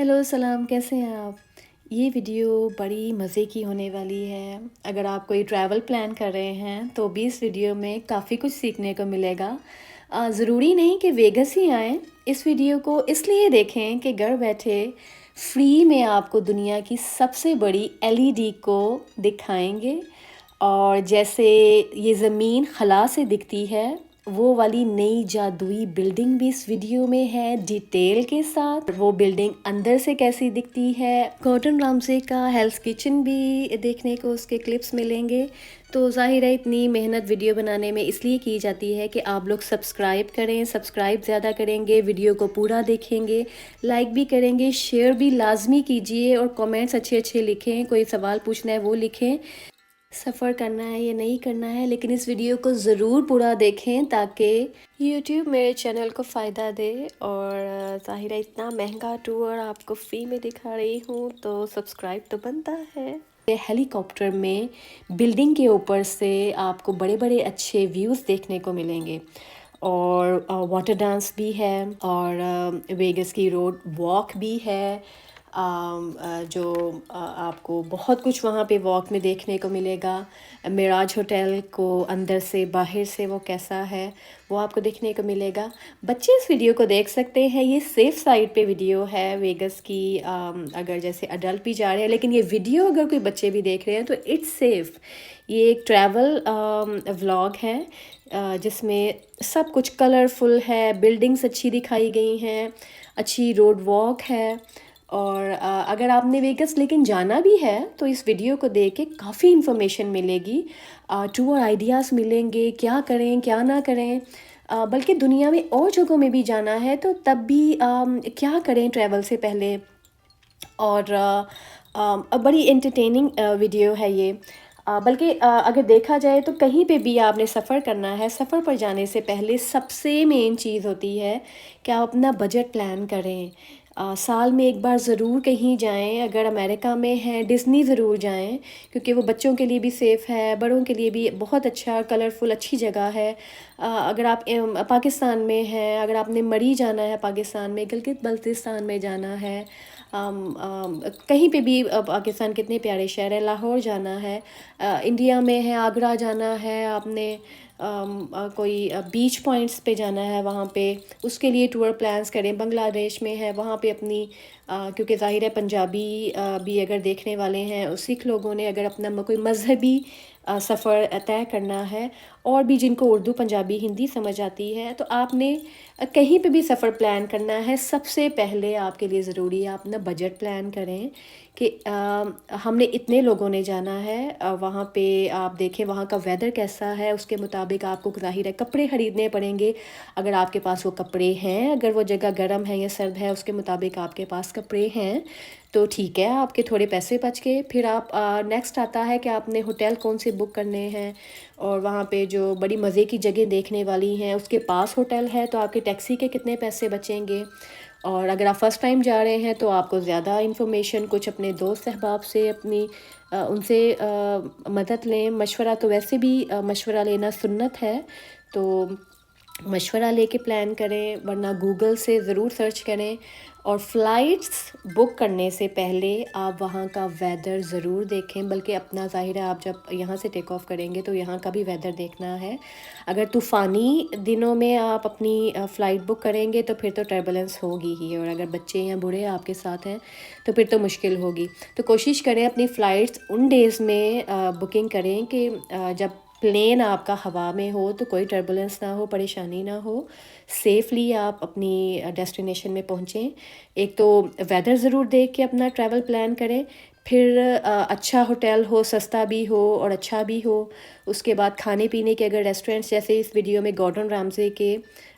Hello सलाम, कैसे हैं आप? ये वीडियो बड़ी मज़े की होने वाली है। अगर आप कोई ट्रैवल प्लान कर रहे हैं तो भी इस वीडियो में काफ़ी कुछ सीखने को मिलेगा। ज़रूरी नहीं कि वेगस ही आएँ। इस वीडियो को इसलिए देखें कि घर बैठे फ्री में आपको दुनिया की सबसे बड़ी एलईडी को दिखाएंगे। और जैसे ये ज़मीन खला से दिखती है, वो वाली नई जादुई बिल्डिंग भी इस वीडियो में है डिटेल के साथ। वो बिल्डिंग अंदर से कैसी दिखती है, गॉर्डन रामसे का हेल्थ किचन भी देखने को उसके क्लिप्स मिलेंगे। तो जाहिर है इतनी मेहनत वीडियो बनाने में इसलिए की जाती है कि आप लोग सब्सक्राइब करें। सब्सक्राइब ज़्यादा करेंगे, वीडियो को पूरा देखेंगे, लाइक भी करेंगे, शेयर भी लाजमी कीजिए और कमेंट्स अच्छे अच्छे लिखें। कोई सवाल पूछना है वो लिखें। सफ़र करना है या नहीं करना है, लेकिन इस वीडियो को ज़रूर पूरा देखें ताकि YouTube मेरे चैनल को फ़ायदा दे। और ज़ाहिर है इतना महंगा टूर आपको फ्री में दिखा रही हूँ तो सब्सक्राइब तो बनता है। ये हेलीकॉप्टर में बिल्डिंग के ऊपर से आपको बड़े बड़े अच्छे व्यूज़ देखने को मिलेंगे। और वाटर डांस भी है और वेगस की रोड वॉक भी है। जो आपको बहुत कुछ वहाँ पे वॉक में देखने को मिलेगा। मिराज होटल को अंदर से बाहर से वो कैसा है वो आपको देखने को मिलेगा। बच्चे इस वीडियो को देख सकते हैं। ये सेफ़ साइड पे वीडियो है वेगस की। अगर जैसे अडल्ट भी जा रहे हैं, लेकिन ये वीडियो अगर कोई बच्चे भी देख रहे हैं तो इट्स सेफ़। ये एक ट्रैवल व्लॉग है जिसमें सब कुछ कलरफुल है, बिल्डिंग्स अच्छी दिखाई गई हैं, अच्छी रोड वॉक है। और अगर आपने वेगस लेकिन जाना भी है तो इस वीडियो को देख के काफ़ी इन्फॉर्मेशन मिलेगी। टूर आइडियाज़ मिलेंगे, क्या करें क्या ना करें। बल्कि दुनिया में और जगहों में भी जाना है तो तब भी क्या करें ट्रैवल से पहले। और बड़ी एंटरटेनिंग वीडियो है ये। बल्कि अगर देखा जाए तो कहीं पे भी आपने सफ़र करना है, सफ़र पर जाने से पहले सबसे मेन चीज़ होती है कि आप अपना बजट प्लान करें। साल में एक बार ज़रूर कहीं जाएं। अगर अमेरिका में हैं, डिज़नी ज़रूर जाएं क्योंकि वो बच्चों के लिए भी सेफ़ है, बड़ों के लिए भी बहुत अच्छा कलरफुल अच्छी जगह है। अगर आप पाकिस्तान में हैं, अगर आपने मरी जाना है, पाकिस्तान में गिलगित बल्तिस्तान में जाना है, कहीं पे भी पाकिस्तान कितने प्यारे शहर है, लाहौर जाना है, इंडिया में है, आगरा जाना है, आपने कोई बीच पॉइंट्स पे जाना है वहाँ पे, उसके लिए टूर प्लान्स करें। बांग्लादेश में है, वहाँ पे अपनी क्योंकि ज़ाहिर है पंजाबी भी अगर देखने वाले हैं, सिख लोगों ने अगर अपना कोई मज़हबी सफ़र तय करना है, और भी जिनको उर्दू पंजाबी हिंदी समझ आती है, तो आपने कहीं पे भी सफ़र प्लान करना है, सबसे पहले आपके लिए ज़रूरी है आप अपना बजट प्लान करें कि हमने इतने लोगों ने जाना है। वहाँ पे आप देखें वहाँ का वेदर कैसा है, उसके मुताबिक आपको ज़ाहिर है कपड़े ख़रीदने पड़ेंगे। अगर आपके पास वो कपड़े हैं, अगर वो जगह गर्म है या सर्द है, उसके मुताबिक आपके पास कपड़े हैं तो ठीक है, आपके थोड़े पैसे बच गए। फिर आप नेक्स्ट आता है कि आपने होटल कौन से बुक करने हैं, और वहाँ पे जो बड़ी मज़े की जगह देखने वाली हैं उसके पास होटल है तो आपके टैक्सी के कितने पैसे बचेंगे। और अगर आप फ़र्स्ट टाइम जा रहे हैं तो आपको ज़्यादा इन्फॉर्मेशन कुछ अपने दोस्त अहबाब से अपनी उनसे मदद लें। मशवरा तो वैसे भी मशवरा लेना सुन्नत है, तो मशवरा लेके प्लान करें, वरना गूगल से ज़रूर सर्च करें। और फ़्लाइट्स बुक करने से पहले आप वहाँ का वेदर ज़रूर देखें। बल्कि अपना ज़ाहिर है आप जब यहाँ से टेक ऑफ़ करेंगे तो यहाँ का भी वेदर देखना है। अगर तूफ़ानी दिनों में आप अपनी फ़्लाइट बुक करेंगे तो फिर तो टर्बुलेंस होगी ही, और अगर बच्चे या बूढ़े आपके साथ हैं तो फिर तो मुश्किल होगी। तो कोशिश करें अपनी फ़्लाइट्स उन डेज़ में बुकिंग करें कि जब प्लेन आपका हवा में हो तो कोई टर्बुलेंस ना हो, परेशानी ना हो, सेफ़ली आप अपनी डेस्टिनेशन में पहुँचें। एक तो वेदर ज़रूर देख के अपना ट्रैवल प्लान करें, फिर अच्छा होटल हो, सस्ता भी हो और अच्छा भी हो। उसके बाद खाने पीने के अगर रेस्टोरेंट्स, जैसे इस वीडियो में गॉर्डन रामसे के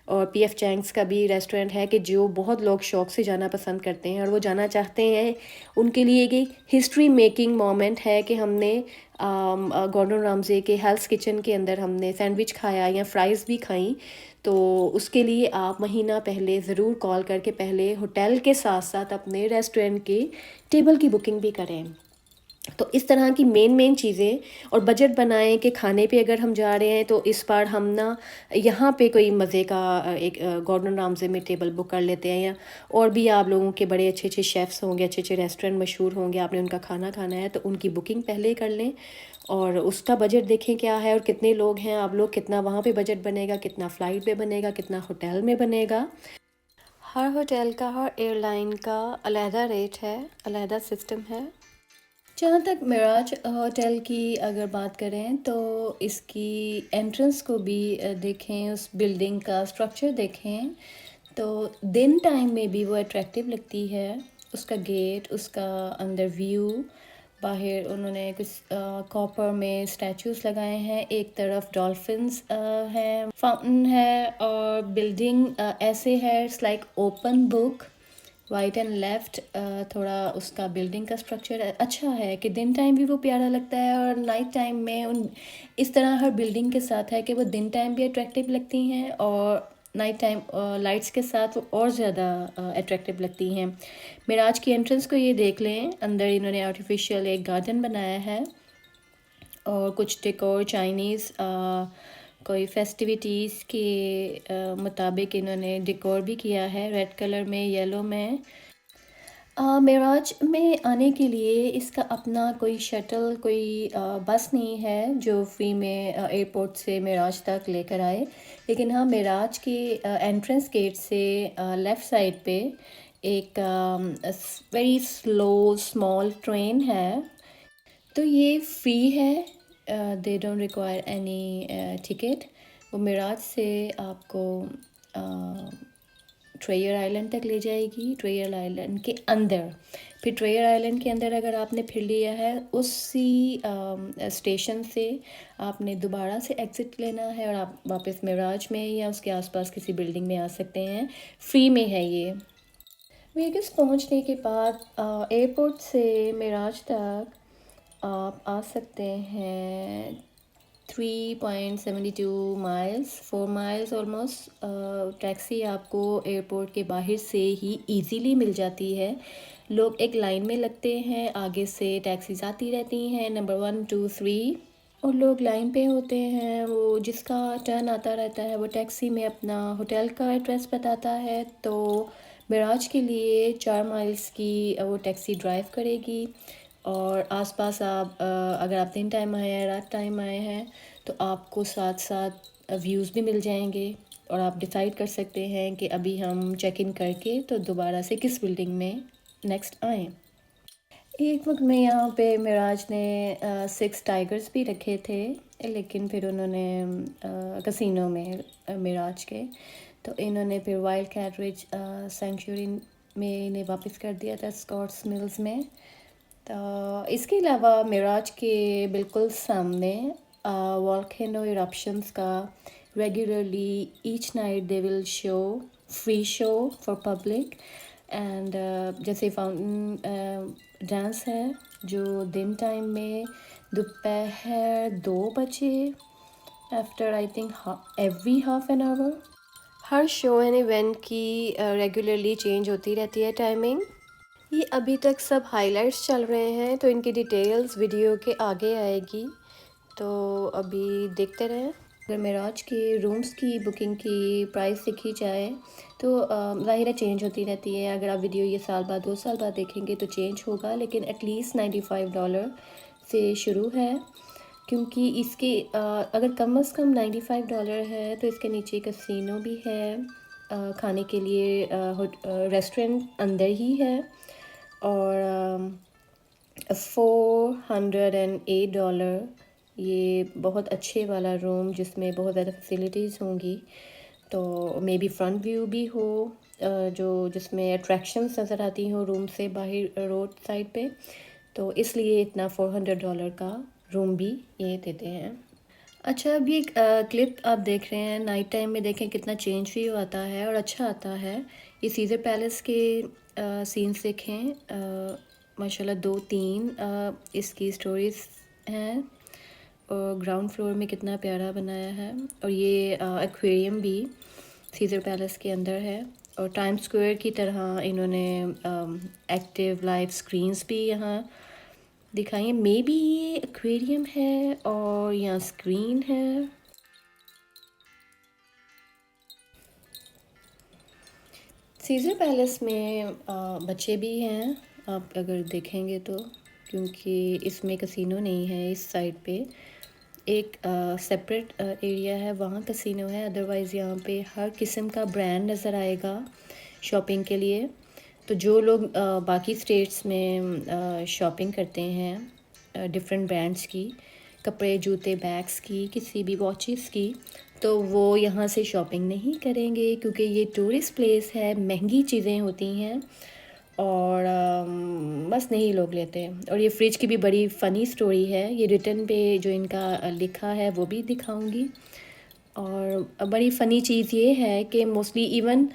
और पीएफ चैंग्स का भी रेस्टोरेंट है कि जो बहुत लोग शौक़ से जाना पसंद करते हैं और वो जाना चाहते हैं, उनके लिए एक हिस्ट्री मेकिंग मोमेंट है कि हमने गॉर्डन रामसे के हेल्थ किचन के अंदर हमने सैंडविच खाया या फ़्राइज़ भी खाई। तो उसके लिए आप महीना पहले ज़रूर कॉल करके पहले होटल के साथ साथ अपने रेस्टोरेंट के टेबल की बुकिंग भी करें। तो इस तरह की मेन चीज़ें, और बजट बनाएं कि खाने पे अगर हम जा रहे हैं तो इस बार हम ना यहाँ पे कोई मज़े का एक गॉर्डन रामजे में टेबल बुक कर लेते हैं, या और भी आप लोगों के बड़े अच्छे अच्छे शेफ़्स होंगे, अच्छे अच्छे रेस्टोरेंट मशहूर होंगे, आपने उनका खाना खाना है तो उनकी बुकिंग पहले ही कर लें, और उसका बजट देखें क्या है और कितने लोग हैं आप लोग, कितना वहाँ पे बजट बनेगा, कितना फ़्लाइट पे बनेगा, कितना होटल में बनेगा। हर होटल का, हर एयरलाइन का अलहदा रेट है, अलहदा सिस्टम है। जहाँ तक मिराज होटल की अगर बात करें तो इसकी एंट्रेंस को भी देखें, उस बिल्डिंग का स्ट्रक्चर देखें तो दिन टाइम में भी वो अट्रैक्टिव लगती है। उसका गेट, उसका अंदर व्यू, बाहर उन्होंने कुछ कॉपर में स्टैचूज लगाए हैं, एक तरफ डॉल्फिन्स हैं, फाउंटेन है, और बिल्डिंग ऐसे है it's like open book, right and left. थोड़ा उसका बिल्डिंग का स्ट्रक्चर अच्छा है कि दिन टाइम भी वो प्यारा लगता है, और नाइट टाइम में उन इस तरह हर बिल्डिंग के साथ है कि वो दिन टाइम भी अट्रैक्टिव लगती हैं, और नाइट टाइम लाइट्स के साथ वो और ज़्यादा अट्रैक्टिव लगती हैं। मिराज की एंट्रेंस को ये देख लें, अंदर इन्होंने आर्टिफिशियल एक गार्डन बनाया है, और कुछ डेकोर चाइनीज़ कोई फेस्टिविटीज़ के मुताबिक इन्होंने डेकोर भी किया है, रेड कलर में, येलो में। मेराज में आने के लिए इसका अपना कोई शटल, कोई बस नहीं है जो फ्री में एयरपोर्ट से मेराज तक लेकर आए, लेकिन हाँ मेराज के एंट्रेंस गेट से लेफ़्ट साइड पे एक वेरी स्लो स्मॉल ट्रेन है, तो ये फ्री है, they don't require any ticket. वो मिराज से आपको ट्रेयर आइलैंड तक ले जाएगी, ट्रेयर आइलैंड के अंदर, फिर ट्रेयर आइलैंड के अंदर अगर आपने फिर लिया है उसी स्टेशन से आपने दोबारा से एग्ज़िट लेना है, और आप वापस मिराज में या उसके आसपास किसी बिल्डिंग में आ सकते हैं, फ्री में है ये। वेगस पहुंचने के बाद एयरपोर्ट से मिराज तक आप आ सकते हैं 3.72 माइल्स, 4 माइल्स ऑलमोस्ट। टैक्सी आपको एयरपोर्ट के बाहर से ही इजीली मिल जाती है, लोग एक लाइन में लगते हैं, आगे से टैक्सीज आती रहती हैं, नंबर 1 2 3, और लोग लाइन पे होते हैं, वो जिसका टर्न आता रहता है वो टैक्सी में अपना होटल का एड्रेस बताता है, तो मिराज के लिए 4 माइल्स की वो टैक्सी ड्राइव करेगी, और आसपास आप अगर आप दिन टाइम आए हैं, रात टाइम आए हैं, तो आपको साथ साथ व्यूज़ भी मिल जाएंगे, और आप डिसाइड कर सकते हैं कि अभी हम चेक इन करके तो दोबारा से किस बिल्डिंग में नेक्स्ट आएँ। एक वक्त में यहाँ पे मिराज ने 6 टाइगर्स भी रखे थे, लेकिन फिर उन्होंने कसिनो में मिराज के, तो इन्होंने फिर वाइल्ड कैट रिज सेंचुरी में इन्हें वापस कर दिया था, स्कॉट्स मिल्स में। तो इसके अलावा मिराज के बिल्कुल सामने वॉल्केनो इरप्शंस का regularly each night they will show, free show for public, and जैसे फाउंटेन डांस है जो दिन टाइम में दोपहर 2 बजे, after I think every half an hour, her show and event की रेगुलरली चेंज होती रहती है टाइमिंग। ये अभी तक सब हाइलाइट्स चल रहे हैं, तो इनकी डिटेल्स वीडियो के आगे आएगी, तो अभी देखते रहें। अगर मेराज के रूम्स की बुकिंग की प्राइस देखी जाए तो ज़ाहिर है चेंज होती रहती है, अगर आप वीडियो ये साल बाद 2 साल बाद देखेंगे तो चेंज होगा, लेकिन एटलीस्ट $95 से शुरू है, क्योंकि इसके अगर कम से कम $95 है तो इसके नीचे कैसीनो भी है, खाने के लिए रेस्टोरेंट अंदर ही है, और $408 ये बहुत अच्छे वाला रूम जिसमें बहुत ज़्यादा फैसिलिटीज़ होंगी, तो मे बी फ्रंट व्यू भी हो, जो जिसमें अट्रैक्शंस नज़र आती हो रूम से बाहर रोड साइड पे, तो इसलिए इतना $400 का रूम भी ये देते हैं। अच्छा, अभी एक क्लिप आप देख रहे हैं, नाइट टाइम में देखें कितना चेंज व्यू आता है और अच्छा आता है। ये सीज़र पैलेस के सीन्स देखें, माशाल्लाह 2-3 इसकी स्टोरीज हैं, और ग्राउंड फ्लोर में कितना प्यारा बनाया है, और ये एक्वेरियम भी सीज़र पैलेस के अंदर है, और टाइम स्क्वायर की तरह इन्होंने एक्टिव लाइव स्क्रीन्स भी यहाँ दिखाइए, मे बी ये एक्वेरियम है और यहाँ स्क्रीन है। सीज़र पैलेस में बच्चे भी हैं, आप अगर देखेंगे तो, क्योंकि इसमें कसिनो नहीं है। इस साइड पे एक सेपरेट एरिया है, वहाँ कसिनो है। अदरवाइज़ यहाँ पे हर किस्म का ब्रांड नज़र आएगा शॉपिंग के लिए। तो जो लोग बाकी स्टेट्स में शॉपिंग करते हैं डिफरेंट ब्रांड्स की, कपड़े, जूते, बैग्स की, किसी भी वॉचेस की, तो वो यहाँ से शॉपिंग नहीं करेंगे, क्योंकि ये टूरिस्ट प्लेस है, महंगी चीज़ें होती हैं और बस नहीं लोग लेते। और ये फ्रिज की भी बड़ी फ़नी स्टोरी है, ये रिटर्न पे जो इनका लिखा है वो भी दिखाऊंगी। और बड़ी फ़नी चीज़ ये है कि मोस्टली इवन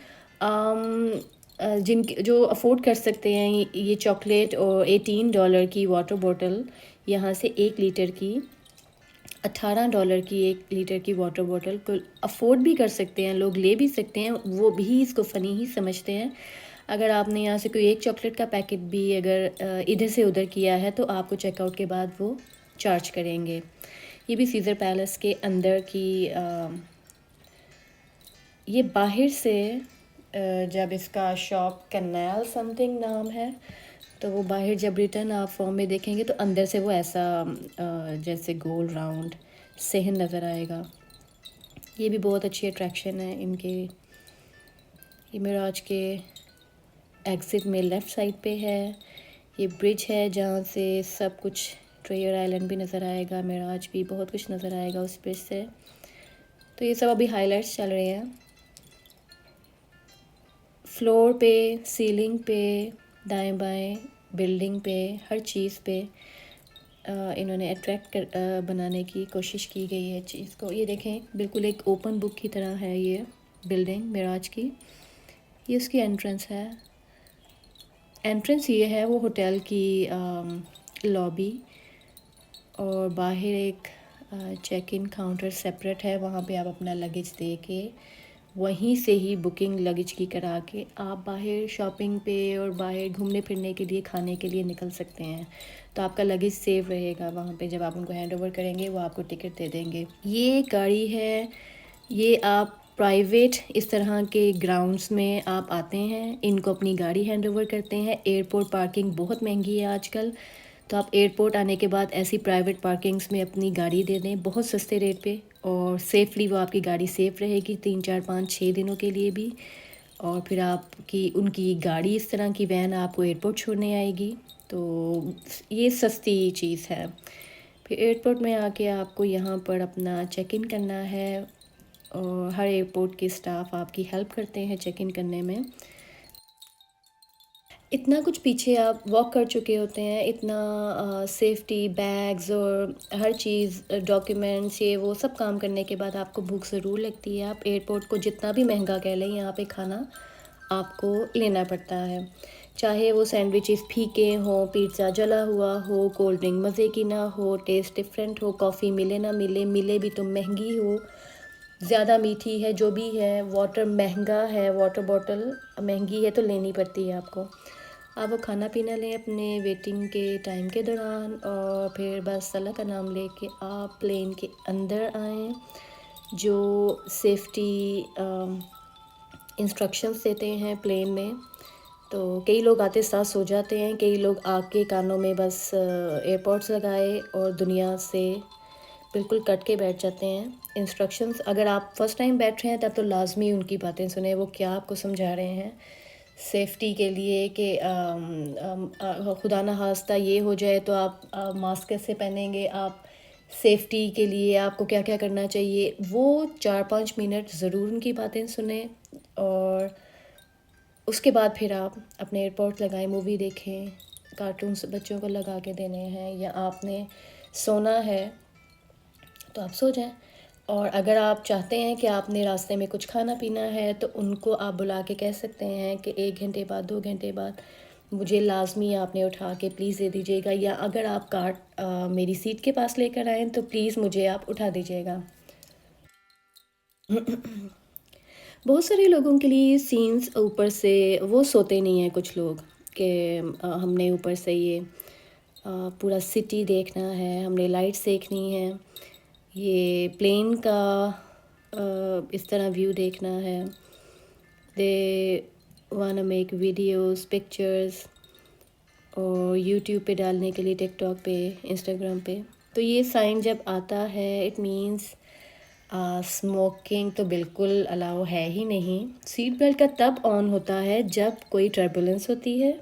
जिन जो अफोर्ड कर सकते हैं ये चॉकलेट और $18 की वाटर बॉटल, यहाँ से 1 लीटर की $18 की 1 लीटर की वाटर बॉटल को अफोर्ड भी कर सकते हैं लोग, ले भी सकते हैं, वो भी इसको फ़नी ही समझते हैं। अगर आपने यहाँ से कोई एक चॉकलेट का पैकेट भी अगर इधर से उधर किया है तो आपको चेकआउट के बाद वो चार्ज करेंगे। ये भी सीज़र पैलेस के अंदर की ये बाहर से जब इसका शॉप कैनाल समथिंग नाम है, तो वो बाहर जब रिटर्न आप फॉर्म में देखेंगे तो अंदर से वो ऐसा जैसे गोल राउंड सहन नज़र आएगा। ये भी बहुत अच्छी अट्रैक्शन है इनके। ये मिराज के एग्ज़िट में लेफ़्ट साइड पे है। ये ब्रिज है जहाँ से सब कुछ, ट्रेयर आइलैंड भी नज़र आएगा, मिराज भी, बहुत कुछ नज़र आएगा उस ब्रिज से। तो ये सब अभी हाइलाइट्स चल रहे हैं। फ्लोर पे, सीलिंग पे, दाएं बाएं, बिल्डिंग पे, हर चीज़ पे इन्होंने अट्रैक्ट बनाने की कोशिश की गई है चीज़ को। ये देखें, बिल्कुल एक ओपन बुक की तरह है ये बिल्डिंग मिराज की। ये उसकी एंट्रेंस है। एंट्रेंस ये है वो होटल की लॉबी, और बाहर एक चेक इन काउंटर सेपरेट है, वहाँ पे आप अपना लगेज दे के वहीं से ही बुकिंग लगेज की करा के आप बाहर शॉपिंग पे और बाहर घूमने फिरने के लिए, खाने के लिए निकल सकते हैं। तो आपका लगेज सेफ रहेगा वहाँ पे। जब आप उनको हैंड ओवर करेंगे वो आपको टिकट दे देंगे। ये गाड़ी है, ये आप प्राइवेट इस तरह के ग्राउंड्स में आप आते हैं, इनको अपनी गाड़ी हैंड ओवर करते हैं। एयरपोर्ट पार्किंग बहुत महंगी है आजकल, तो आप एयरपोर्ट आने के बाद ऐसी प्राइवेट पार्किंग्स में अपनी गाड़ी दे दें बहुत सस्ते रेट पे, और सेफ़ली वो आपकी गाड़ी सेफ़ रहेगी 3, 4, 5, 6 दिनों के लिए भी। और फिर आपकी उनकी गाड़ी, इस तरह की वैन आपको एयरपोर्ट छोड़ने आएगी। तो ये सस्ती चीज़ है। फिर एयरपोर्ट में आके आपको यहाँ पर अपना चेक इन करना है, और हर एयरपोर्ट के स्टाफ आपकी हेल्प करते हैं चेक इन करने में। इतना कुछ पीछे आप वॉक कर चुके होते हैं, इतना सेफ्टी बैग्स और हर चीज़, डॉक्यूमेंट्स, ये वो सब काम करने के बाद आपको भूख ज़रूर लगती है। आप एयरपोर्ट को जितना भी महंगा कह लें, यहाँ पे खाना आपको लेना पड़ता है। चाहे वो सैंडविचेस फीके हों, पिज़्ज़ा जला हुआ हो, कोल्ड ड्रिंक मज़े की ना हो, टेस्ट डिफरेंट हो, कॉफ़ी मिले ना मिले, मिले भी तो महंगी हो, ज़्यादा मीठी है, जो भी है, वाटर महंगा है, वाटर बॉटल महंगी है, तो लेनी पड़ती है आपको। आप वो खाना पीना लें अपने वेटिंग के टाइम के दौरान, और फिर बस अल्लाह का नाम लेके आप प्लेन के अंदर आएँ। जो सेफ्टी इंस्ट्रक्शंस देते हैं प्लेन में, तो कई लोग आते साथ सो जाते हैं, कई लोग आके कानों में बस एयरपॉड्स लगाए और दुनिया से बिल्कुल कट के बैठ जाते हैं। इंस्ट्रक्शंस, अगर आप फ़र्स्ट टाइम बैठ रहे हैं तब तो लाजमी उनकी बातें सुने, वो क्या आपको समझा रहे हैं सेफ्टी के लिए कि खुदा ना खास्ता ये हो जाए तो आप मास्क कैसे पहनेंगे, आप सेफ्टी के लिए आपको क्या क्या करना चाहिए, वो 4-5 मिनट ज़रूर उनकी बातें सुने। और उसके बाद फिर आप अपने एयरपोर्ट लगाएं, मूवी देखें, कार्टून्स बच्चों को लगा के देने हैं, या आपने सोना है तो आप सो जाएं। और अगर आप चाहते हैं कि आपने रास्ते में कुछ खाना पीना है तो उनको आप बुला के कह सकते हैं कि 1 घंटे बाद, 2 घंटे बाद मुझे लाजमी आपने उठा के प्लीज़ दे दीजिएगा, या अगर आप कार्ट मेरी सीट के पास लेकर आएँ तो प्लीज़ मुझे आप उठा दीजिएगा। बहुत सारे लोगों के लिए सीन्स ऊपर से वो सोते नहीं हैं कुछ लोग, कि हमने ऊपर से ये पूरा सिटी देखना है, हमने लाइट्स देखनी है, ये प्लेन का इस तरह व्यू देखना है। दे वाना मेक वीडियोस, पिक्चर्स और यूट्यूब पे डालने के लिए, टिकटॉक पे, इंस्टाग्राम पे। तो ये साइन जब आता है इट मीन्स स्मोकिंग तो बिल्कुल अलाउ है ही नहीं। सीट बेल्ट का तब ऑन होता है जब कोई टर्बुलेंस होती है,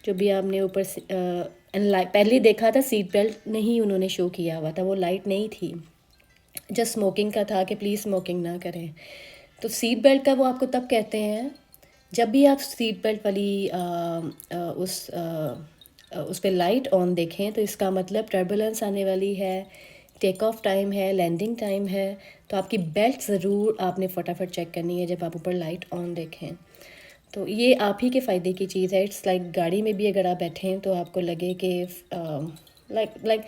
जो भी आपने ऊपर से पहले देखा था सीट बेल्ट नहीं उन्होंने शो किया हुआ था, वो लाइट नहीं थी, जस्ट स्मोकिंग का था कि प्लीज़ स्मोकिंग ना करें। तो सीट बेल्ट का वो आपको तब कहते हैं जब भी आप सीट बेल्ट वाली उस पर लाइट ऑन देखें, तो इसका मतलब टर्बुलेंस आने वाली है, टेक ऑफ टाइम है, लैंडिंग टाइम है। तो आपकी बेल्ट ज़रूर आपने फटाफट चेक करनी है जब आप ऊपर लाइट ऑन देखें। तो ये आप ही के फ़ायदे की चीज़ है। इट्स लाइक गाड़ी में भी अगर आप बैठें तो आपको लगे कि लाइक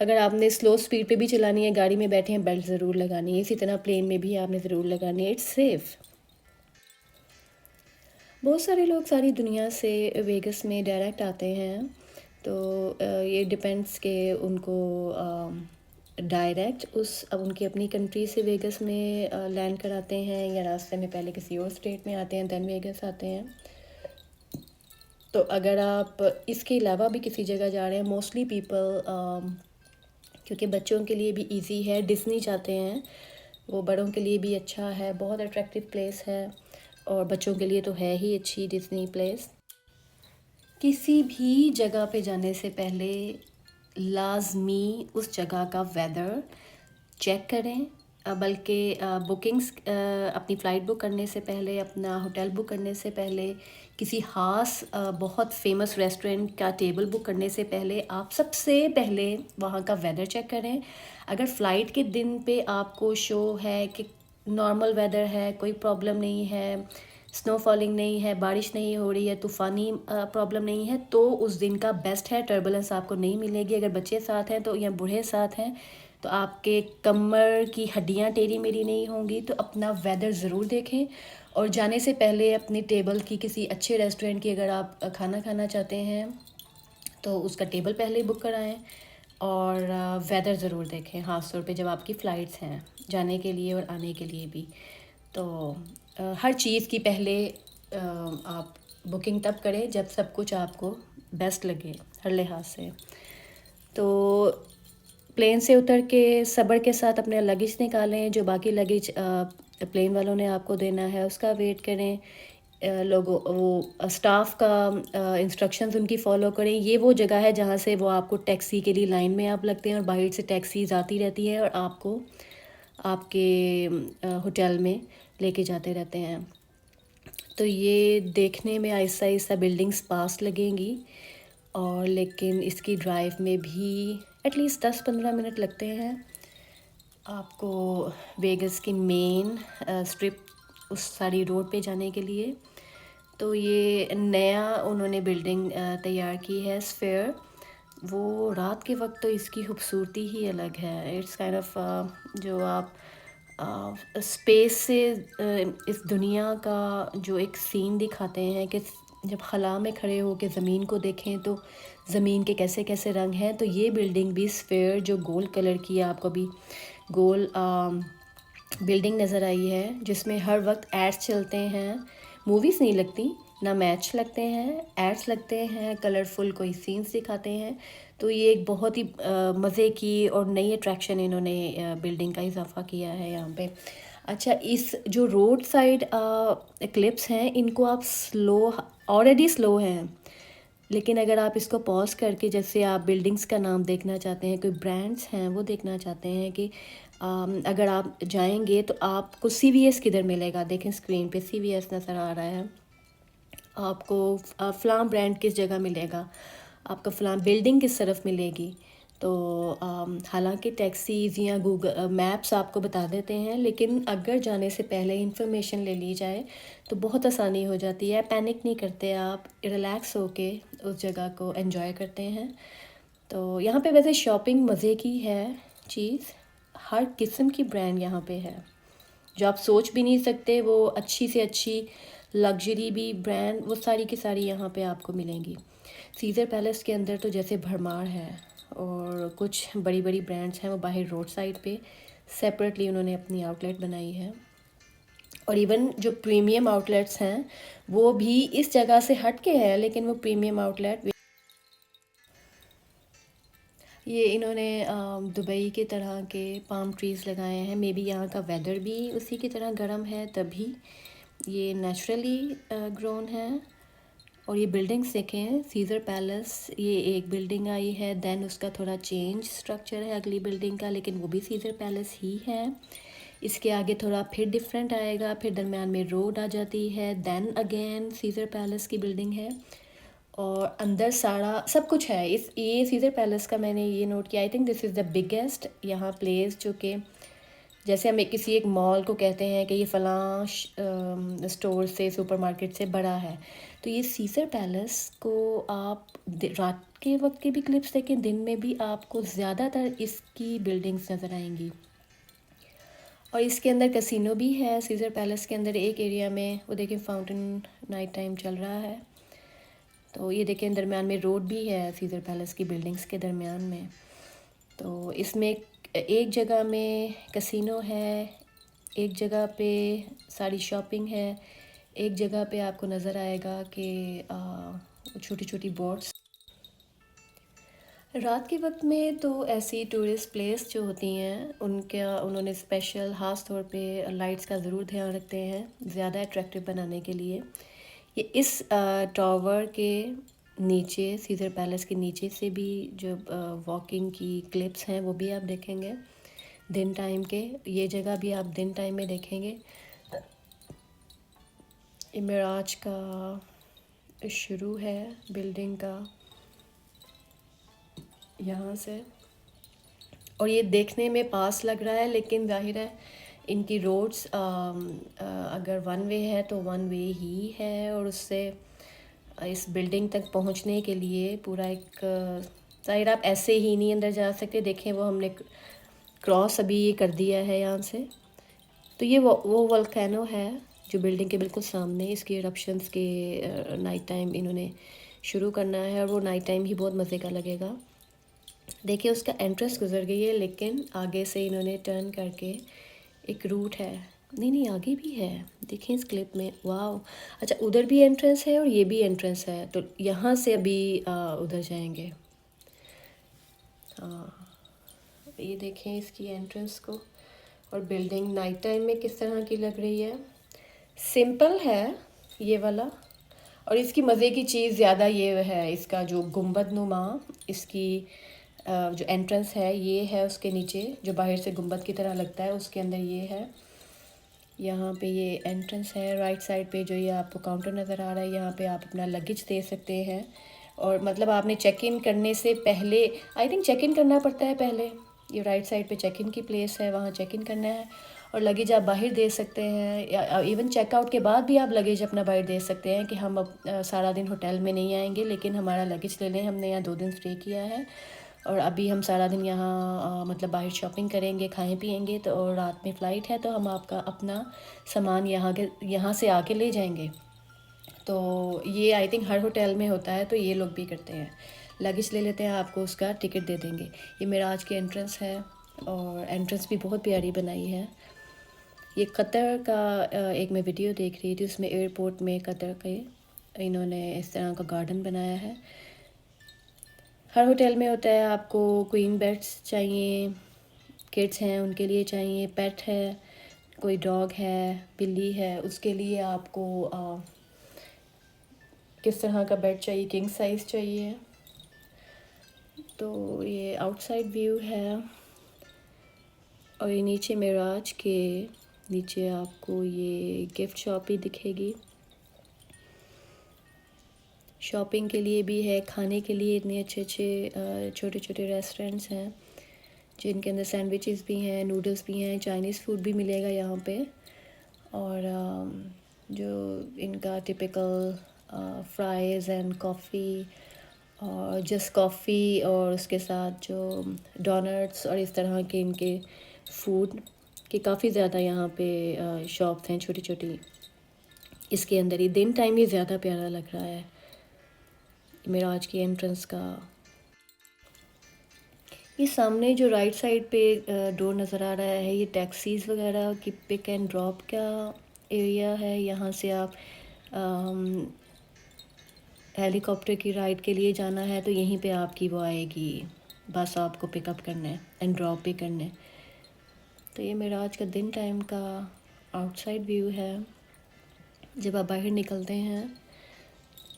अगर आपने स्लो स्पीड पे भी चलानी है, गाड़ी में बैठे हैं, बेल्ट ज़रूर लगानी है। इसी तरह प्लेन में भी आपने ज़रूर लगानी है, इट्स सेफ़। बहुत सारे लोग सारी दुनिया से वेगस में डायरेक्ट आते हैं, तो ये डिपेंड्स कि उनको डायरेक्ट अब उनकी अपनी कंट्री से वेगस में लैंड कराते हैं या रास्ते में पहले किसी और स्टेट में आते हैं दैन वेगस आते हैं। तो अगर आप इसके अलावा भी किसी जगह जा रहे हैं, मोस्टली पीपल क्योंकि बच्चों के लिए भी इजी है, डिज्नी जाते हैं, वो बड़ों के लिए भी अच्छा है, बहुत अट्रैक्टिव प्लेस है और बच्चों के लिए तो है ही अच्छी डिज्नी प्लेस। किसी भी जगह पे जाने से पहले लाजमी उस जगह का वेदर चेक करें, बल्कि बुकिंग्स अपनी फ़्लाइट बुक करने से पहले, अपना होटल बुक करने से पहले, किसी ख़ास बहुत फेमस रेस्टोरेंट का टेबल बुक करने से पहले आप सबसे पहले वहाँ का वेदर चेक करें। अगर फ़्लाइट के दिन पे आपको शो है कि नॉर्मल वेदर है, कोई प्रॉब्लम नहीं है, स्नो फॉलिंग नहीं है, बारिश नहीं हो रही है, तूफ़ानी प्रॉब्लम नहीं है, तो उस दिन का बेस्ट है, टर्बुलेंस आपको नहीं मिलेगी। अगर बच्चे साथ हैं तो या बूढ़े साथ हैं तो आपके कमर की हड्डियां टेढ़ी मेढ़ी नहीं होंगी। तो अपना वेदर ज़रूर देखें और जाने से पहले अपनी टेबल की किसी अच्छे रेस्टोरेंट की अगर आप खाना खाना चाहते हैं तो उसका टेबल पहले ही बुक कराएं और वेदर ज़रूर देखें, ख़ास तौर पे जब आपकी फ़्लाइट्स हैं जाने के लिए और आने के लिए भी। तो हर चीज़ की पहले आप बुकिंग तब करें जब सब कुछ आपको बेस्ट लगे हर लिहाज से। तो प्लेन से उतर के सब्र के साथ अपने लगेज निकालें, जो बाकी लगेज प्लेन वालों ने आपको देना है उसका वेट करें। लोगों वो स्टाफ का इंस्ट्रक्शंस उनकी फ़ॉलो करें। ये वो जगह है जहाँ से वो आपको टैक्सी के लिए लाइन में आप लगते हैं और बाहर से टैक्सीज़ आती रहती हैं और आपको आपके होटल में लेके जाते रहते हैं। तो ये देखने में आहिस्ता आहिस्ता बिल्डिंग्स पास लगेंगी और लेकिन इसकी ड्राइव में भी एटलीस्ट 10-15 मिनट लगते हैं आपको वेगस की मेन स्ट्रिप उस सारी रोड पे जाने के लिए। तो ये नया उन्होंने बिल्डिंग तैयार की है स्फेयर, वो रात के वक्त तो इसकी खूबसूरती ही अलग है। इट्स काइंड ऑफ जो आप स्पेस से इस दुनिया का जो एक सीन दिखाते हैं कि जब खला में खड़े हो के ज़मीन को देखें तो ज़मीन के कैसे कैसे रंग हैं। तो ये बिल्डिंग भी स्फेयर जो गोल्ड कलर की है, आपको भी गोल बिल्डिंग नज़र आई है जिसमें हर वक्त एड्स चलते हैं। मूवीज़ नहीं लगती ना, मैच लगते हैं, एड्स लगते हैं, कलरफुल कोई सीन्स दिखाते हैं। तो ये एक बहुत ही मज़े की और नई अट्रैक्शन इन्होंने बिल्डिंग का इजाफा किया है यहाँ पे। अच्छा, इस जो रोड साइड क्लिप्स हैं इनको आप स्लो, ऑलरेडी स्लो हैं, लेकिन अगर आप इसको पॉज करके जैसे आप बिल्डिंग्स का नाम देखना चाहते हैं, कोई ब्रांड्स हैं वो देखना चाहते हैं कि अगर आप जाएंगे तो आपको CVS किधर मिलेगा, देखें स्क्रीन पे CVS नज़र आ रहा है, आपको फ़लाँ ब्रांड किस जगह मिलेगा, आपको फ़लाँ बिल्डिंग किस तरफ मिलेगी। तो हालांकि टैक्सीज़ या गूगल मैप्स आपको बता देते हैं, लेकिन अगर जाने से पहले इंफॉर्मेशन ले ली जाए तो बहुत आसानी हो जाती है। पैनिक नहीं करते, आप रिलैक्स होके उस जगह को एंजॉय करते हैं। तो यहाँ पे वैसे शॉपिंग मज़े की है चीज़, हर किस्म की ब्रांड यहाँ पे है जो आप सोच भी नहीं सकते। वो अच्छी से अच्छी लग्जरी भी ब्रांड, वो सारी की सारी यहाँ पे आपको मिलेंगी। सीज़र पैलेस के अंदर तो जैसे भरमार है, और कुछ बड़ी बड़ी ब्रांड्स हैं वो बाहर रोड साइड पे सेपरेटली उन्होंने अपनी आउटलेट बनाई है। और इवन जो प्रीमियम आउटलेट्स हैं वो भी इस जगह से हट के है, लेकिन वो प्रीमियम आउटलेट ये इन्होंने दुबई के तरह के पाम ट्रीज़ लगाए हैं। मे बी यहाँ का वेदर भी उसी की तरह गर्म है, तभी ये नेचुरली ग्रोन है। और ये बिल्डिंग्स देखें, सीज़र पैलेस, ये एक बिल्डिंग आई है, देन उसका थोड़ा चेंज स्ट्रक्चर है अगली बिल्डिंग का, लेकिन वो भी सीज़र पैलेस ही है। इसके आगे थोड़ा फिर डिफरेंट आएगा, फिर दरम्यान में रोड आ जाती है, देन अगेन सीज़र पैलेस की बिल्डिंग है। और अंदर सारा सब कुछ है। इस ये सीज़र पैलेस का मैंने ये नोट किया, I think this is the biggest यहाँ प्लेस, जो कि जैसे हम किसी एक मॉल को कहते हैं कि ये फ़लाँ स्टोर से, सुपरमार्केट से बड़ा है, तो ये सीज़र पैलेस को आप रात के वक्त के भी क्लिप्स देखें, दिन में भी आपको ज़्यादातर इसकी बिल्डिंग्स नज़र आएंगी। और इसके अंदर कैसीनो भी है सीज़र पैलेस के अंदर एक एरिया में, वो देखें फाउंटेन नाइट टाइम चल रहा है। तो ये देखें दरमियान में रोड भी है सीज़र पैलेस की बिल्डिंग्स के दरमियान में। तो इसमें एक जगह में कैसीनो है, एक जगह पे सारी शॉपिंग है, एक जगह पे आपको नज़र आएगा कि छोटी छोटी बोट्स। रात के वक्त में तो ऐसी टूरिस्ट प्लेस जो होती हैं उनका उन्होंने स्पेशल ख़ास तौर पे लाइट्स का ज़रूर ध्यान रखते हैं ज़्यादा अट्रैक्टिव बनाने के लिए। ये इस टावर के नीचे, सीज़र पैलेस के नीचे से भी जो वॉकिंग की क्लिप्स हैं वो भी आप देखेंगे दिन टाइम के। ये जगह भी आप दिन टाइम में देखेंगे। इमराज का शुरू है बिल्डिंग का यहाँ से, और ये देखने में पास लग रहा है, लेकिन जाहिर है इनकी रोड्स अगर वन वे है तो वन वे ही है, और उससे इस बिल्डिंग तक पहुंचने के लिए पूरा एक जाहिर आप ऐसे ही नहीं अंदर जा सकते। देखें वो हमने क्रॉस अभी ये कर दिया है यहाँ से। तो ये वो वोल्केनो है जो बिल्डिंग के बिल्कुल सामने, इसके इरप्शंस के नाइट टाइम इन्होंने शुरू करना है, और वो नाइट टाइम ही बहुत मज़े का लगेगा। देखिए उसका एंट्रेंस गुजर गई है, लेकिन आगे से इन्होंने टर्न करके एक रूट है, नहीं आगे भी है, देखें इस क्लिप में। वाह, अच्छा उधर भी एंट्रेंस है और ये भी एंट्रेंस है, तो यहाँ से अभी उधर जाएंगे। हाँ, ये देखें इसकी एंट्रेंस को, और बिल्डिंग नाइट टाइम में किस तरह की लग रही है। सिंपल है ये वाला, और इसकी मज़े की चीज़ ज़्यादा ये है, इसका जो गुंबद नुमा इसकी जो एंट्रेंस है ये है, उसके नीचे जो बाहर से गुंबद की तरह लगता है उसके अंदर ये है। यहाँ पे ये एंट्रेंस है। राइट साइड पे जो ये आपको काउंटर नज़र आ रहा है, यहाँ पे आप अपना लगेज दे सकते हैं। और मतलब आपने चेक इन करने से पहले, आई थिंक चेक इन करना पड़ता है पहले, ये राइट साइड पे चेक इन की प्लेस है, वहाँ चेक इन करना है, और लगेज आप बाहर दे सकते हैं, या इवन चेकआउट के बाद भी आप लगेज अपना बाहर दे सकते हैं कि हम अब सारा दिन होटल में नहीं आएंगे, लेकिन हमारा लगेज ले लें, हमने यहाँ 2 दिन स्टे किया है और अभी हम सारा दिन यहाँ मतलब बाहर शॉपिंग करेंगे, खाएं पिएंगे, तो और रात में फ़्लाइट है, तो हम आपका अपना सामान यहाँ से आके ले जाएंगे। तो ये आई थिंक हर होटल में होता है, तो ये लोग भी करते हैं, लगेज ले लेते हैं, आपको उसका टिकट दे देंगे। ये मेरा आज की एंट्रेंस है, और एंट्रेंस भी बहुत प्यारी बनाई है। ये कतर का एक मैं वीडियो देख रही थी, उसमें एयरपोर्ट में कतर के इन्होंने इस तरह का गार्डन बनाया है। हर होटल में होता है, आपको क्वीन बेड्स चाहिए, किड्स हैं उनके लिए चाहिए, पेट है, कोई डॉग है, बिल्ली है, उसके लिए आपको किस तरह का बेड चाहिए, किंग साइज़ चाहिए। तो ये आउटसाइड व्यू है, और ये नीचे मेराज के नीचे आपको ये गिफ्ट शॉप ही दिखेगी। शॉपिंग के लिए भी है, खाने के लिए इतने अच्छे अच्छे छोटे छोटे रेस्टोरेंट्स हैं जिनके अंदर सैंडविचेस भी हैं, नूडल्स भी हैं, चाइनीज़ फूड भी मिलेगा यहाँ पे। और जो इनका टिपिकल फ्राइज़ एंड कॉफ़ी, और जस्ट कॉफ़ी, और उसके साथ जो डोनट्स और इस तरह के इनके फूड के काफ़ी ज़्यादा यहाँ पे शॉप्स हैं छोटी छोटी। इसके अंदर ही दिन टाइम ही ज़्यादा प्यारा लग रहा है। मेरा आज की एंट्रेंस का ये सामने जो राइट साइड पे डोर नज़र आ रहा है, ये टैक्सीज़ वगैरह की पिक एंड ड्रॉप का एरिया है। यहाँ से आप हेलीकॉप्टर की राइड के लिए जाना है तो यहीं पे आपकी वो आएगी, बस आपको पिकअप करना है एंड ड्रॉप भी करना है। तो ये मेरा आज का दिन टाइम का आउटसाइड व्यू है। जब आप बाहर निकलते हैं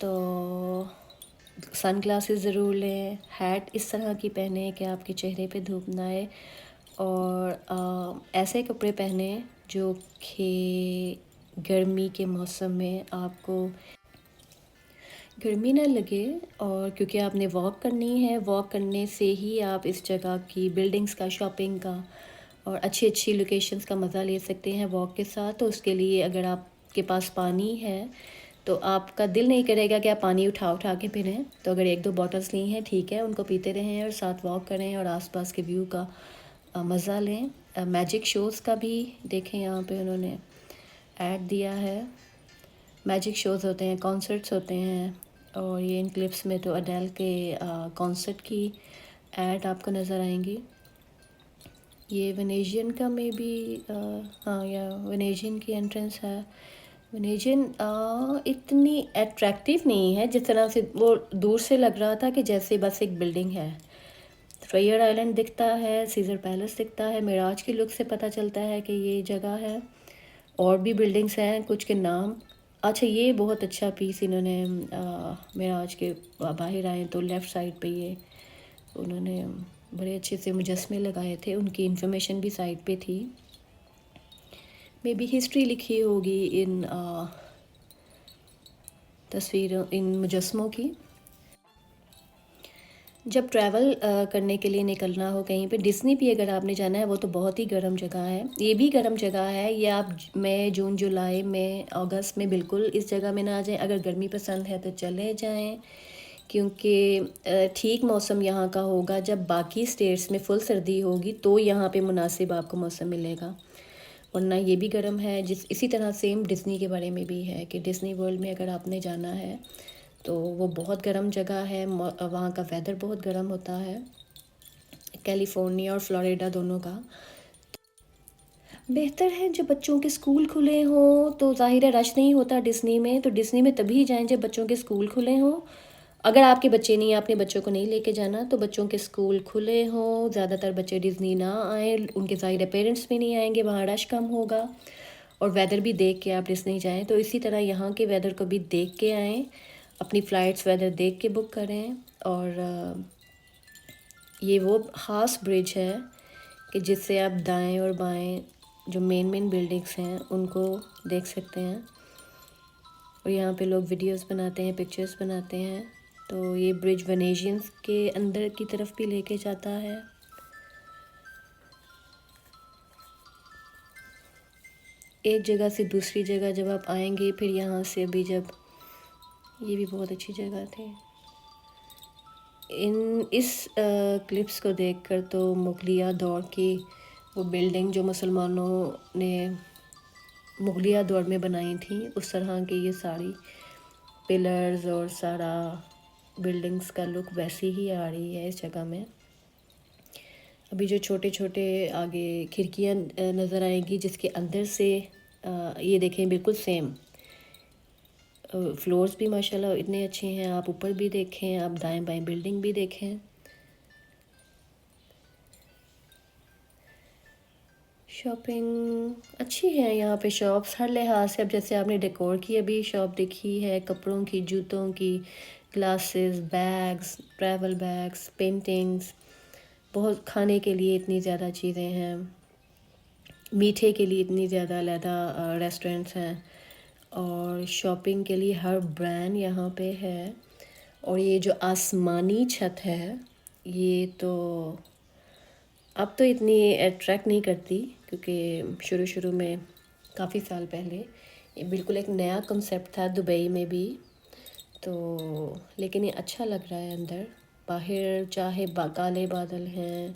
तो सन ग्लासेस ज़रूर लें, हैट इस तरह की पहने कि आपके चेहरे पे धूप ना आए, और ऐसे कपड़े पहने जो कि गर्मी के मौसम में आपको गर्मी ना लगे। और क्योंकि आपने वॉक करनी है, वॉक करने से ही आप इस जगह की बिल्डिंग्स का, शॉपिंग का और अच्छी अच्छी लोकेशंस का मज़ा ले सकते हैं वॉक के साथ। तो उसके लिए अगर आपके पास पानी है तो आपका दिल नहीं करेगा कि आप पानी उठा उठा के पी लें। तो अगर एक दो बॉटल्स ली हैं ठीक है, उनको पीते रहें और साथ वॉक करें और आसपास के व्यू का मज़ा लें। मैजिक शोज़ का भी देखें, यहाँ पे उन्होंने ऐड दिया है। मैजिक शोज़ होते हैं, कॉन्सर्ट्स होते हैं, और ये इन क्लिप्स में तो अडेल के कॉन्सर्ट की ऐड आपको नज़र आएंगी। ये वेनेजियन का मे बी हाँ, या वेनेजियन की एंट्रेंस है। वेनेजियन इतनी अट्रैक्टिव नहीं है, जिस तरह से वो दूर से लग रहा था कि जैसे बस एक बिल्डिंग है। फ्रेयर आइलैंड दिखता है, सीज़र पैलेस दिखता है, मिराज की लुक से पता चलता है कि ये जगह है। और भी बिल्डिंग्स हैं, कुछ के नाम। अच्छा, ये बहुत अच्छा पीस इन्होंने मिराज के बाहर आए तो लेफ़्ट साइड पे ये उन्होंने बड़े अच्छे से मुजस्मे लगाए थे, उनकी इन्फॉर्मेशन भी साइड पे थी। मे बी हिस्ट्री लिखी होगी इन तस्वीरों, इन मुजस्मों की। जब ट्रैवल करने के लिए निकलना हो कहीं पे, डिज़नी भी अगर आपने जाना है, वो तो बहुत ही गर्म जगह है। ये भी गर्म जगह है। ये आप मई, जून, जुलाई में, अगस्त में बिल्कुल इस जगह में ना जाएं। अगर गर्मी पसंद है तो चले जाएं, क्योंकि ठीक मौसम यहाँ का होगा। जब बाकी स्टेट्स में फुल सर्दी होगी तो यहाँ पे मुनासिब आपको मौसम मिलेगा, वरना ये भी गर्म है। इसी तरह सेम डिज़नी के बारे में भी है कि डिज़नी वर्ल्ड में अगर आपने जाना है तो वो बहुत गर्म जगह है। वहाँ का वेदर बहुत गर्म होता है, कैलिफोर्निया और फ्लोरिडा दोनों का। बेहतर है जब बच्चों के स्कूल खुले हों, तो ज़ाहिर है रश नहीं होता डिज़नी में। तो डिज़नी में तभी जाएं जब बच्चों के स्कूल खुले हों। अगर आपके बच्चे नहीं, आपने बच्चों को नहीं लेके जाना, तो बच्चों के स्कूल खुले हों। ज़्यादातर बच्चे डिज़नी ना आए, उनके ज़ाहिर है पेरेंट्स भी नहीं आएंगे, वहाँ रश कम होगा। और वेदर भी देख के आप डिज़नी जाएं। तो इसी तरह यहाँ के वेदर को भी देख के आएँ, अपनी फ़्लाइट्स वेदर देख के बुक करें। और ये वो ख़ास ब्रिज है कि जिससे आप दाएं और बाएं जो मेन बिल्डिंग्स हैं उनको देख सकते हैं। और यहाँ पे लोग वीडियोस बनाते हैं, पिक्चर्स बनाते हैं। तो ये ब्रिज वेनेशियंस के अंदर की तरफ भी लेके जाता है। एक जगह से दूसरी जगह जब आप आएंगे, फिर यहाँ से अभी जब, ये भी बहुत अच्छी जगह थी। इस क्लिप्स को देखकर तो मुगलिया दौर की वो बिल्डिंग जो मुसलमानों ने मुगलिया दौर में बनाई थी, उस तरह की ये सारी पिलर्स और सारा बिल्डिंग्स का लुक वैसी ही आ रही है इस जगह में। अभी जो छोटे छोटे आगे खिड़कियाँ नज़र आएंगी जिसके अंदर से ये देखें बिल्कुल सेम। फ्लोर्स भी माशाल्लाह इतने अच्छे हैं। आप ऊपर भी देखें, आप दाएं बाएं बिल्डिंग भी देखें। शॉपिंग अच्छी है यहाँ पे, शॉप्स हर लिहाज से। अब जैसे आपने डेकोर की अभी शॉप देखी है, कपड़ों की, जूतों की, glasses, bags, travel bags, paintings, बहुत खाने के लिए इतनी ज़्यादा चीज़ें हैं, मीठे के लिए इतनी ज़्यादा अलहदा रेस्टोरेंट्स हैं, और शॉपिंग के लिए हर ब्रांड यहाँ पे है। और ये जो आसमानी छत है, ये तो अब तो इतनी अट्रैक्ट नहीं करती, क्योंकि शुरू शुरू में काफ़ी साल पहले ये बिल्कुल एक नया कंसेप्ट था दुबई में भी। तो लेकिन ये अच्छा लग रहा है अंदर। बाहर चाहे काले बादल हैं,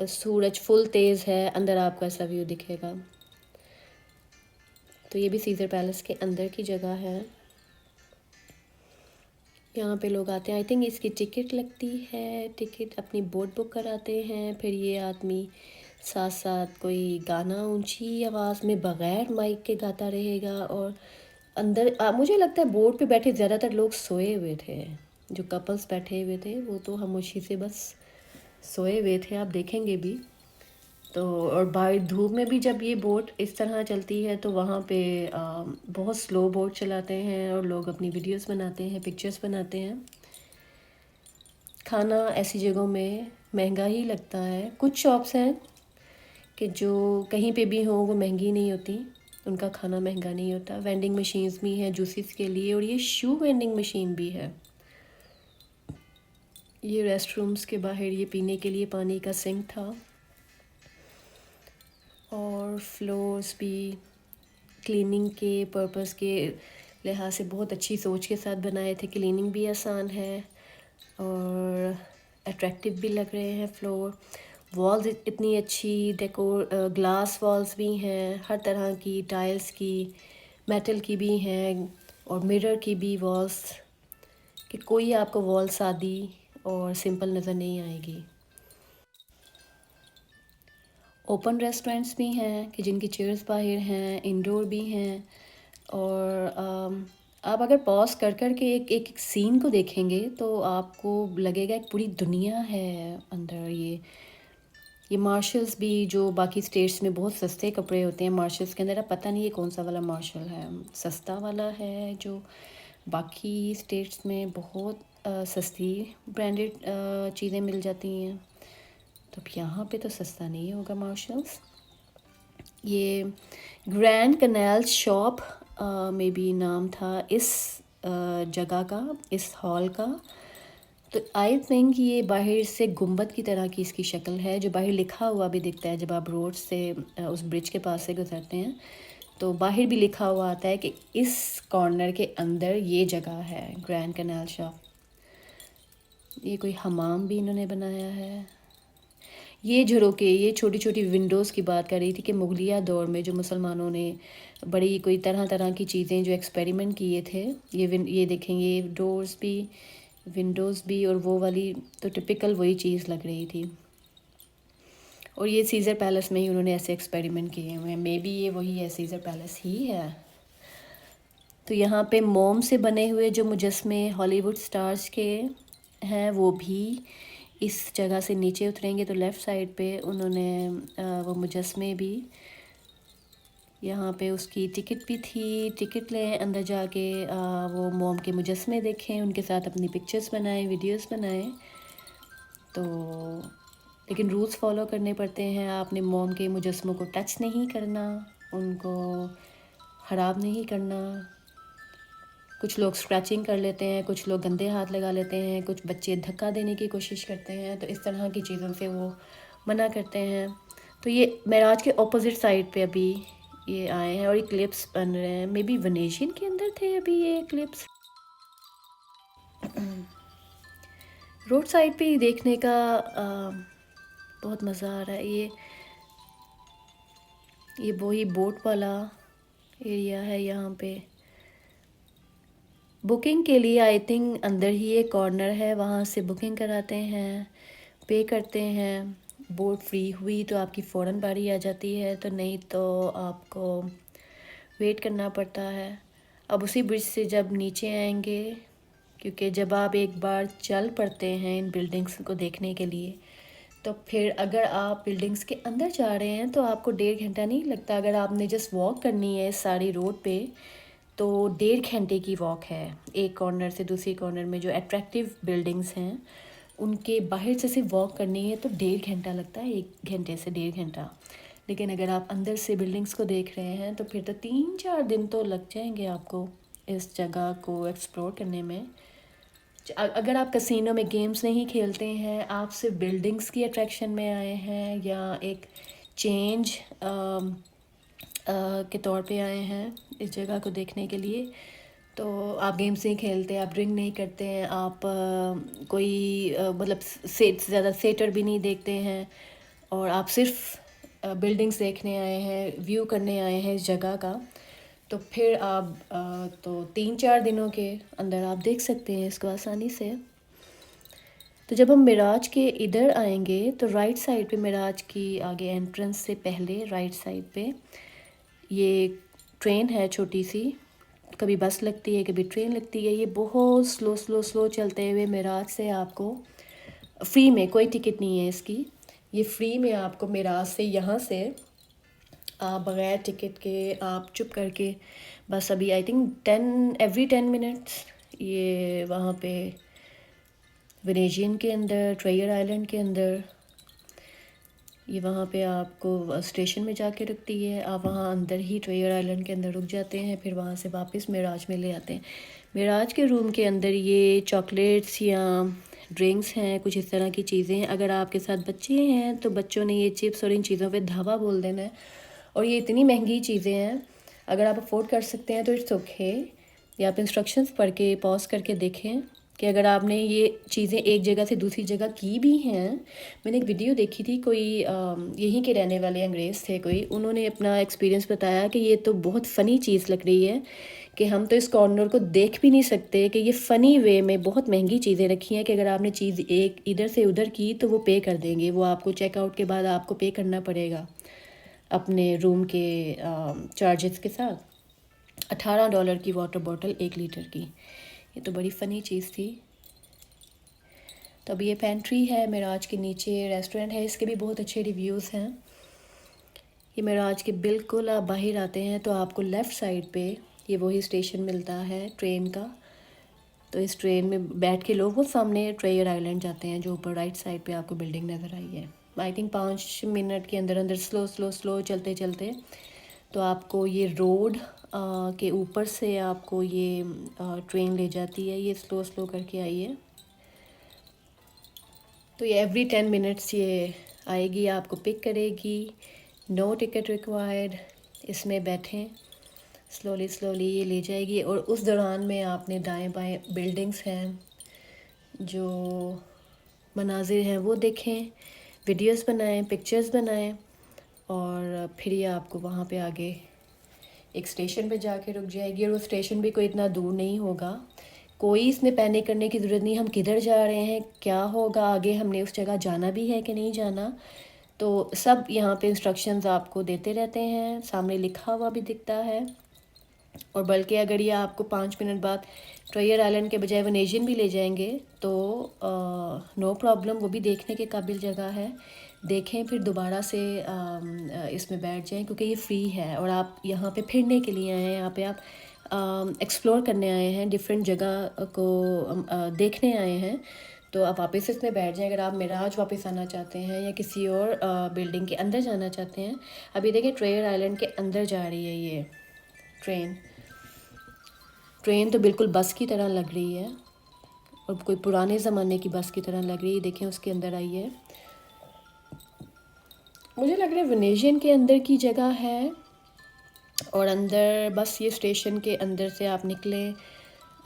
सूरज फुल तेज़ है, अंदर आपको ऐसा व्यू दिखेगा। तो ये भी सीज़र पैलेस के अंदर की जगह है। यहाँ पे लोग आते हैं, आई थिंक इसकी टिकट लगती है, टिकट अपनी बोट बुक कराते हैं। फिर ये आदमी साथ साथ कोई गाना ऊंची आवाज़ में बग़ैर माइक के गाता रहेगा। और अंदर मुझे लगता है बोट पे बैठे ज़्यादातर लोग सोए हुए थे, जो कपल्स बैठे हुए थे वो तो खामोशी से बस सोए हुए थे, आप देखेंगे भी। तो और बाहर धूप में भी जब ये बोट इस तरह चलती है तो वहाँ पे बहुत स्लो बोट चलाते हैं और लोग अपनी वीडियोस बनाते हैं, पिक्चर्स बनाते हैं। खाना ऐसी जगहों में महंगा ही लगता है। कुछ शॉप्स हैं कि जो कहीं पे भी हो वो महंगी नहीं होती, उनका खाना महंगा नहीं होता। वेंडिंग मशीन्स भी हैं जूसेस के लिए, और ये शू वेंडिंग मशीन भी है। ये रेस्टरूम्स के बाहर ये पीने के लिए पानी का सिंक था, और फ्लोर्स भी क्लीनिंग के पर्पस के लिहाज से बहुत अच्छी सोच के साथ बनाए थे। क्लीनिंग भी आसान है और अट्रैक्टिव भी लग रहे हैं फ्लोर। वॉल्स इतनी अच्छी डेकोर, ग्लास वॉल्स भी हैं, हर तरह की टाइल्स की, मेटल की भी हैं और मिरर की भी वॉल्स, कि कोई आपको वॉल सादी और सिंपल नज़र नहीं आएगी। ओपन रेस्टोरेंट्स भी हैं कि जिनकी चेयर्स बाहर हैं, इंडोर भी हैं। और आप अगर पॉज कर कर के एक सीन को देखेंगे तो आपको लगेगा एक पूरी दुनिया है अंदर। ये मार्शल्स भी, जो बाकी स्टेट्स में बहुत सस्ते कपड़े होते हैं मार्शल्स के अंदर, अब पता नहीं ये कौन सा वाला मार्शल है, सस्ता वाला है जो बाकी स्टेट्स में बहुत सस्ती ब्रांडेड चीज़ें मिल जाती हैं, तो अब यहाँ पे तो सस्ता नहीं होगा मार्शल्स। ये ग्रैंड कनाल शॉप में भी नाम था इस जगह का, इस हॉल का। तो आई थिंक ये बाहर से गुंबद की तरह की इसकी शक्ल है, जो बाहर लिखा हुआ भी दिखता है जब आप रोड से उस ब्रिज के पास से गुजरते हैं, तो बाहर भी लिखा हुआ आता है कि इस कॉर्नर के अंदर ये जगह है, ग्रैंड कनाल शॉप। ये कोई हमाम भी इन्होंने बनाया है। ये झरोके, ये छोटी छोटी विंडोज़ की बात कर रही थी कि मुगलिया दौर में जो मुसलमानों ने बड़ी कोई तरह तरह की चीज़ें जो एक्सपेरिमेंट किए थे, ये देखें, ये डोर्स भी, विंडोज़ भी, और वो वाली तो टिपिकल वही चीज़ लग रही थी। और ये सीज़र पैलेस में ही उन्होंने ऐसे एक्सपेरिमेंट किए हुए हैं, मे बी ये वही है, सीज़र पैलेस ही है। तो यहाँ पे मोम से बने हुए जो मुजस्मे हॉलीवुड स्टार्स के हैं वो भी इस जगह से नीचे उतरेंगे तो लेफ़्ट साइड पे उन्होंने वो मुजस्मे भी, यहाँ पे उसकी टिकट भी थी, टिकट लें, अंदर जाके वो मोम के मुजस्मे देखें, उनके साथ अपनी पिक्चर्स बनाएं, वीडियोस बनाएं। तो लेकिन रूल्स फॉलो करने पड़ते हैं, आपने मोम के मुजस्मों को टच नहीं करना, उनको ख़राब नहीं करना। कुछ लोग स्क्रैचिंग कर लेते हैं, कुछ लोग गंदे हाथ लगा लेते हैं, कुछ बच्चे धक्का देने की कोशिश करते हैं, तो इस तरह की चीज़ों से वो मना करते हैं। तो ये मेराज के ऑपोजिट साइड पे अभी ये आए हैं और ये क्लिप्स बन रहे हैं, मे बी वेनेशियन के अंदर थे अभी ये क्लिप्स। रोड साइड पे देखने का बहुत मज़ा आ रहा है। ये वही बोट वाला एरिया है। यहाँ पे बुकिंग के लिए आई थिंक अंदर ही एक कॉर्नर है, वहाँ से बुकिंग कराते हैं, पे करते हैं। बोट फ्री हुई तो आपकी फ़ौरन बारी आ जाती है, तो नहीं तो आपको वेट करना पड़ता है। अब उसी ब्रिज से जब नीचे आएंगे, क्योंकि जब आप एक बार चल पड़ते हैं इन बिल्डिंग्स को देखने के लिए, तो फिर अगर आप बिल्डिंग्स के अंदर जा रहे हैं तो आपको 1.5 घंटा नहीं लगता। अगर आपने जस्ट वॉक करनी है इस सारी रोड पे तो 1.5 घंटे की वॉक है, एक कॉर्नर से दूसरी कॉर्नर में जो अट्रैक्टिव बिल्डिंग्स हैं उनके बाहर से सिर्फ वॉक करनी है तो 1.5 घंटा लगता है, 1 घंटे से 1.5 घंटा। लेकिन अगर आप अंदर से बिल्डिंग्स को देख रहे हैं तो फिर तो 3-4 दिन तो लग जाएंगे आपको इस जगह को एक्सप्लोर करने में। अगर आप कसिनो में गेम्स नहीं खेलते हैं, आप सिर्फ बिल्डिंग्स की अट्रैक्शन में आए हैं या एक चेंज के तौर पे आए हैं इस जगह को देखने के लिए, तो आप गेम्स नहीं खेलते, आप ड्रिंक नहीं करते हैं, आप कोई मतलब ज़्यादा थिएटर भी नहीं देखते हैं, और आप सिर्फ बिल्डिंग्स देखने आए हैं, व्यू करने आए हैं इस जगह का, तो फिर आप तो 3-4 दिनों के अंदर आप देख सकते हैं इसको आसानी से। तो जब हम मिराज के इधर आएंगे तो राइट साइड पे, मिराज की आगे एंट्रेंस से पहले राइट साइड पे ये ट्रेन है छोटी सी, कभी बस लगती है कभी ट्रेन लगती है। ये बहुत स्लो स्लो स्लो चलते हुए मिराज से आपको फ्री में, कोई टिकट नहीं है इसकी, ये फ्री में आपको मिराज से यहाँ से आप बग़ैर टिकट के आप चुप करके बस अभी आई थिंक 10 मिनट्स ये वहाँ पे वेनेजियन के अंदर, ट्रेयर आइलैंड के अंदर, ये वहाँ पे आपको स्टेशन में जाके रुकती है। आप वहाँ अंदर ही ट्रेयर आइलैंड के अंदर रुक जाते हैं, फिर वहाँ से वापस मिराज में ले आते हैं। मिराज के रूम के अंदर ये चॉकलेट्स या ड्रिंक्स हैं, कुछ इस तरह की चीज़ें हैं। अगर आपके साथ बच्चे हैं तो बच्चों ने ये चिप्स और इन चीज़ों पे धावा बोल देना है। और ये इतनी महंगी चीज़ें हैं, अगर आप अफोर्ड कर सकते हैं तो इट्स ओके। या आप इंस्ट्रक्शंस पढ़ के पॉज करके देखें कि अगर आपने ये चीज़ें एक जगह से दूसरी जगह की भी हैं। मैंने एक वीडियो देखी थी, कोई यहीं के रहने वाले अंग्रेज़ थे कोई, उन्होंने अपना एक्सपीरियंस बताया कि ये तो बहुत फ़नी चीज़ लग रही है कि हम तो इस कॉर्नर को देख भी नहीं सकते, कि ये फ़नी वे में बहुत महंगी चीज़ें रखी हैं कि अगर आपने चीज़ एक इधर से उधर की तो वो पे कर देंगे, वो आपको चेकआउट के बाद आपको पे करना पड़ेगा अपने रूम के चार्जेस के साथ। $18 की वाटर बॉटल 1 लीटर की, ये तो बड़ी फ़नी चीज़ थी। तो अब ये पेंट्री है मिराज के नीचे, रेस्टोरेंट है, इसके भी बहुत अच्छे रिव्यूज़ हैं। ये मिराज के बिल्कुल आप बाहर आते हैं तो आपको लेफ़्ट साइड पे ये वही स्टेशन मिलता है ट्रेन का। तो इस ट्रेन में बैठ के लोग वो सामने ट्रेयर आइलैंड जाते हैं, जो ऊपर राइट साइड पे आपको बिल्डिंग नज़र आई है। आई थिंक 5 मिनट के अंदर अंदर स्लो स्लो स्लो चलते चलते तो आपको ये रोड के ऊपर से आपको ये ट्रेन ले जाती है। ये स्लो स्लो करके आई है, तो ये एवरी 10 मिनट्स ये आएगी, आपको पिक करेगी। नो टिकट रिक्वायर्ड, इसमें बैठें, स्लोली स्लोली ये ले जाएगी। और उस दौरान में आपने दाएं बाएं बिल्डिंग्स हैं, जो मनाजिर हैं वो देखें, वीडियोस बनाएं, पिक्चर्स बनाएं। और फिर ये आपको वहाँ पे आगे एक स्टेशन पे जाके रुक जाएगी। और वो स्टेशन भी कोई इतना दूर नहीं होगा, कोई इसमें पैनिक करने की ज़रूरत नहीं। हम किधर जा रहे हैं, क्या होगा आगे, हमने उस जगह जाना भी है कि नहीं जाना, तो सब यहाँ पे इंस्ट्रक्शंस आपको देते रहते हैं, सामने लिखा हुआ भी दिखता है। और बल्कि अगर ये आपको 5 मिनट बाद ट्रेयर आइलैंड के बजाय वेनेजियन भी ले जाएंगे तो नो प्रॉब्लम, वो भी देखने के काबिल जगह है। देखें फिर दोबारा से इसमें बैठ जाएं, क्योंकि ये फ्री है और आप यहाँ पे फिरने के लिए आए हैं, यहाँ पे आप एक्सप्लोर करने आए हैं, डिफरेंट जगह को देखने आए हैं। तो आप वापस इसमें बैठ जाएं। अगर आप मिराज वापस आना चाहते हैं या किसी और बिल्डिंग के अंदर जाना चाहते हैं, अभी देखिए ट्रेयर आइलैंड के अंदर जा रही है ये ट्रेन। ट्रेन तो बिल्कुल बस की तरह लग रही है, और कोई पुराने ज़माने की बस की तरह लग रही है। देखें उसके अंदर आई है, मुझे लग रहा है वेनेजियन के अंदर की जगह है। और अंदर बस ये स्टेशन के अंदर से आप निकलें,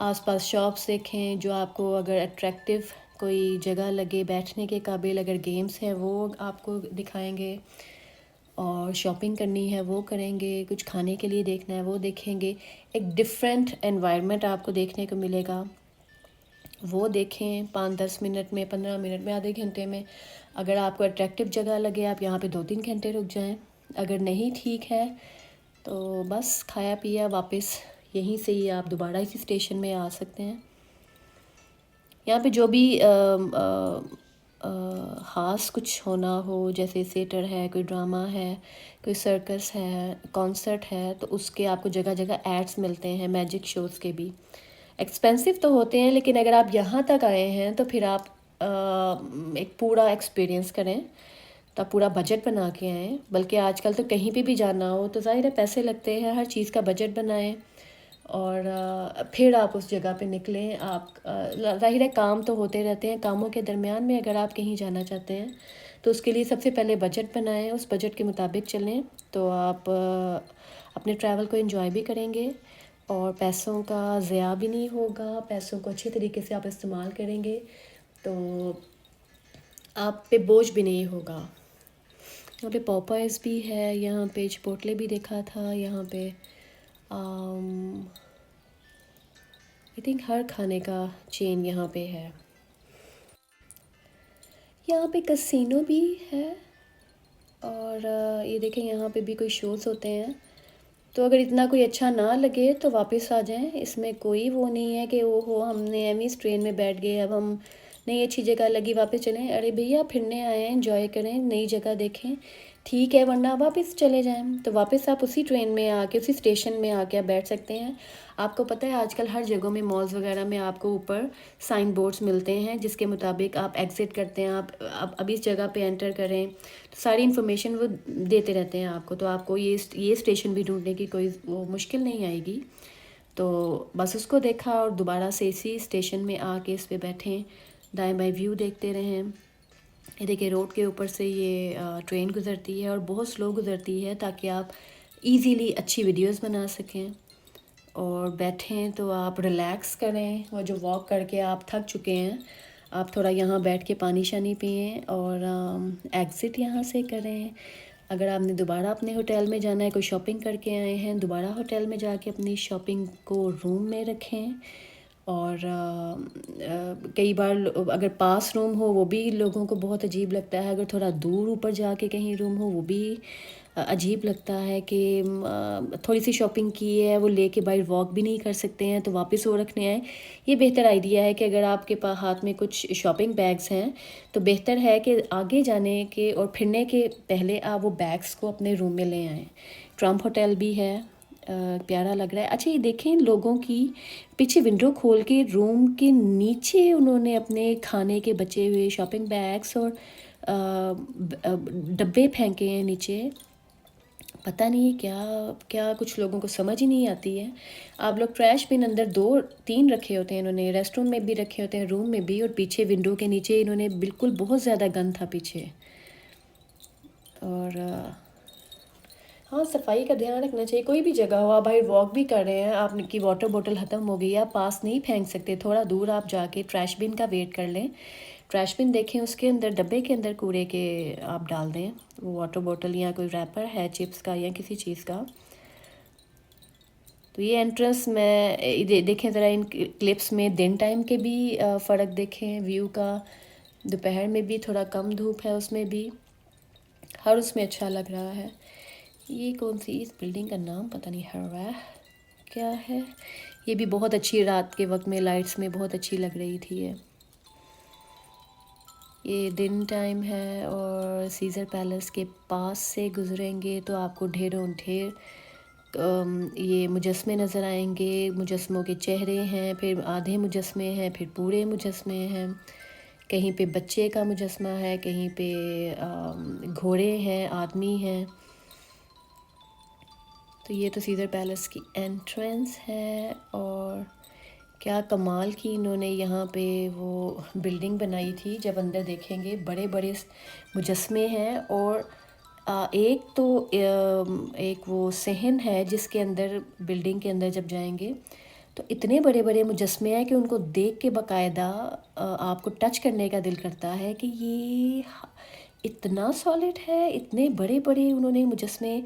आसपास शॉप्स देखें जो आपको अगर अट्रैक्टिव कोई जगह लगे बैठने के काबिल, अगर गेम्स हैं वो आपको दिखाएंगे, और शॉपिंग करनी है वो करेंगे, कुछ खाने के लिए देखना है वो देखेंगे। एक डिफरेंट एनवायरनमेंट आपको देखने को मिलेगा, वो देखें 5-10 मिनट में, 15 मिनट में, आधे घंटे में। अगर आपको अट्रैक्टिव जगह लगे आप यहाँ पे 2-3 घंटे रुक जाएं। अगर नहीं ठीक है तो बस खाया पिया वापस यहीं से ही आप दोबारा इसी स्टेशन में आ सकते हैं। यहाँ पे जो भी ख़ास कुछ होना हो, जैसे थिएटर है, कोई ड्रामा है, कोई सर्कस है, कॉन्सर्ट है, तो उसके आपको जगह जगह एड्स मिलते हैं, मैजिक शोज़ के भी। एक्सपेंसिव तो होते हैं, लेकिन अगर आप यहाँ तक आए हैं तो फिर आप एक पूरा एक्सपीरियंस करें, तो आप पूरा बजट बना के आएँ। बल्कि आजकल तो कहीं पे भी जाना हो तो ज़ाहिर है पैसे लगते हैं, हर चीज़ का बजट बनाएं और फिर आप उस जगह पे निकलें। आप ज़ाहिर है काम तो होते रहते हैं, कामों के दरमियान में अगर आप कहीं जाना चाहते हैं तो उसके लिए सबसे पहले बजट बनाएं, उस बजट के मुताबिक चलें, तो आप अपने ट्रैवल को एंजॉय भी करेंगे और पैसों का ज़िया भी नहीं होगा। पैसों को अच्छे तरीके से आप इस्तेमाल करेंगे तो आप पे बोझ भी नहीं होगा। यहाँ पे पॉपाइज़ भी है, यहाँ पे चिपोटले भी देखा था, यहाँ पे आई थिंक हर खाने का चेन यहाँ पे है। यहाँ पे कसिनो भी है और ये देखें यहाँ पे भी कोई शोज़ होते हैं। तो अगर इतना कोई अच्छा ना लगे तो वापस आ जाएं, इसमें कोई वो नहीं है कि वो हो हमने एमईस ट्रेन में बैठ गए अब हम नहीं अच्छी जगह लगी वापस चलें। अरे भैया फिरने आए हैं, एंजॉय करें, नई जगह देखें, ठीक है, वरना वापस चले जाएं। तो वापस आप उसी ट्रेन में आके उसी स्टेशन में आके आप बैठ सकते हैं। आपको पता है आजकल हर जगहों में मॉल्स वगैरह में आपको ऊपर साइन बोर्ड्स मिलते हैं जिसके मुताबिक आप एग्ज़िट करते हैं, आप अब इस जगह पे एंटर करें, तो सारी इन्फॉर्मेशन वो देते रहते हैं आपको। तो आपको ये स्टेशन भी ढूंढने की कोई वो मुश्किल नहीं आएगी। तो बस उसको देखा और दोबारा से इसी स्टेशन में आके इस पे बैठें, दाएं बाएं व्यू देखते रहें। ये देखिए रोड के ऊपर से ये ट्रेन गुज़रती है और बहुत स्लो गुज़रती है ताकि आप इजीली अच्छी वीडियोस बना सकें। और बैठें तो आप रिलैक्स करें, और जो वॉक करके आप थक चुके हैं आप थोड़ा यहाँ बैठ के पानी शानी पिएं और एग्ज़िट यहाँ से करें। अगर आपने दोबारा अपने होटल में जाना है, कोई शॉपिंग करके आए हैं, दोबारा होटल में जाके अपनी शॉपिंग को रूम में रखें। और कई बार अगर पास रूम हो वो भी लोगों को बहुत अजीब लगता है, अगर थोड़ा दूर ऊपर जाके कहीं रूम हो वो भी अजीब लगता है कि थोड़ी सी शॉपिंग की है वो लेके बाहर वॉक भी नहीं कर सकते हैं तो वापस वो रखने आए। ये बेहतर आइडिया है कि अगर आपके पास हाथ में कुछ शॉपिंग बैग्स हैं तो बेहतर है कि आगे जाने के और फिरने के पहले आप वो बैग्स को अपने रूम में ले आएँ। ट्रम्प होटल भी है, प्यारा लग रहा है। अच्छा ये देखें लोगों की पीछे विंडो खोल के रूम के नीचे उन्होंने अपने खाने के बचे हुए शॉपिंग बैग्स और डब्बे फेंके हैं नीचे। पता नहीं क्या क्या कुछ लोगों को समझ ही नहीं आती है। आप लोग ट्रैश बिन अंदर 2-3 रखे होते हैं इन्होंने, रेस्ट रूम में भी रखे होते हैं, रूम में भी, और पीछे विंडो के नीचे इन्होंने बिल्कुल बहुत ज़्यादा गंद था पीछे। और हाँ सफाई का ध्यान रखना चाहिए। कोई भी जगह हो, आप बाहर वॉक भी कर रहे हैं, आपकी वाटर बोतल ख़त्म हो गई, आप पास नहीं फेंक सकते, थोड़ा दूर आप जाके ट्रैश बिन का वेट कर लें। ट्रैश बिन देखें उसके अंदर डब्बे के अंदर कूड़े के आप डाल दें वो वाटर बोतल या कोई रैपर है चिप्स का या किसी चीज़ का। तो ये एंट्रेंस में देखें ज़रा इन क्लिप्स में दिन टाइम के भी फ़र्क देखें व्यू का। दोपहर में भी थोड़ा कम धूप है, उसमें भी हर उसमें अच्छा लग रहा है। ये कौन सी इस बिल्डिंग का नाम पता नहीं है क्या है। ये भी बहुत अच्छी रात के वक्त में लाइट्स में बहुत अच्छी लग रही थी ये दिन टाइम है। और सीज़र पैलेस के पास से गुजरेंगे तो आपको ढेरों ढेर ये मुजस्मे नज़र आएंगे। मुजस्मों के चेहरे हैं, फिर आधे मुजस्मे हैं, फिर पूरे मुजस्मे हैं। कहीं पे बच्चे का मुजस्मा है, कहीं पे घोड़े हैं, आदमी हैं। तो ये तो सीज़र पैलेस की एंट्रेंस है। और क्या कमाल की इन्होंने यहाँ पे वो बिल्डिंग बनाई थी। जब अंदर देखेंगे बड़े बड़े मुजस्मे हैं और एक तो एक वो सहन है जिसके अंदर बिल्डिंग के अंदर जब जाएंगे तो इतने बड़े बड़े मुजस्मे हैं कि उनको देख के बाकायदा आपको टच करने का दिल करता है कि ये इतना सॉलिड है। इतने बड़े बड़े उन्होंने मुजस्मे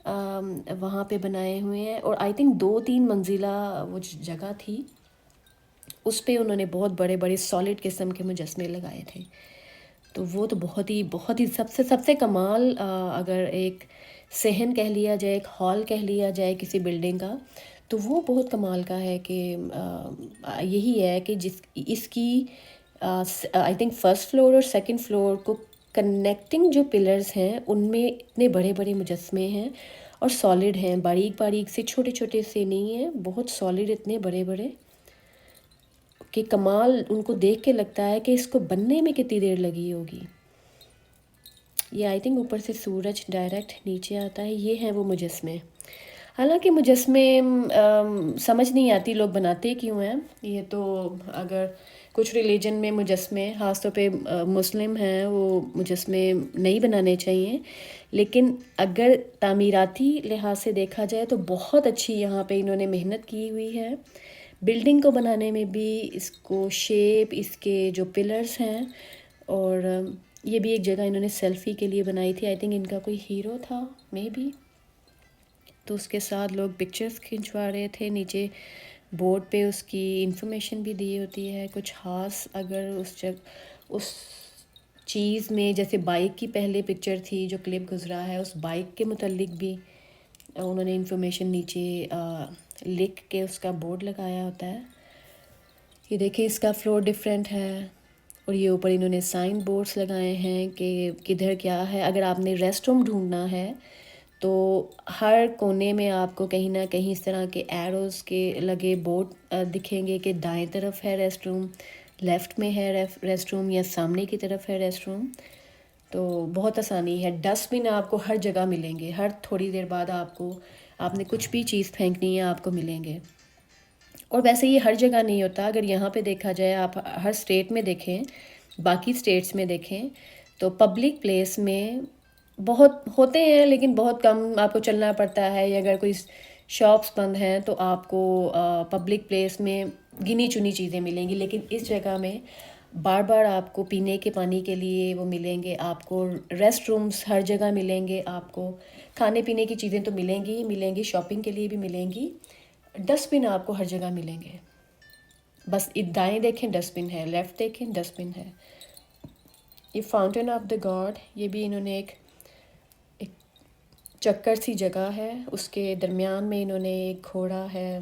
वहाँ पे बनाए हुए हैं। और आई थिंक 2-3 मंजिला वो जगह थी, उस पे उन्होंने बहुत बड़े बड़े सॉलिड किस्म के मुजस्मे लगाए थे। तो वो तो बहुत ही सबसे सबसे कमाल अगर एक सहन कह लिया जाए, एक हॉल कह लिया जाए किसी बिल्डिंग का, तो वो बहुत कमाल का है कि यही है कि जिस इसकी आई थिंक फर्स्ट फ्लोर और सेकंड फ्लोर को कनेक्टिंग जो पिलर्स हैं उनमें इतने बड़े बड़े मुजस्मे हैं और सॉलिड हैं, बारीक बारीक से, छोटे छोटे से नहीं हैं, बहुत सॉलिड, इतने बड़े बड़े कि कमाल। उनको देख के लगता है कि इसको बनने में कितनी देर लगी होगी। ये आई थिंक ऊपर से सूरज डायरेक्ट नीचे आता है। ये हैं वो मुजस्मे। हालांकि मुजस्मे समझ नहीं आती लोग बनाते क्यों हैं। ये तो अगर कुछ रिलीजन में मुजस्मे ख़ासतौर पे मुस्लिम हैं वो मुजस्मे नहीं बनाने चाहिए, लेकिन अगर तामीराती लिहाज से देखा जाए तो बहुत अच्छी यहाँ पे इन्होंने मेहनत की हुई है बिल्डिंग को बनाने में भी, इसको शेप, इसके जो पिलर्स हैं। और ये भी एक जगह इन्होंने सेल्फ़ी के लिए बनाई थी। आई थिंक इनका कोई हीरो था मे बी। तो उसके साथ लोग पिक्चर्स खिंचवा रहे थे। नीचे बोर्ड पे उसकी इंफॉर्मेशन भी दी होती है, कुछ ख़ास अगर उस चीज़ में, जैसे बाइक की पहले पिक्चर थी जो क्लिप गुज़रा है, उस बाइक के मुतल्लिक भी उन्होंने इंफॉर्मेशन नीचे लिख के उसका बोर्ड लगाया होता है। ये देखिए इसका फ्लोर डिफरेंट है, और ये ऊपर इन्होंने साइन बोर्ड्स लगाए हैं कि किधर क्या है। अगर आपने रेस्ट रूम ढूंढना है तो हर कोने में आपको कहीं ना कहीं इस तरह के एरोज़ के लगे बोर्ड दिखेंगे कि दाएं तरफ है रेस्ट रूम, लेफ़्ट में है रेस्ट रूम, या सामने की तरफ है रेस्ट रूम। तो बहुत आसानी है। डस्टबिन आपको हर जगह मिलेंगे, हर थोड़ी देर बाद आपने कुछ भी चीज़ फेंकनी है आपको मिलेंगे। और वैसे ये हर जगह नहीं होता। अगर यहाँ पे देखा जाए, आप हर स्टेट में देखें, बाकी स्टेट्स में देखें, तो पब्लिक प्लेस में बहुत होते हैं, लेकिन बहुत कम आपको चलना पड़ता है। या अगर कोई शॉप्स बंद हैं तो आपको पब्लिक प्लेस में गिनी चुनी चीज़ें मिलेंगी। लेकिन इस जगह में बार बार आपको पीने के पानी के लिए वो मिलेंगे, आपको रेस्ट रूम्स हर जगह मिलेंगे, आपको खाने पीने की चीज़ें तो मिलेंगी ही मिलेंगी, शॉपिंग के लिए भी मिलेंगी। डस्टबिन आपको हर जगह मिलेंगे। बस दाएं देखें डस्टबिन है, लेफ़्ट देखें डस्टबिन है। ये फाउंटेन ऑफ द गॉड, ये भी इन्होंने एक चक्कर सी जगह है, उसके दरमियान में इन्होंने एक घोड़ा है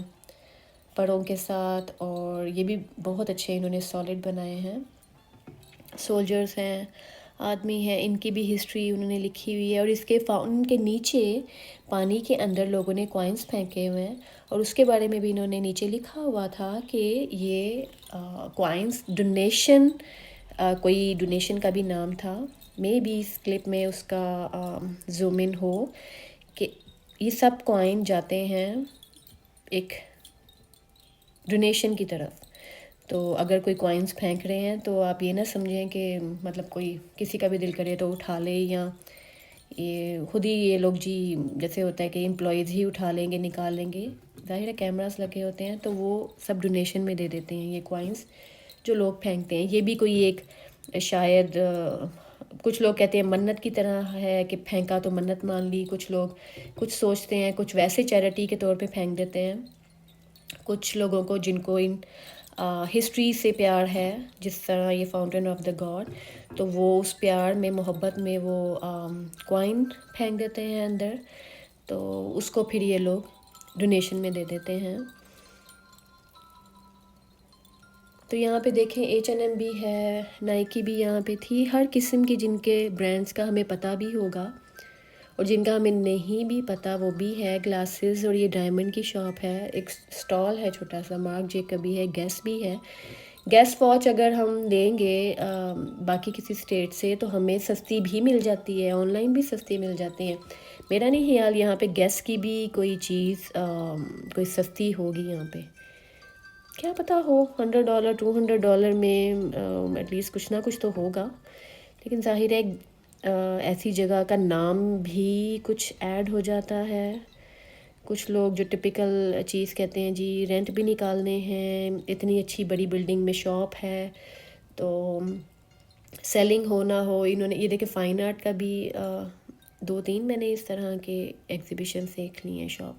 परों के साथ, और ये भी बहुत अच्छे इन्होंने सॉलिड बनाए हैं। सोल्जर्स हैं, आदमी हैं, इनकी भी हिस्ट्री उन्होंने लिखी हुई है। और इसके फाउंटेन के नीचे पानी के अंदर लोगों ने कॉइन्स फेंके हुए हैं, और उसके बारे में भी इन्होंने नीचे लिखा हुआ था कि ये कॉइन्स डोनेशन, कोई डोनेशन का भी नाम था। मे बी इस क्लिप में उसका जूम इन हो कि ये सब कॉइन जाते हैं एक डोनेशन की तरफ। तो अगर कोई कॉइन्स फेंक रहे हैं तो आप ये ना समझें कि मतलब कोई किसी का भी दिल करे तो उठा ले, या ये खुद ही ये लोग जी, जैसे होता है कि एम्प्लॉयज़ ही उठा लेंगे, निकाल लेंगे। ज़ाहिर है कैमरास लगे होते हैं तो वो सब डोनेशन में दे देते हैं ये कॉइन्स जो लोग फेंकते हैं। ये भी कोई एक शायद कुछ लोग कहते हैं मन्नत की तरह है कि फेंका तो मन्नत मान ली। कुछ लोग कुछ सोचते हैं, कुछ वैसे चैरिटी के तौर पे फेंक देते हैं। कुछ लोगों को जिनको इन हिस्ट्री से प्यार है, जिस तरह ये फाउंटेन ऑफ द गॉड, तो वो उस प्यार में, मोहब्बत में वो कॉइन फेंक देते हैं अंदर, तो उसको फिर ये लोग डोनेशन में दे देते हैं। तो यहाँ पे देखें H&M भी है, नाइकी भी यहाँ पे थी, हर किस्म की जिनके ब्रांड्स का हमें पता भी होगा और जिनका हमें नहीं भी पता वो भी है। ग्लासेस, और ये डायमंड की शॉप है, एक स्टॉल है छोटा सा, मार्क जेकब भी है, गेस भी है। गेस वॉच अगर हम लेंगे बाकी किसी स्टेट से तो हमें सस्ती भी मिल जाती है, ऑनलाइन भी सस्ती मिल जाती है। मेरा नहीं ख्याल यहाँ पे गेस की भी कोई चीज़ कोई सस्ती होगी यहाँ पे, क्या पता हो $100 $200 में एटलीस्ट कुछ ना कुछ तो होगा। लेकिन जाहिर है ऐसी जगह का नाम भी कुछ ऐड हो जाता है। कुछ लोग जो टिपिकल चीज़ कहते हैं जी रेंट भी निकालने हैं, इतनी अच्छी बड़ी बिल्डिंग में शॉप है तो सेलिंग हो ना हो। इन्होंने ये देखे फ़ाइन आर्ट का भी 2-3 मैंने इस तरह के एग्ज़िबिशन देख लिए हैं शॉप।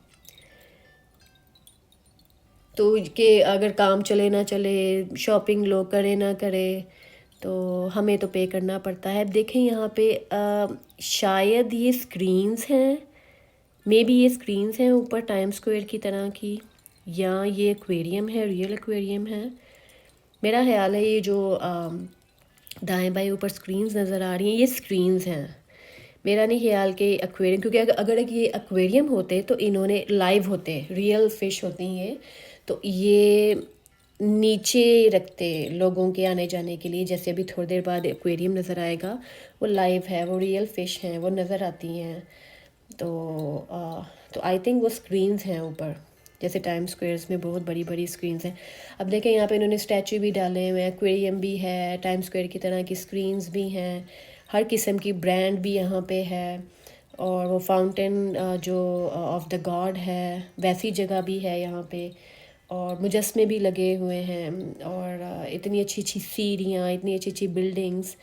तो कि अगर काम चले ना चले, शॉपिंग लोग करे ना करे, तो हमें तो पे करना पड़ता है। अब देखें यहाँ पे शायद ये स्क्रीन्स हैं, मे बी ये स्क्रीन्स हैं ऊपर टाइम स्क्वायर की तरह की, या ये एक्वेरियम है, रियल एक्वेरियम है। मेरा ख्याल है ये जो दाएं बाएं ऊपर स्क्रीन्स नज़र आ रही हैं ये स्क्रीन्स हैं। मेरा नहीं ख्याल कि एक्वेरियम, क्योंकि अगर ये एक्वेरियम होते तो इन्होंने लाइव होते, रियल फ़िश होती हैं ये, तो ये नीचे रखते लोगों के आने जाने के लिए। जैसे अभी थोड़ी देर बाद एक्वेरियम नज़र आएगा, वो लाइव है, वो रियल फ़िश हैं, वो नज़र आती हैं। तो आई थिंक वो स्क्रीन्स हैं ऊपर, जैसे टाइम स्क्वायर्स में बहुत बड़ी बड़ी स्क्रीन्स हैं। अब देखें यहाँ पे इन्होंने स्टैचू भी डाले हुए हैं, एक्वेरियम भी है, टाइम स्क्वायर की तरह की स्क्रीन्स भी हैं, हर किस्म की ब्रांड भी यहाँ पे है। और वो फाउंटेन जो ऑफ द गॉड है वैसी जगह भी है यहाँ पे, और मुजस्मे भी लगे हुए हैं, और इतनी अच्छी अच्छी सीढ़ियाँ, इतनी अच्छी अच्छी बिल्डिंग्स,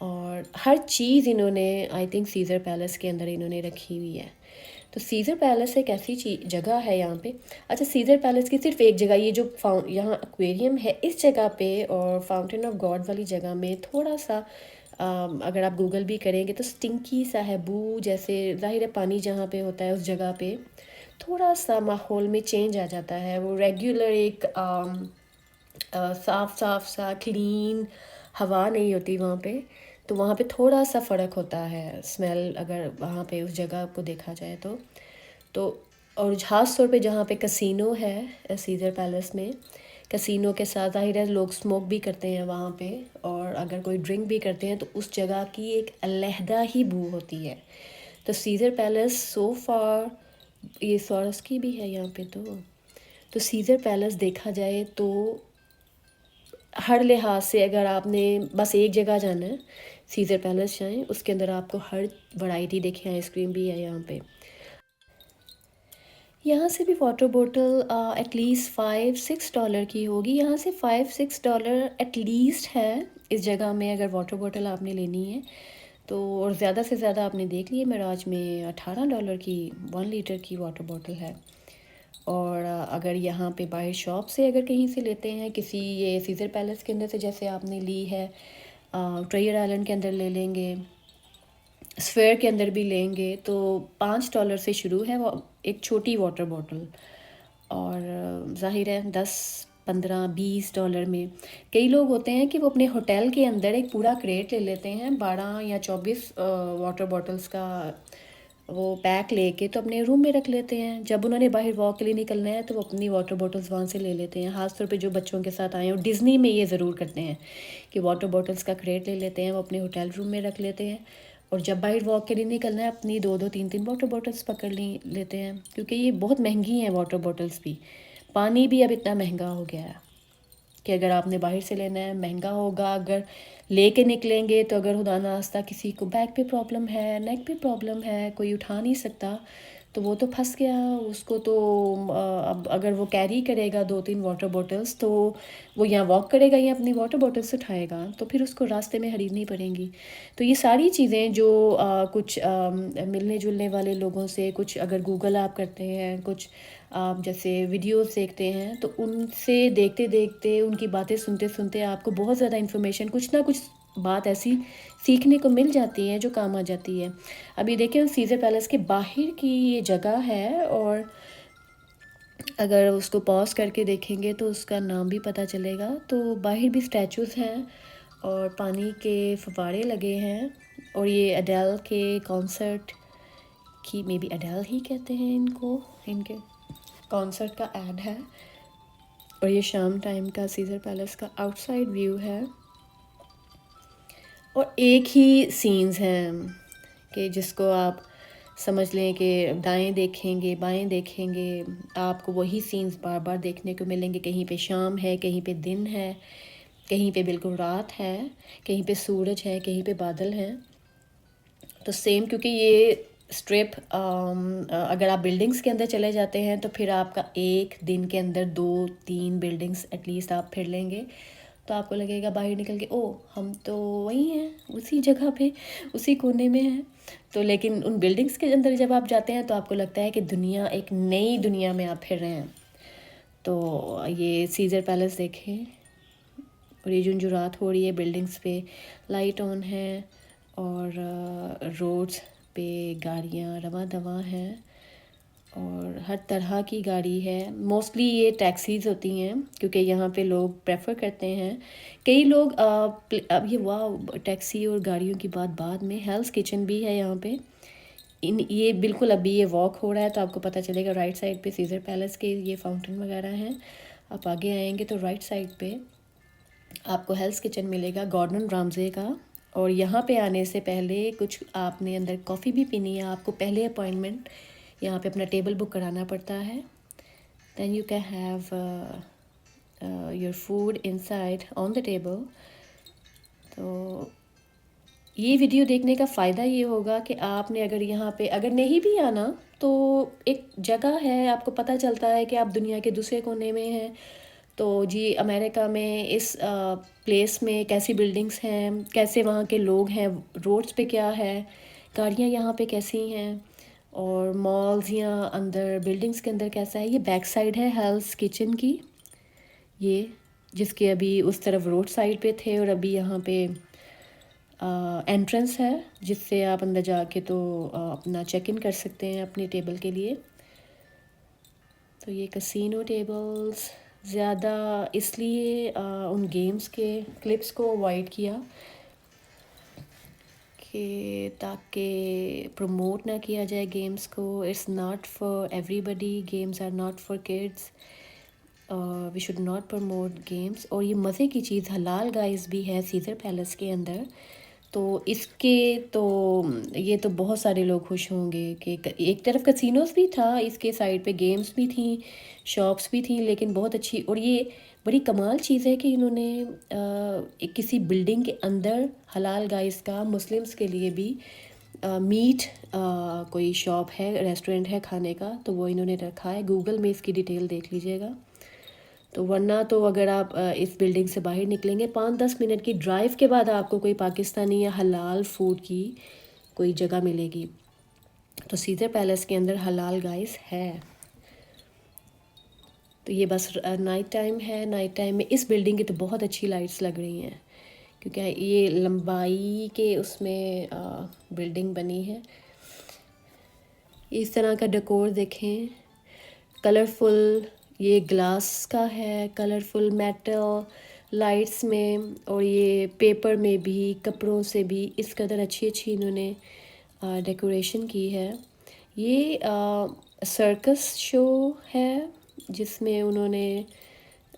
और हर चीज़ इन्होंने आई थिंक सीज़र पैलेस के अंदर इन्होंने रखी हुई है। तो सीज़र पैलेस एक ऐसी जगह है यहाँ पे। अच्छा, सीज़र पैलेस की सिर्फ एक जगह, ये जो यहाँ एक्वेरियम है इस जगह पे और फाउंटेन ऑफ गॉड वाली जगह में थोड़ा सा अगर आप गूगल भी करेंगे तो स्टिंकी सा है, बू जैसे, ज़ाहिर है पानी जहाँ पे होता है उस जगह पे थोड़ा सा माहौल में चेंज आ जाता है। वो रेगुलर एक साफ साफ सा क्लीन हवा नहीं होती वहाँ पे, तो वहाँ पे थोड़ा सा फ़र्क होता है स्मेल अगर वहाँ पे उस जगह को देखा जाए तो और ख़ास तौर पे जहाँ पे कसिनो है सीज़र पैलेस में, कसिनो के साथ ज़ाहिर है लोग स्मोक भी करते हैं वहाँ पे, और अगर कोई ड्रिंक भी करते हैं तो उस जगह की एक अलहदा ही बू होती है। तो सीज़र पैलेस सो फार, ये सॉरस्की भी है यहाँ पे, तो सीज़र पैलेस देखा जाए तो हर लिहाज से अगर आपने बस एक जगह जाना है सीज़र पैलेस जाएं, उसके अंदर आपको हर वैरायटी देखें, आइसक्रीम भी है यहाँ पे। यहाँ से भी वाटर बोतल एटलीस्ट $5-6 की होगी, यहाँ से $5-6 एटलीस्ट है इस जगह में अगर वाटर बोतल आपने लेनी है तो। और ज़्यादा से ज़्यादा आपने देख लिया मिराज में $18 की 1 लीटर की वाटर बोतल है। और अगर यहाँ पे बाहर शॉप से अगर कहीं से लेते हैं किसी ये सीज़र पैलेस के अंदर से, जैसे आपने ली है ट्रेयर आइलैंड के अंदर ले लेंगे, स्फेयर के अंदर भी लेंगे तो $5 से शुरू है वो एक छोटी वाटर बॉटल। और ज़ाहिर है $10-15-20 में कई लोग होते हैं कि वो अपने होटल के अंदर एक पूरा क्रेट ले लेते हैं 12 या 24 वाटर बॉटल्स का वो पैक लेके तो अपने रूम में रख लेते हैं। जब उन्होंने बाहर वॉक के लिए निकलना है तो वो अपनी वाटर बॉटल्स वहाँ से ले लेते हैं। ख़ास तौर पे जो बच्चों के साथ आए हैं, और डिज़नी में ये ज़रूर करते हैं कि वाटर बॉटल्स का क्रेट ले लेते हैं, वो अपने होटल रूम में रख लेते हैं, और जब बाहर वॉक के लिए निकलना है अपनी 2-2 3-3 वाटर बॉटल्स पकड़ लेते हैं, क्योंकि ये बहुत महंगी हैं वाटर बॉटल्स भी। पानी भी अब इतना महंगा हो गया है कि अगर आपने बाहर से लेना है महंगा होगा, अगर लेके निकलेंगे तो अगर खुदा ना खास्ता किसी को बैक पे प्रॉब्लम है, नेक पे प्रॉब्लम है, कोई उठा नहीं सकता तो वो तो फंस गया उसको। तो अब अगर वो कैरी करेगा 2-3 वाटर बॉटल्स तो वो यहाँ वॉक करेगा या अपनी वाटर बॉटल्स उठाएगा तो फिर उसको रास्ते में खरीदनी पड़ेंगी। तो ये सारी चीज़ें जो कुछ मिलने जुलने वाले लोगों से, कुछ अगर गूगल आप करते हैं, कुछ आप जैसे वीडियोस देखते हैं तो उनसे देखते देखते उनकी बातें सुनते सुनते आपको बहुत ज़्यादा इन्फॉर्मेशन, कुछ ना कुछ बात ऐसी सीखने को मिल जाती है जो काम आ जाती है। अभी देखिए सीज़र पैलेस के बाहर की ये जगह है, और अगर उसको पॉज करके देखेंगे तो उसका नाम भी पता चलेगा। तो बाहर भी स्टैचूज़ हैं और पानी के फव्वारे लगे हैं, और ये अडेल के कॉन्सर्ट की, मे बी अडेल ही कहते हैं इनको, इनके कॉन्सर्ट का ऐड है। और ये शाम टाइम का सीज़र पैलेस का आउटसाइड व्यू है, और एक ही सीन्स हैं कि जिसको आप समझ लें कि दाएं देखेंगे बाएं देखेंगे आपको वही सीन्स बार बार देखने को मिलेंगे। कहीं पे शाम है, कहीं पे दिन है, कहीं पे बिल्कुल रात है, कहीं पे सूरज है, कहीं पे बादल हैं। तो सेम, क्योंकि ये स्ट्रिप अगर आप बिल्डिंग्स के अंदर चले जाते हैं तो फिर आपका एक दिन के अंदर 2-3 बिल्डिंग्स एटलीस्ट आप फिर लेंगे, तो आपको लगेगा बाहर निकल के, ओ हम तो वहीं हैं, उसी जगह पे, उसी कोने में हैं। तो लेकिन उन बिल्डिंग्स के अंदर जब आप जाते हैं तो आपको लगता है कि दुनिया, एक नई दुनिया में आप फिर रहे हैं। तो ये सीज़र पैलेस देखें, और ये जो रात हो रही है बिल्डिंग्स पे लाइट ऑन है, और रोड्स पे गाड़ियाँ रवां दवां हैं, और हर तरह की गाड़ी है। मोस्टली ये टैक्सीज़ होती हैं क्योंकि यहाँ पे लोग प्रेफर करते हैं। कई लोग अब ये वाह, टैक्सी और गाड़ियों की बात बाद में, हेल्स किचन भी है यहाँ पे। ये बिल्कुल अभी ये वॉक हो रहा है तो आपको पता चलेगा। राइट साइड पे सीज़र पैलेस के ये फाउंटेन वगैरह हैं। आप आगे आएंगे तो राइट साइड पे आपको हेल्स किचन मिलेगा गॉर्डन रामजे का। और यहाँ पे आने से पहले कुछ आपने अंदर कॉफ़ी भी पीनी है, आपको पहले अपॉइंटमेंट यहाँ पे अपना टेबल बुक कराना पड़ता है। Then you can have your food inside on the table. तो ये वीडियो देखने का फ़ायदा ये होगा कि आपने अगर यहाँ पे अगर नहीं भी आना तो एक जगह है, आपको पता चलता है कि आप दुनिया के दूसरे कोने में हैं। तो जी अमेरिका में इस प्लेस में कैसी बिल्डिंग्स हैं, कैसे वहाँ के लोग हैं, रोड्स पे क्या है, गाड़ियाँ यहाँ पे कैसी हैं, और मॉल्स या अंदर बिल्डिंग्स के अंदर कैसा है, ये बैक साइड है हेल्स किचन की, ये जिसके अभी उस तरफ रोड साइड पे थे और अभी यहाँ पे एंट्रेंस है जिससे आप अंदर जाके तो अपना चेक इन कर सकते हैं अपनी टेबल के लिए। तो ये कसिनो टेबल्स ज़्यादा इसलिए उन गेम्स के क्लिप्स को अवॉइड किया कि ताकि प्रमोट ना किया जाए गेम्स को। It's not for everybody, games are not for kids, we should not promote games. और ये मज़े की चीज़ हलाल गाइस भी है सीज़र पैलेस के अंदर, तो इसके तो ये तो बहुत सारे लोग खुश होंगे कि एक तरफ कसिनोस भी था, इसके साइड पे गेम्स भी थी, शॉप्स भी थी, लेकिन बहुत अच्छी। और ये बड़ी कमाल चीज़ है कि इन्होंने किसी बिल्डिंग के अंदर हलाल गाइस का मुस्लिम्स के लिए भी मीट कोई शॉप है, रेस्टोरेंट है खाने का, तो वो इन्होंने रखा है। गूगल में इसकी डिटेल देख लीजिएगा। तो वरना तो अगर आप इस बिल्डिंग से बाहर निकलेंगे 5-10 मिनट की ड्राइव के बाद आपको कोई पाकिस्तानी या हलाल फूड की कोई जगह मिलेगी। तो सीज़र पैलेस के अंदर हलाल गाइस है। तो ये बस नाइट टाइम है। नाइट टाइम में इस बिल्डिंग की तो बहुत अच्छी लाइट्स लग रही हैं क्योंकि ये लंबाई के उसमें बिल्डिंग बनी है। इस तरह का डेकोर देखें, कलरफुल, ये ग्लास का है, कलरफुल मेटल लाइट्स में, और ये पेपर में भी, कपड़ों से भी इस कदर अच्छी अच्छी इन्होंने डेकोरेशन की है। ये सर्कस शो है जिसमें उन्होंने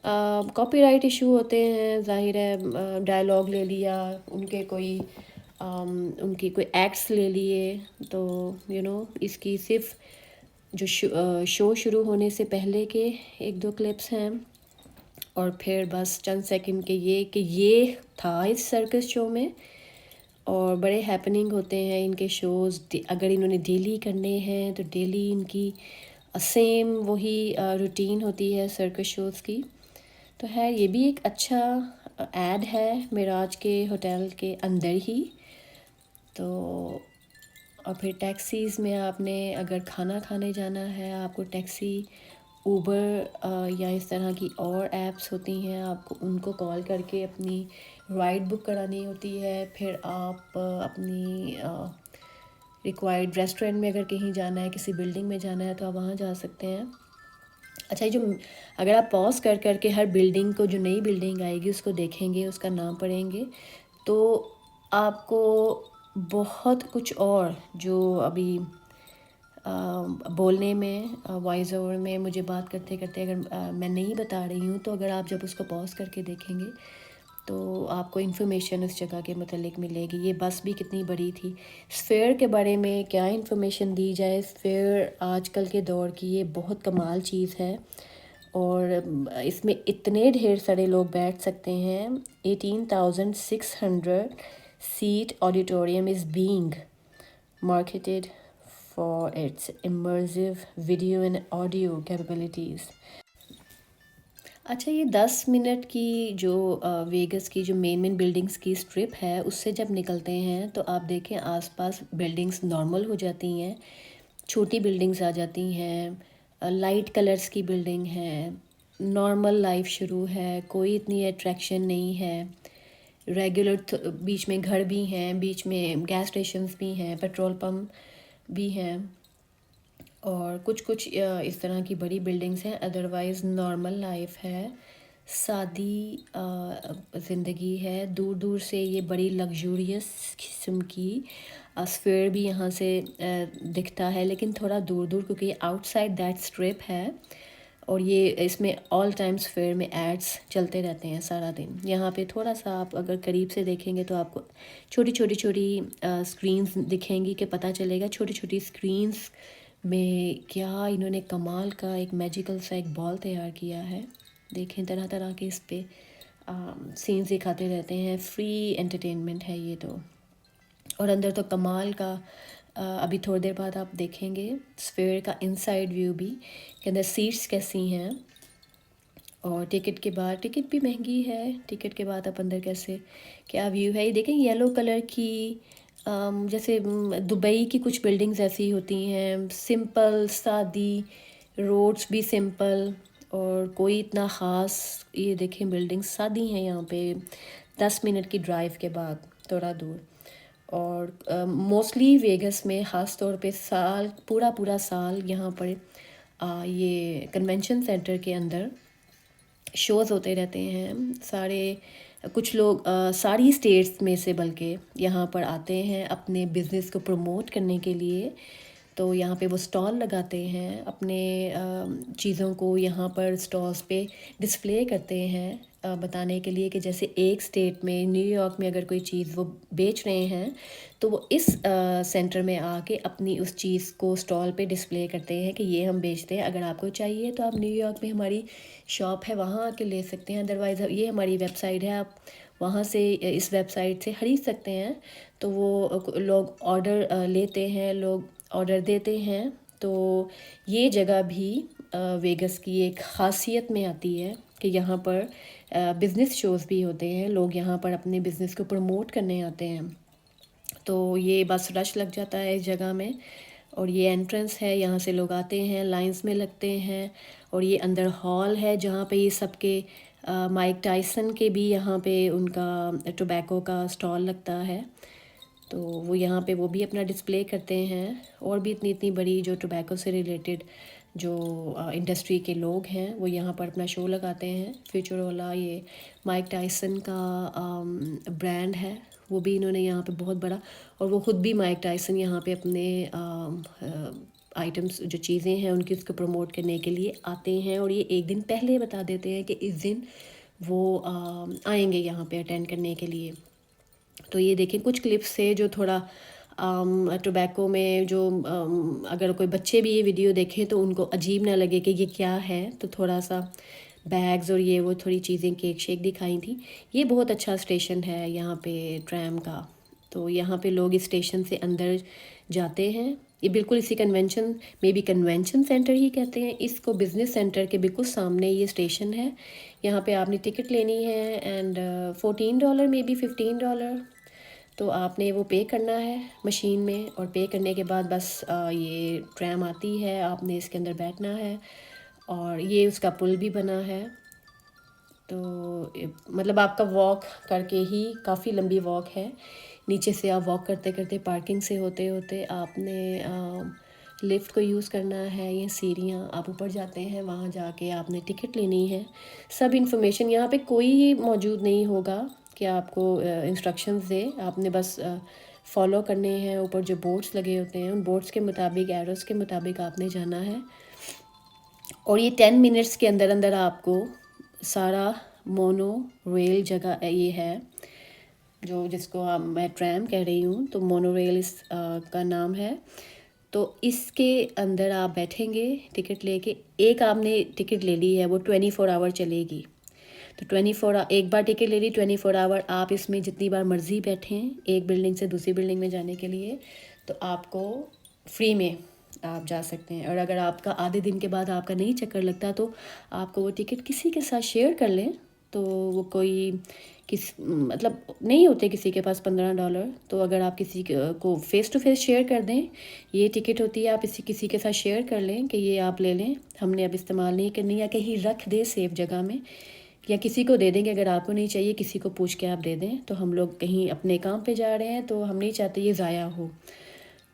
कॉपीराइट इशू होते हैं, जाहिर है डायलॉग ले लिया उनके, कोई उनकी कोई एक्ट्स ले लिए, तो इसकी सिर्फ जो शो शुरू होने से पहले के 1-2 क्लिप्स हैं और फिर बस चंद सेकंड के ये कि ये था इस सर्कस शो में। और बड़े हैपनिंग होते हैं इनके शोज़, अगर इन्होंने डेली करने हैं तो डेली इनकी सेम वही रूटीन होती है सर्कस शोज़ की। तो है ये भी एक अच्छा ऐड है मिराज के होटल के अंदर ही। तो और फिर टैक्सीज़ में आपने अगर खाना खाने जाना है, आपको टैक्सी, ऊबर या इस तरह की और ऐप्स होती हैं, आपको उनको कॉल करके अपनी राइड बुक करानी होती है। फिर आप अपनी रिक्वायर्ड रेस्टोरेंट में अगर कहीं जाना है, किसी बिल्डिंग में जाना है, तो आप वहाँ जा सकते हैं। अच्छा, ये जो अगर आप पॉज कर करके हर बिल्डिंग को, जो नई बिल्डिंग आएगी उसको देखेंगे, उसका नाम पढ़ेंगे, तो आपको बहुत कुछ और जो अभी बोलने में वॉइस ओवर में मुझे बात करते करते अगर मैं नहीं बता रही हूँ, तो अगर आप जब उसको पॉज करके देखेंगे तो आपको इन्फॉर्मेशन उस जगह के मतलब मिलेगी। ये बस भी कितनी बड़ी थी। स्फेयर के बारे में क्या इन्फॉर्मेशन दी जाए, स्फेयर आजकल के दौर की ये बहुत कमाल चीज़ है और इसमें इतने ढेर सारे लोग बैठ सकते हैं। 18,600 seat auditorium is being marketed for its immersive video and audio capabilities। अच्छा, ये 10 मिनट की जो वेगस की जो मेन बिल्डिंग्स की स्ट्रिप है, उससे जब निकलते हैं तो आप देखें आसपास बिल्डिंग्स नॉर्मल हो जाती हैं, छोटी बिल्डिंग्स आ जाती हैं, लाइट कलर्स की बिल्डिंग है, नॉर्मल लाइफ शुरू है, कोई इतनी अट्रैक्शन नहीं है। रेगुलर बीच में घर भी हैं, बीच में गैस स्टेशंस भी हैं, पेट्रोल पंप भी हैं, और कुछ कुछ इस तरह की बड़ी बिल्डिंग्स हैं। अदरवाइज़ नॉर्मल लाइफ है, सादी ज़िंदगी है। दूर दूर से ये बड़ी लग्जूरियस किस्म की स्फीयर भी यहाँ से दिखता है, लेकिन थोड़ा दूर दूर, क्योंकि ये आउटसाइड दैट स्ट्रिप है और ये इसमें ऑल टाइम्स फेयर में एड्स चलते रहते हैं सारा दिन। यहाँ पे थोड़ा सा आप अगर करीब से देखेंगे तो आपको छोटी छोटी छोटी स्क्रीन्स दिखेंगी कि पता चलेगा छोटी छोटी स्क्रीन्स में क्या इन्होंने कमाल का एक मैजिकल सा एक बॉल तैयार किया है। देखें तरह तरह के इस पे सीन्स दिखाते रहते हैं। फ्री एंटरटेनमेंट है ये तो। और अंदर तो कमाल का अभी थोड़ी देर बाद आप देखेंगे स्फीयर का इनसाइड व्यू भी, के अंदर सीट्स कैसी हैं, और टिकट के बाद, टिकट भी महंगी है, टिकट के बाद आप अंदर कैसे क्या व्यू है। ये देखें येलो कलर की जैसे दुबई की कुछ बिल्डिंग्स ऐसी होती हैं, सिंपल सादी, रोड्स भी सिंपल और कोई इतना ख़ास। ये देखें बिल्डिंग्स सादी हैं यहाँ पे, 10 मिनट की ड्राइव के बाद थोड़ा दूर। और मोस्टली वेगस में ख़ास तौर पे साल पूरा पूरा साल यहाँ पर ये कन्वेंशन सेंटर के अंदर शोज़ होते रहते हैं। सारे कुछ लोग सारी स्टेट्स में से बल्कि यहाँ पर आते हैं अपने बिज़नेस को प्रमोट करने के लिए। तो यहाँ पे वो स्टॉल लगाते हैं, अपने चीज़ों को यहाँ पर स्टॉल्स पे डिस्प्ले करते हैं, बताने के लिए कि जैसे एक स्टेट में न्यूयॉर्क में अगर कोई चीज़ वो बेच रहे हैं तो वो इस सेंटर में आके अपनी उस चीज़ को स्टॉल पे डिस्प्ले करते हैं कि ये हम बेचते हैं, अगर आपको चाहिए तो आप न्यूयॉर्क में हमारी शॉप है वहाँ आके ले सकते हैं, अदरवाइज़ ये हमारी वेबसाइट है, आप वहाँ से इस वेबसाइट से ख़रीद सकते हैं। तो वो लोग ऑर्डर लेते हैं, लोग ऑर्डर देते हैं। तो ये जगह भी वेगस की एक ख़ासियत में आती है कि यहाँ पर बिज़नेस शोज़ भी होते हैं, लोग यहाँ पर अपने बिज़नेस को प्रमोट करने आते हैं। तो ये बस रश लग जाता है इस जगह में। और ये एंट्रेंस है, यहाँ से लोग आते हैं, लाइंस में लगते हैं। और ये अंदर हॉल है जहाँ पे ये सबके माइक टाइसन के भी यहाँ पे उनका टोबैको का स्टॉल लगता है। तो वो यहाँ पे वो भी अपना डिस्प्ले करते हैं। और भी इतनी इतनी बड़ी जो टोबैको से रिलेटेड जो इंडस्ट्री के लोग हैं वो यहाँ पर अपना शो लगाते हैं। फ्यूचरोला ये माइक टाइसन का ब्रांड है, वो भी इन्होंने यहाँ पे बहुत बड़ा। और वो ख़ुद भी माइक टाइसन यहाँ पे अपने आइटम्स जो चीज़ें हैं उनकी उसको प्रमोट करने के लिए आते हैं। और ये एक दिन पहले बता देते हैं कि इस दिन वो आएंगे यहाँ पे अटेंड करने के लिए। तो ये देखें कुछ क्लिप्स से जो थोड़ा टोबैको में जो अगर कोई बच्चे भी ये वीडियो देखें तो उनको अजीब ना लगे कि ये क्या है, तो थोड़ा सा बैग्स और ये वो थोड़ी चीज़ें केक शेक दिखाई थी। ये बहुत अच्छा स्टेशन है यहाँ पे ट्रैम का। तो यहाँ पे लोग इस स्टेशन से अंदर जाते हैं। ये बिल्कुल इसी कन्वेंशन में भी कन्वेंशन सेंटर ही कहते हैं इसको, बिज़नेस सेंटर के बिल्कुल सामने ये स्टेशन है। यहाँ पे आपने टिकट लेनी है एंड $14 में भी $15। तो आपने वो पे करना है मशीन में, और पे करने के बाद बस ये ट्रैम आती है, आपने इसके अंदर बैठना है। और ये उसका पुल भी बना है। तो मतलब आपका वॉक करके ही, काफ़ी लंबी वॉक है, नीचे से आप वॉक करते करते पार्किंग से होते होते आपने लिफ्ट को यूज़ करना है। ये सीढ़ियाँ आप ऊपर जाते हैं, वहाँ जाके आपने टिकट लेनी है। सब इन्फॉर्मेशन यहाँ पे कोई मौजूद नहीं होगा कि आपको इंस्ट्रक्शंस दे, आपने बस फॉलो करने हैं। ऊपर जो बोर्ड्स लगे होते हैं उन बोर्ड्स के मुताबिक, एरोस के मुताबिक आपने जाना है। और ये 10 मिनट्स के अंदर अंदर आपको सारा मोनो रेल जगह ये है जो जिसको मैं ट्रैम कह रही हूँ, तो मोनो रेल इस का नाम है। तो इसके अंदर आप बैठेंगे टिकट लेके। एक आपने टिकट ले ली है वो 24 आवर चलेगी। तो 24 एक बार टिकट ले ली, 24 आवर आप इसमें जितनी बार मर्ज़ी बैठें एक बिल्डिंग से दूसरी बिल्डिंग में जाने के लिए, तो आपको फ्री में आप जा सकते हैं। और अगर आपका आधे दिन के बाद आपका नहीं चक्कर लगता तो आपको वो टिकट किसी के साथ शेयर कर लें। तो वो कोई मतलब नहीं होते किसी के पास $15। तो अगर आप किसी को फ़ेस टू फेस शेयर कर दें, ये टिकट होती है, आप किसी के साथ शेयर कर लें कि ये आप ले लें, हमने अब इस्तेमाल नहीं करनी, या कहीं रख दें सेफ जगह में, या किसी को दे देंगे। अगर आपको नहीं चाहिए किसी को पूछ के आप दे दें। तो हम लोग कहीं अपने काम पे जा रहे हैं तो हम नहीं चाहते ये ज़ाया हो।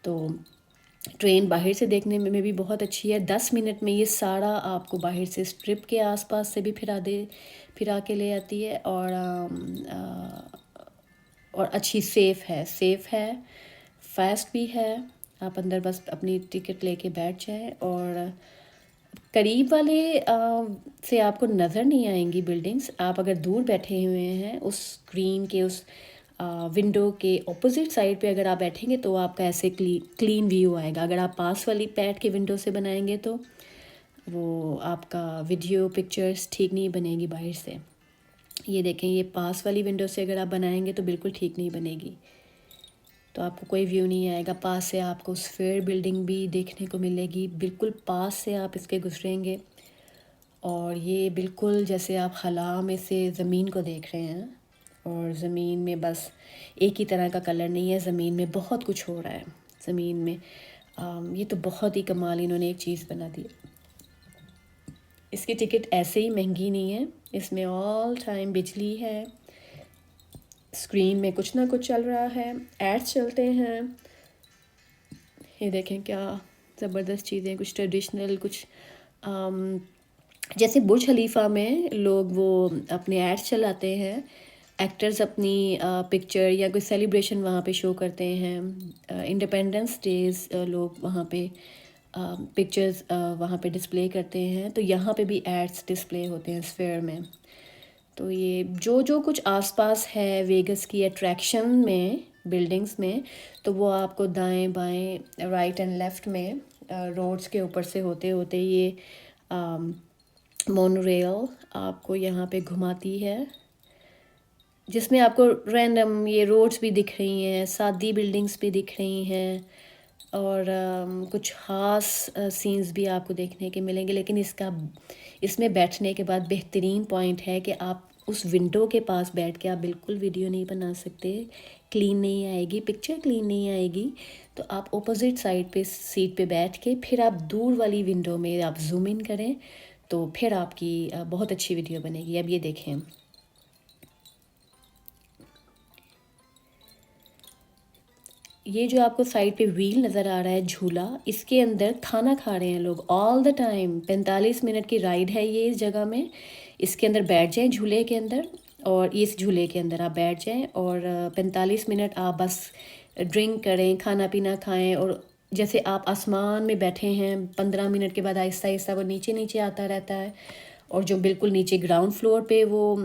तो ट्रेन बाहर से देखने में भी बहुत अच्छी है। 10 मिनट में ये सारा आपको बाहर से स्ट्रिप के आसपास से भी फिरा के ले आती है। और अच्छी सेफ़ है, फास्ट भी है। आप अंदर बस अपनी टिकट लेके बैठ जाएं। और करीब वाले से आपको नज़र नहीं आएंगी बिल्डिंग्स। आप अगर दूर बैठे हुए हैं उस स्क्रीन के उस विंडो के ऑपोजिट साइड पे अगर आप बैठेंगे तो आपका ऐसे क्लीन व्यू आएगा। अगर आप पास वाली पैड के विंडो से बनाएंगे तो वो आपका वीडियो पिक्चर्स ठीक नहीं बनेगी बाहर से। ये देखें, ये पास वाली विंडो से अगर आप बनाएंगे तो बिल्कुल ठीक नहीं बनेगी, तो आपको कोई व्यू नहीं आएगा। पास से आपको स्फीयर बिल्डिंग भी देखने को मिलेगी, बिल्कुल पास से आप इसके गुजरेंगे। और ये बिल्कुल जैसे आप खला में से ज़मीन को देख रहे हैं। और ज़मीन में बस एक ही तरह का कलर नहीं है, ज़मीन में बहुत कुछ हो रहा है ज़मीन में। ये तो बहुत ही कमाल इन्होंने एक चीज़ बना दी। इसकी टिकट ऐसे ही महंगी नहीं है, इसमें ऑल टाइम बिजली है, स्क्रीन में कुछ ना कुछ चल रहा है, एड्स चलते हैं। ये देखें क्या ज़बरदस्त चीज़ें, कुछ ट्रेडिशनल, कुछ जैसे बुर्ज खलीफा में लोग वो अपने एड्स चलाते हैं, एक्टर्स अपनी पिक्चर या कोई सेलिब्रेशन वहाँ पे शो करते हैं। इंडिपेंडेंस डेज लोग वहाँ पे पिक्चर्स वहाँ पे डिस्प्ले करते हैं, तो यहाँ पे भी एड्स डिस्प्ले होते हैं स्फेयर में। तो ये जो जो कुछ आसपास है वेगस की अट्रैक्शन में, बिल्डिंग्स में, तो वो आपको दाएं बाएं राइट एंड लेफ़्ट में रोड्स के ऊपर से होते होते ये मोनोरेल आपको यहाँ पे घुमाती है, जिसमें आपको रैंडम ये रोड्स भी दिख रही हैं, सादी बिल्डिंग्स भी दिख रही हैं, और कुछ ख़ास सीन्स भी आपको देखने के मिलेंगे। लेकिन इसमें बैठने के बाद बेहतरीन पॉइंट है कि आप उस विंडो के पास बैठ के आप बिल्कुल वीडियो नहीं बना सकते, क्लीन नहीं आएगी पिक्चर, क्लीन नहीं आएगी। तो आप ऑपोजिट साइड पे सीट पे बैठ के फिर आप दूर वाली विंडो में आप जूम इन करें, तो फिर आपकी बहुत अच्छी वीडियो बनेगी। अब ये देखें, ये जो आपको साइड पे व्हील नज़र आ रहा है, झूला, इसके अंदर खाना खा रहे हैं लोग ऑल द टाइम। 45 मिनट की राइड है ये इस जगह में। इसके अंदर बैठ जाएं झूले के अंदर, और इस झूले के अंदर आप बैठ जाएं और 45 मिनट आप बस ड्रिंक करें, खाना पीना खाएं। और जैसे आप आसमान में बैठे हैं, 15 मिनट के बाद आहिस्ता आहिस्ता वो नीचे नीचे आता रहता है, और जो बिल्कुल नीचे ग्राउंड फ्लोर पे वो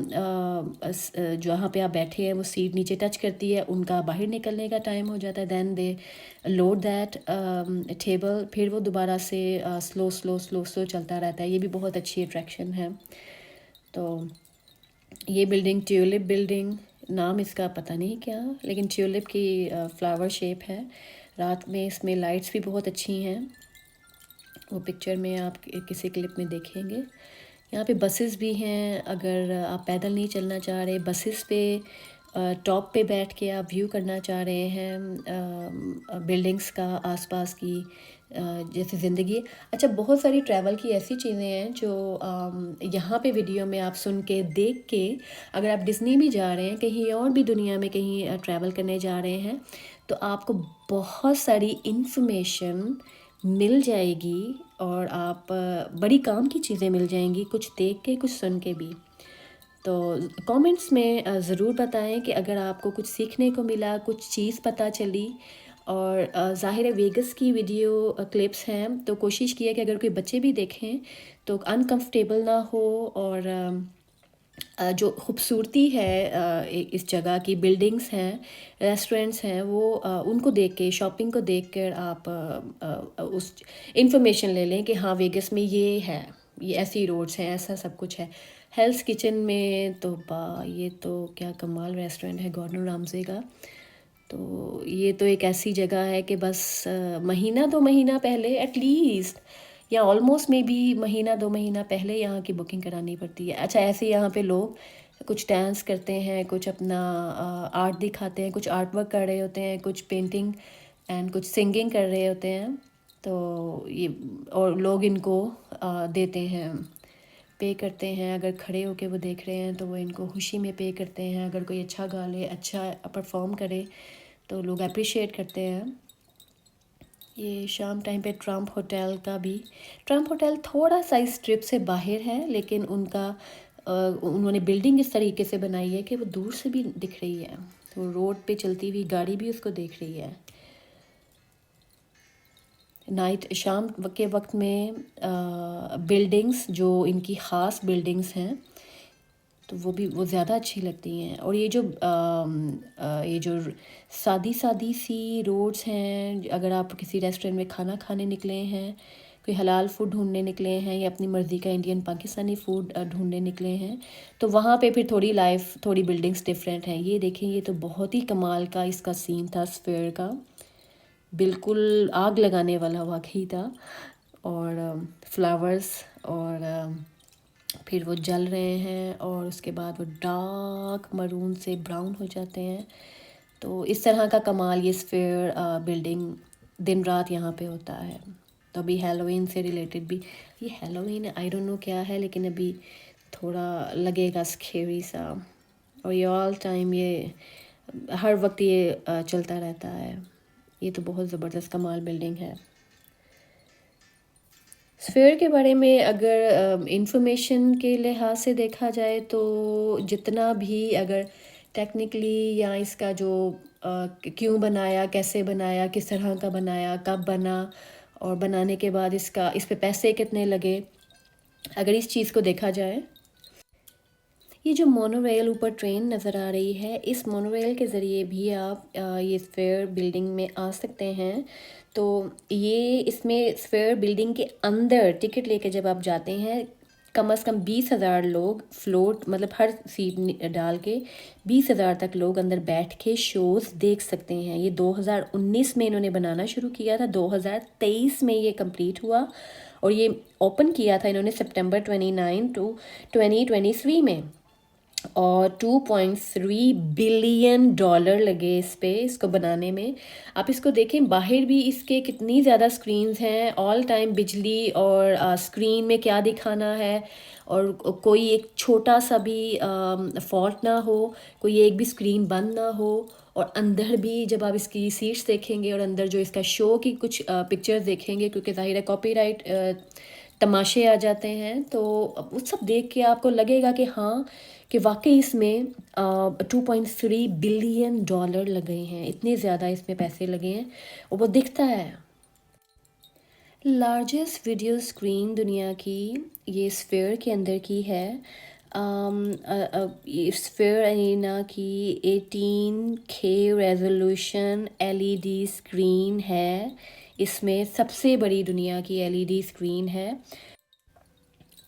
जहाँ पे आप बैठे हैं वो सीट नीचे टच करती है, उनका बाहर निकलने का टाइम हो जाता है। Then they load that table, फिर वो दोबारा से स्लो स्लो स्लो स्लो चलता रहता है। ये भी बहुत अच्छी अट्रैक्शन है। तो ये बिल्डिंग ट्यूलिप बिल्डिंग, नाम इसका पता नहीं क्या, लेकिन ट्यूलिप की फ्लावर शेप है। रात में इसमें लाइट्स भी बहुत अच्छी हैं, वो पिक्चर में आप किसी क्लिप में देखेंगे। यहाँ पे बसेस भी हैं, अगर आप पैदल नहीं चलना चाह रहे, बसेस पे टॉप पे बैठ के आप व्यू करना चाह रहे हैं बिल्डिंग्स का, आसपास की जैसे ज़िंदगी। अच्छा, बहुत सारी ट्रैवल की ऐसी चीज़ें हैं जो यहाँ पे वीडियो में आप सुन के देख के, अगर आप डिज्नी भी जा रहे हैं, कहीं और भी दुनिया में कहीं ट्रैवल करने जा रहे हैं, तो आपको बहुत सारी इन्फॉर्मेशन मिल जाएगी, और आप बड़ी काम की चीज़ें मिल जाएंगी, कुछ देख के कुछ सुन के भी। तो कमेंट्स में ज़रूर बताएं कि अगर आपको कुछ सीखने को मिला, कुछ चीज़ पता चली। और ज़ाहिर है वेगस की वीडियो क्लिप्स हैं, तो कोशिश की है कि अगर कोई बच्चे भी देखें तो अनकंफर्टेबल ना हो, और जो खूबसूरती है इस जगह की, बिल्डिंग्स हैं, रेस्टोरेंट्स हैं, वो उनको देख के, शॉपिंग को देख कर आप उस इंफॉर्मेशन ले लें कि हाँ वेगस में ये है, ये ऐसी रोड्स हैं, ऐसा सब कुछ है। हेल्स किचन में तो ये तो क्या कमाल रेस्टोरेंट है गॉर्डन रामजे का। तो ये तो एक ऐसी जगह है कि बस महीना 2 महीना पहले एटलीस्ट, या ऑलमोस्ट मे बी महीना 2 महीना पहले यहाँ की बुकिंग करानी पड़ती है। अच्छा, ऐसे यहाँ पे लोग कुछ डांस करते हैं, कुछ अपना आर्ट दिखाते हैं, कुछ आर्ट वर्क कर रहे होते हैं, कुछ पेंटिंग एंड कुछ सिंगिंग कर रहे होते हैं। तो ये, और लोग इनको देते हैं, पे करते हैं। अगर खड़े होके वो देख रहे हैं तो वो इनको खुशी में पे करते हैं। अगर कोई अच्छा गा ले, अच्छा परफॉर्म करे, तो लोग अप्रिशिएट करते हैं। ये शाम टाइम पे ट्रम्प होटल का भी, ट्रम्प होटल थोड़ा सा इस ट्रिप से बाहर है, लेकिन उनका उन्होंने बिल्डिंग इस तरीके से बनाई है कि वो दूर से भी दिख रही है, तो रोड पे चलती हुई गाड़ी भी उसको देख रही है। नाइट, शाम के वक्त में बिल्डिंग्स जो इनकी ख़ास बिल्डिंग्स हैं, तो वो ज़्यादा अच्छी लगती हैं। और ये जो सादी सादी सी रोड्स हैं, अगर आप किसी रेस्टोरेंट में खाना खाने निकले हैं, कोई हलाल फूड ढूंढने निकले हैं, या अपनी मर्ज़ी का इंडियन पाकिस्तानी फूड ढूंढने निकले हैं, तो वहाँ पे फिर थोड़ी लाइफ, थोड़ी बिल्डिंग्स डिफरेंट हैं। ये देखें, ये तो बहुत ही कमाल का इसका सीन था स्फेयर का, बिल्कुल आग लगाने वाला वाकई था। और फ्लावर्स और फिर वो जल रहे हैं और उसके बाद वो डार्क मरून से ब्राउन हो जाते हैं। तो इस तरह का कमाल ये स्फीयर बिल्डिंग दिन रात यहाँ पे होता है। तो अभी हेलोवीन से रिलेटेड भी, ये हेलोवीन आई डोंट नो क्या है, लेकिन अभी थोड़ा लगेगा स्केरी सा। और ये ऑल टाइम ये हर वक्त ये चलता रहता है। ये तो बहुत ज़बरदस्त कमाल बिल्डिंग है। स्फीयर के बारे में अगर इंफॉर्मेशन के लिहाज से देखा जाए तो जितना भी अगर टेक्निकली या इसका जो क्यों बनाया, कैसे बनाया, किस तरह का बनाया, कब बना और बनाने के बाद इसका इस पे पैसे कितने लगे, अगर इस चीज़ को देखा जाए, ये जो मोनोरेल ऊपर ट्रेन नज़र आ रही है, इस मोनोरेल के ज़रिए भी आप ये स्फीयर बिल्डिंग में आ सकते हैं। तो ये इसमें स्फीयर बिल्डिंग के अंदर टिकट लेके जब आप जाते हैं, कम से कम 20,000 लोग फ्लोट, मतलब हर सीट डाल के 20,000 तक लोग अंदर बैठ के शोज़ देख सकते हैं। ये 2019 में इन्होंने बनाना शुरू किया था, 2023 में ये कंप्लीट हुआ और ये ओपन किया था इन्होंने सितंबर 29 टू 2023 में। और 2.3 बिलियन डॉलर लगे इस पे, इसको बनाने में। आप इसको देखें, बाहर भी इसके कितनी ज़्यादा स्क्रीन्स हैं, ऑल टाइम बिजली और स्क्रीन में क्या दिखाना है, और कोई एक छोटा सा भी फॉल्ट ना हो, कोई एक भी स्क्रीन बंद ना हो। और अंदर भी जब आप इसकी सीट्स देखेंगे और अंदर जो इसका शो की कुछ पिक्चर्स देखेंगे, क्योंकि ज़ाहिर है कॉपीराइट तमाशे आ जाते हैं, तो वो सब देख के आपको लगेगा कि हाँ, कि वाकई इसमें 2.3 बिलियन डॉलर लगे हैं, इतने ज़्यादा इसमें पैसे लगे हैं और वो दिखता है। लार्जेस्ट वीडियो स्क्रीन दुनिया की ये स्फीयर के अंदर की है। स्फीयर अरेना की 18K रेजोल्यूशन एलईडी स्क्रीन है, इसमें सबसे बड़ी दुनिया की एलईडी स्क्रीन है।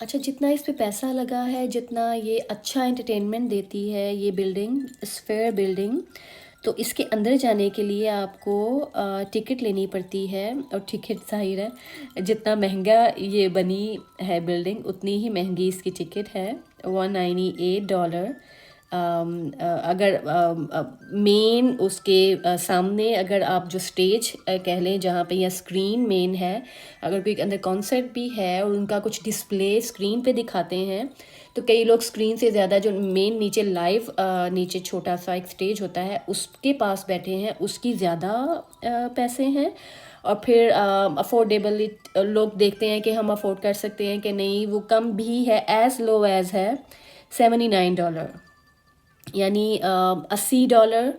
अच्छा, जितना इस पे पैसा लगा है, जितना ये अच्छा एंटरटेनमेंट देती है ये बिल्डिंग, स्फीयर बिल्डिंग, तो इसके अंदर जाने के लिए आपको टिकट लेनी पड़ती है। और टिकट ज़ाहिर है जितना महंगा ये बनी है बिल्डिंग, उतनी ही महंगी इसकी टिकट है, $198। अगर मेन उसके सामने अगर आप जो स्टेज कह लें जहाँ पे या स्क्रीन मेन है, अगर कोई अंदर कॉन्सर्ट भी है और उनका कुछ डिस्प्ले स्क्रीन पे दिखाते हैं, तो कई लोग स्क्रीन से ज़्यादा जो मेन नीचे लाइव नीचे छोटा सा एक स्टेज होता है उसके पास बैठे हैं, उसकी ज़्यादा पैसे हैं। और फिर अफोर्डेबल लोग देखते हैं कि हम अफोर्ड कर सकते हैं कि नहीं, वो कम भी है, एज़ लो एज़ है $79, यानी $80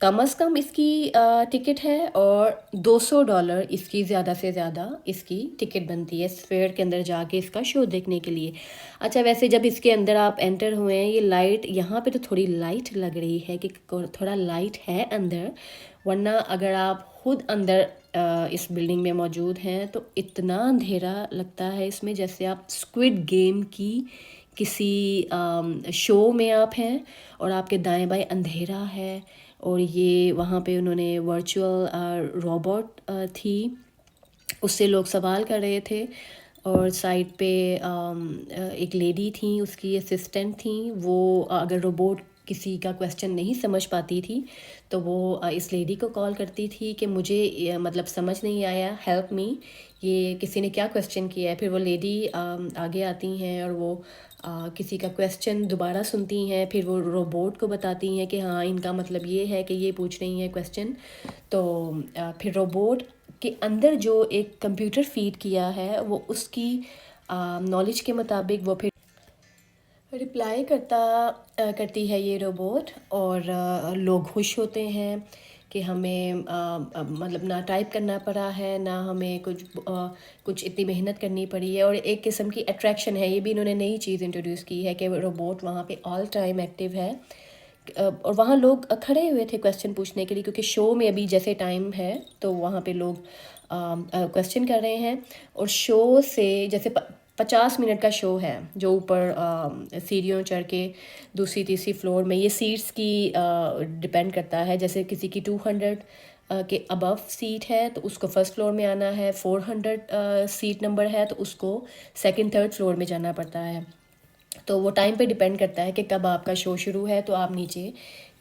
कम से कम इसकी टिकट है, और $200 इसकी ज़्यादा से ज़्यादा इसकी टिकट बनती है स्फीयर के अंदर जाके इसका शो देखने के लिए। अच्छा, वैसे जब इसके अंदर आप एंटर हुए हैं, ये लाइट यहाँ पे तो थोड़ी लाइट लग रही है कि थोड़ा लाइट है अंदर, वरना अगर आप खुद अंदर इस बिल्डिंग में मौजूद हैं तो इतना अंधेरा लगता है इसमें, जैसे आप स्क्विड गेम की किसी शो में आप हैं और आपके दाएं बाएं अंधेरा है। और ये वहाँ पे उन्होंने वर्चुअल रोबोट थी, उससे लोग सवाल कर रहे थे, और साइड पे एक लेडी थी, उसकी असिस्टेंट थी, वो अगर रोबोट किसी का क्वेश्चन नहीं समझ पाती थी तो वो इस लेडी को कॉल करती थी कि मुझे मतलब समझ नहीं आया, हेल्प मी, ये किसी ने क्या क्वेश्चन किया है। फिर वो लेडी आगे आती हैं और वो किसी का क्वेश्चन दोबारा सुनती हैं, फिर वो रोबोट को बताती हैं कि हाँ, इनका मतलब ये है कि ये पूछ रही है क्वेश्चन। तो फिर रोबोट के अंदर जो एक कंप्यूटर फीड किया है, वो उसकी नॉलेज के मुताबिक वो फिर रिप्लाई करती है ये रोबोट। और लोग खुश होते हैं कि हमें मतलब ना टाइप करना पड़ा है, ना हमें कुछ इतनी मेहनत करनी पड़ी है। और एक किस्म की अट्रैक्शन है, ये भी इन्होंने नई चीज़ इंट्रोड्यूस की है कि रोबोट वहाँ पे ऑल टाइम एक्टिव है। और वहाँ लोग खड़े हुए थे क्वेश्चन पूछने के लिए, क्योंकि शो में अभी जैसे टाइम है तो वहाँ पे लोग क्वेश्चन कर रहे हैं। और शो से जैसे 50 मिनट का शो है, जो ऊपर सीढ़ियों चढ़ के दूसरी तीसरी फ्लोर में, ये सीट्स की डिपेंड करता है। जैसे किसी की 200 के अबव सीट है तो उसको फर्स्ट फ्लोर में आना है, 400 सीट नंबर है तो उसको सेकंड थर्ड फ्लोर में जाना पड़ता है। तो वो टाइम पे डिपेंड करता है कि कब आपका शो शुरू है। तो आप नीचे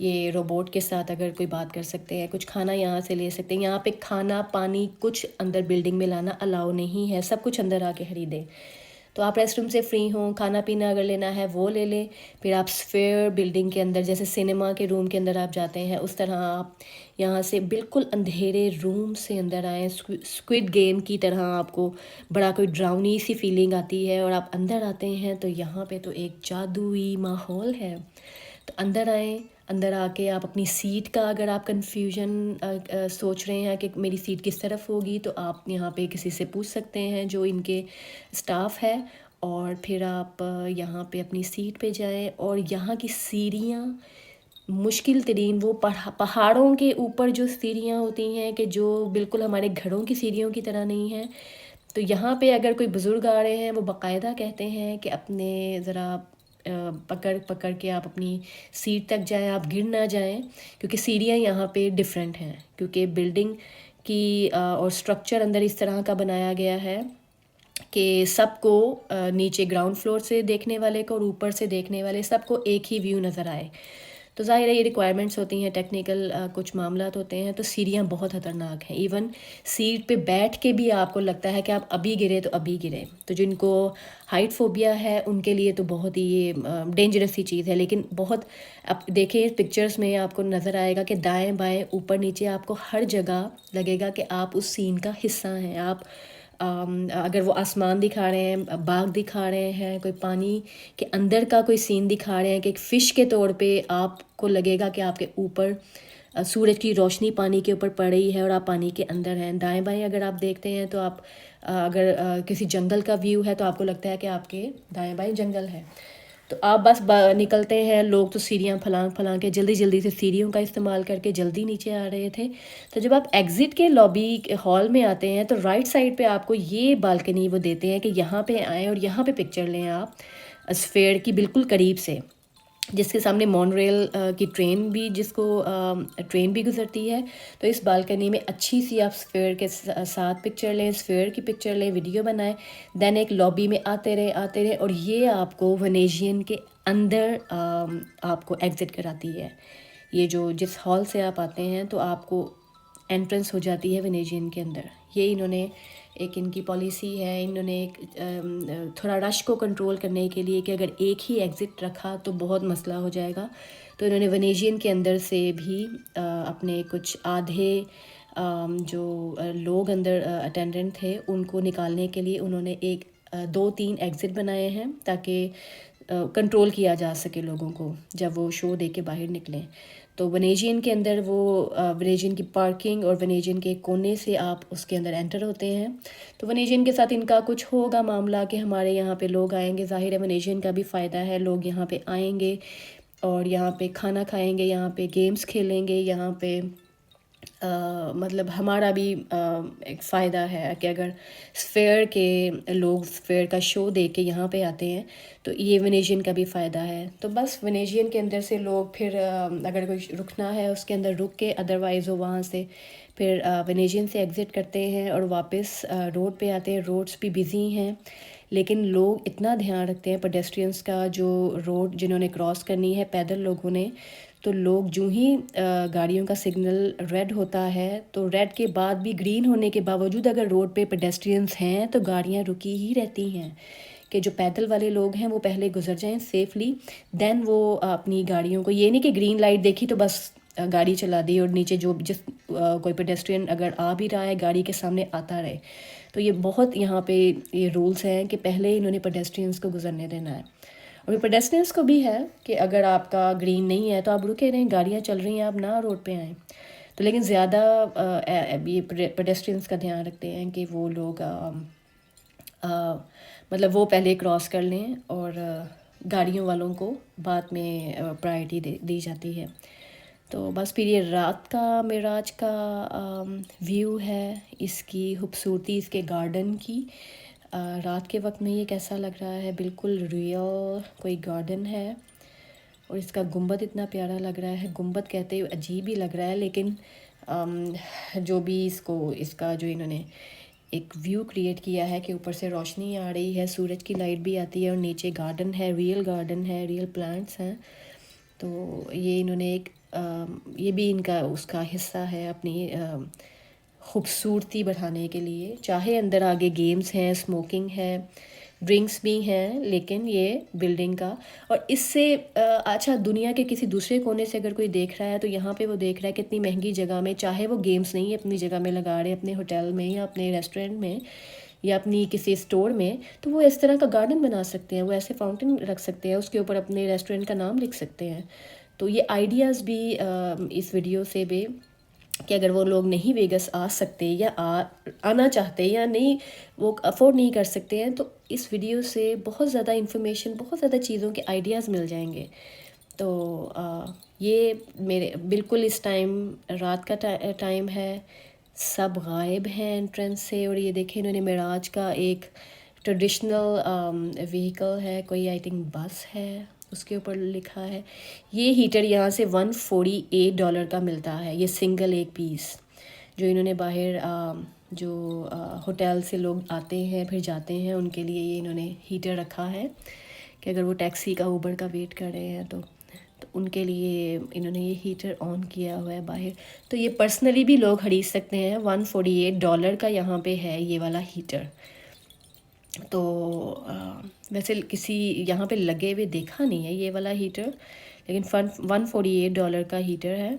ये रोबोट के साथ अगर कोई बात कर सकते हैं, कुछ खाना यहाँ से ले सकते हैं। यहाँ पे खाना पानी कुछ अंदर बिल्डिंग में लाना अलाउ नहीं है, सब कुछ अंदर आके खरीदें। तो आप रेस्ट रूम से फ्री हों, खाना पीना अगर लेना है वो ले लें। फिर आप स्फेयर बिल्डिंग के अंदर, जैसे सिनेमा के रूम के अंदर आप जाते हैं, उस तरह आप यहाँ से बिल्कुल अंधेरे रूम से अंदर आएँ। स्क्विड गेम की तरह आपको बड़ा कोई ड्राउनी सी फीलिंग आती है और आप अंदर आते हैं तो यहाँ पे तो एक जादुई माहौल है। तो अंदर आएँ, अंदर आके आप अपनी सीट का, अगर आप कन्फ्यूजन सोच रहे हैं कि मेरी सीट किस तरफ होगी, तो आप यहाँ पे किसी से पूछ सकते हैं जो इनके स्टाफ है। और फिर आप यहाँ पे अपनी सीट पे जाएं। और यहाँ की सीढ़ियाँ मुश्किल तरीन, वो पहाड़ों के ऊपर जो सीढ़ियाँ होती हैं कि जो बिल्कुल हमारे घरों की सीढ़ियों की तरह नहीं है। तो यहाँ पे अगर कोई बुज़ुर्ग आ रहे हैं, वो बाकायदा कहते हैं कि अपने ज़रा पकड़ पकड़ के आप अपनी सीट तक जाएं, आप गिर ना जाएं, क्योंकि सीढ़ियाँ यहाँ पे डिफरेंट हैं। क्योंकि बिल्डिंग की और स्ट्रक्चर अंदर इस तरह का बनाया गया है कि सबको नीचे ग्राउंड फ्लोर से देखने वाले को और ऊपर से देखने वाले सबको एक ही व्यू नज़र आए। तो ज़ाहिर है ये रिक्वायरमेंट्स होती हैं, टेक्निकल कुछ मामलात होते हैं। तो सीढ़ियाँ बहुत ख़तरनाक हैं। इवन सीट पे बैठ के भी आपको लगता है कि आप अभी गिरे तो अभी गिरे। तो जिनको हाइट फोबिया है उनके लिए तो बहुत ही ये डेंजरस सी चीज़ है। लेकिन बहुत, अब देखिए पिक्चर्स में आपको नज़र आएगा कि दाएं बाएं ऊपर नीचे आपको हर जगह लगेगा कि आप उस सीन का हिस्सा हैं। आप अगर वो आसमान दिखा रहे हैं, बाग दिखा रहे हैं, कोई पानी के अंदर का कोई सीन दिखा रहे हैं कि एक फ़िश के तौर पे आपको लगेगा कि आपके ऊपर सूरज की रोशनी पानी के ऊपर पड़ रही है और आप पानी के अंदर हैं। दाएं बाएं अगर आप देखते हैं तो आप अगर किसी जंगल का व्यू है तो आपको लगता है कि आपके दाएं बाएं जंगल है। तो आप बस निकलते हैं, लोग तो सीढ़ियाँ फलांग फलांग के जल्दी जल्दी से सीढ़ियों का इस्तेमाल करके जल्दी नीचे आ रहे थे। तो जब आप एग्ज़िट के लॉबी हॉल में आते हैं तो राइट साइड पे आपको ये बालकनी वो देते हैं कि यहाँ पे आएँ और यहाँ पे पिक्चर लें आप स्फेयर की बिल्कुल करीब से, जिसके सामने मॉनरेल की ट्रेन भी, जिसको ट्रेन भी गुजरती है। तो इस बालकनी में अच्छी सी आप स्फेयर के साथ पिक्चर लें, स्फेयर की पिक्चर लें, वीडियो बनाएं। देन एक लॉबी में आते रहे और ये आपको वेनेशियन के अंदर आपको एग्ज़िट कराती है। ये जो जिस हॉल से आप आते हैं तो आपको एंट्रेंस हो जाती है वेनेशियन के अंदर। ये इन्होंने एक इनकी पॉलिसी है। इन्होंने एक थोड़ा रश को कंट्रोल करने के लिए कि अगर एक ही एग्ज़िट रखा तो बहुत मसला हो जाएगा, तो इन्होंने वेनेशियन के अंदर से भी अपने कुछ आधे जो लोग अंदर अटेंडेंट थे उनको निकालने के लिए उन्होंने एक 2-3 एग्ज़िट बनाए हैं, ताकि कंट्रोल किया जा सके लोगों को जब वो शो दे के बाहर निकलें। तो वेनेशियन के अंदर वो वेनेशियन की पार्किंग और वेनेशियन के कोने से आप उसके अंदर एंटर होते हैं। तो वेनेशियन के साथ इनका कुछ होगा मामला कि हमारे यहाँ पे लोग आएंगे, ज़ाहिर है वेनेशियन का भी फ़ायदा है, लोग यहाँ पे आएंगे और यहाँ पे खाना खाएंगे, यहाँ पे गेम्स खेलेंगे, यहाँ पे मतलब हमारा भी एक फ़ायदा है कि अगर स्फेयर के लोग स्फेयर का शो देख के यहाँ पे आते हैं तो ये वेनेशियन का भी फ़ायदा है। तो बस वेनेशियन के अंदर से लोग फिर अगर कोई रुकना है उसके अंदर रुक के, अदरवाइज़ वो वहाँ से फिर वेनेशियन से एग्ज़िट करते हैं और वापस रोड पे आते हैं। रोड्स भी बिज़ी हैं, लेकिन लोग इतना ध्यान रखते हैं पेडेस्ट्रियंस का, जो रोड जिन्होंने क्रॉस करनी है पैदल लोगों ने, तो लोग जो ही गाड़ियों का सिग्नल रेड होता है तो रेड के बाद भी ग्रीन होने के बावजूद अगर रोड पे पेडेस्ट्रियंस हैं तो गाड़ियाँ रुकी ही रहती हैं कि जो पैदल वाले लोग हैं वो पहले गुजर जाएं सेफली, देन वो अपनी गाड़ियों को, ये नहीं कि ग्रीन लाइट देखी तो बस गाड़ी चला दी और नीचे जो जिस कोई पेडेस्ट्रियन अगर आ भी रहा है गाड़ी के सामने आता रहे। तो ये बहुत यहाँ पे ये रूल्स हैं कि पहले इन्होंने पेडेस्ट्रियंस को गुजरने देना है। और पेडेस्ट्रियंस को भी है कि अगर आपका ग्रीन नहीं है तो आप रुके रहें, गाड़ियाँ चल रही हैं, आप ना रोड पे आएँ। तो लेकिन ज़्यादा ये पेडेस्ट्रियंस का ध्यान रखते हैं कि वो लोग मतलब वो पहले क्रॉस कर लें और गाड़ियों वालों को बाद में प्रायोरिटी दी जाती है। तो बस फिर ये रात का मेराज का व्यू है, इसकी खूबसूरती, इसके गार्डन की। रात के वक्त में ये कैसा लग रहा है, बिल्कुल रियल कोई गार्डन है। और इसका गुंबद इतना प्यारा लग रहा है, गुंबद कहते हुए अजीब ही लग रहा है, लेकिन जो भी इसका जो इन्होंने एक व्यू क्रिएट किया है कि ऊपर से रोशनी आ रही है, सूरज की लाइट भी आती है और नीचे गार्डन है, रियल प्लांट्स हैं। तो ये इन्होंने ये भी इनका उसका हिस्सा है अपनी खूबसूरती बढ़ाने के लिए। चाहे अंदर आगे गेम्स हैं, स्मोकिंग है, ड्रिंक्स भी हैं, लेकिन ये बिल्डिंग का और इससे अच्छा दुनिया के किसी दूसरे कोने से अगर कोई देख रहा है तो यहाँ पे वो देख रहा है कितनी महंगी जगह में, चाहे वो गेम्स नहीं अपनी जगह में लगा रहे, अपने होटल में या अपने रेस्टोरेंट में या अपनी किसी स्टोर में, तो वो इस तरह का गार्डन बना सकते हैं, वो ऐसे फाउंटेन रख सकते हैं, उसके ऊपर अपने रेस्टोरेंट का नाम लिख सकते हैं। तो ये आइडियाज़ भी इस वीडियो से भी कि अगर वो लोग नहीं वेगस आ सकते या आना चाहते या नहीं, वो अफोर्ड नहीं कर सकते हैं, तो इस वीडियो से बहुत ज़्यादा इन्फॉर्मेशन, बहुत ज़्यादा चीज़ों के आइडियाज़ मिल जाएंगे। तो ये मेरे बिल्कुल इस टाइम रात का टाइम है, सब गायब हैं एंट्रेंस से। और ये देखें इन्होंने मिराज का एक ट्रेडिशनल व्हीकल है, कोई आई थिंक बस है, उसके ऊपर लिखा है। ये हीटर यहाँ से $148 का मिलता है, ये सिंगल एक पीस। जो इन्होंने बाहर जो होटल से लोग आते हैं फिर जाते हैं उनके लिए ये इन्होंने हीटर रखा है कि अगर वो टैक्सी का ऊबर का वेट कर रहे हैं तो उनके लिए इन्होंने ये हीटर ऑन किया हुआ है बाहर। तो ये पर्सनली भी लोग खरीद सकते हैं, $148 का यहाँ पे है ये वाला हीटर। तो वैसे किसी यहाँ पे लगे हुए देखा नहीं है ये वाला हीटर, लेकिन $148 का हीटर है।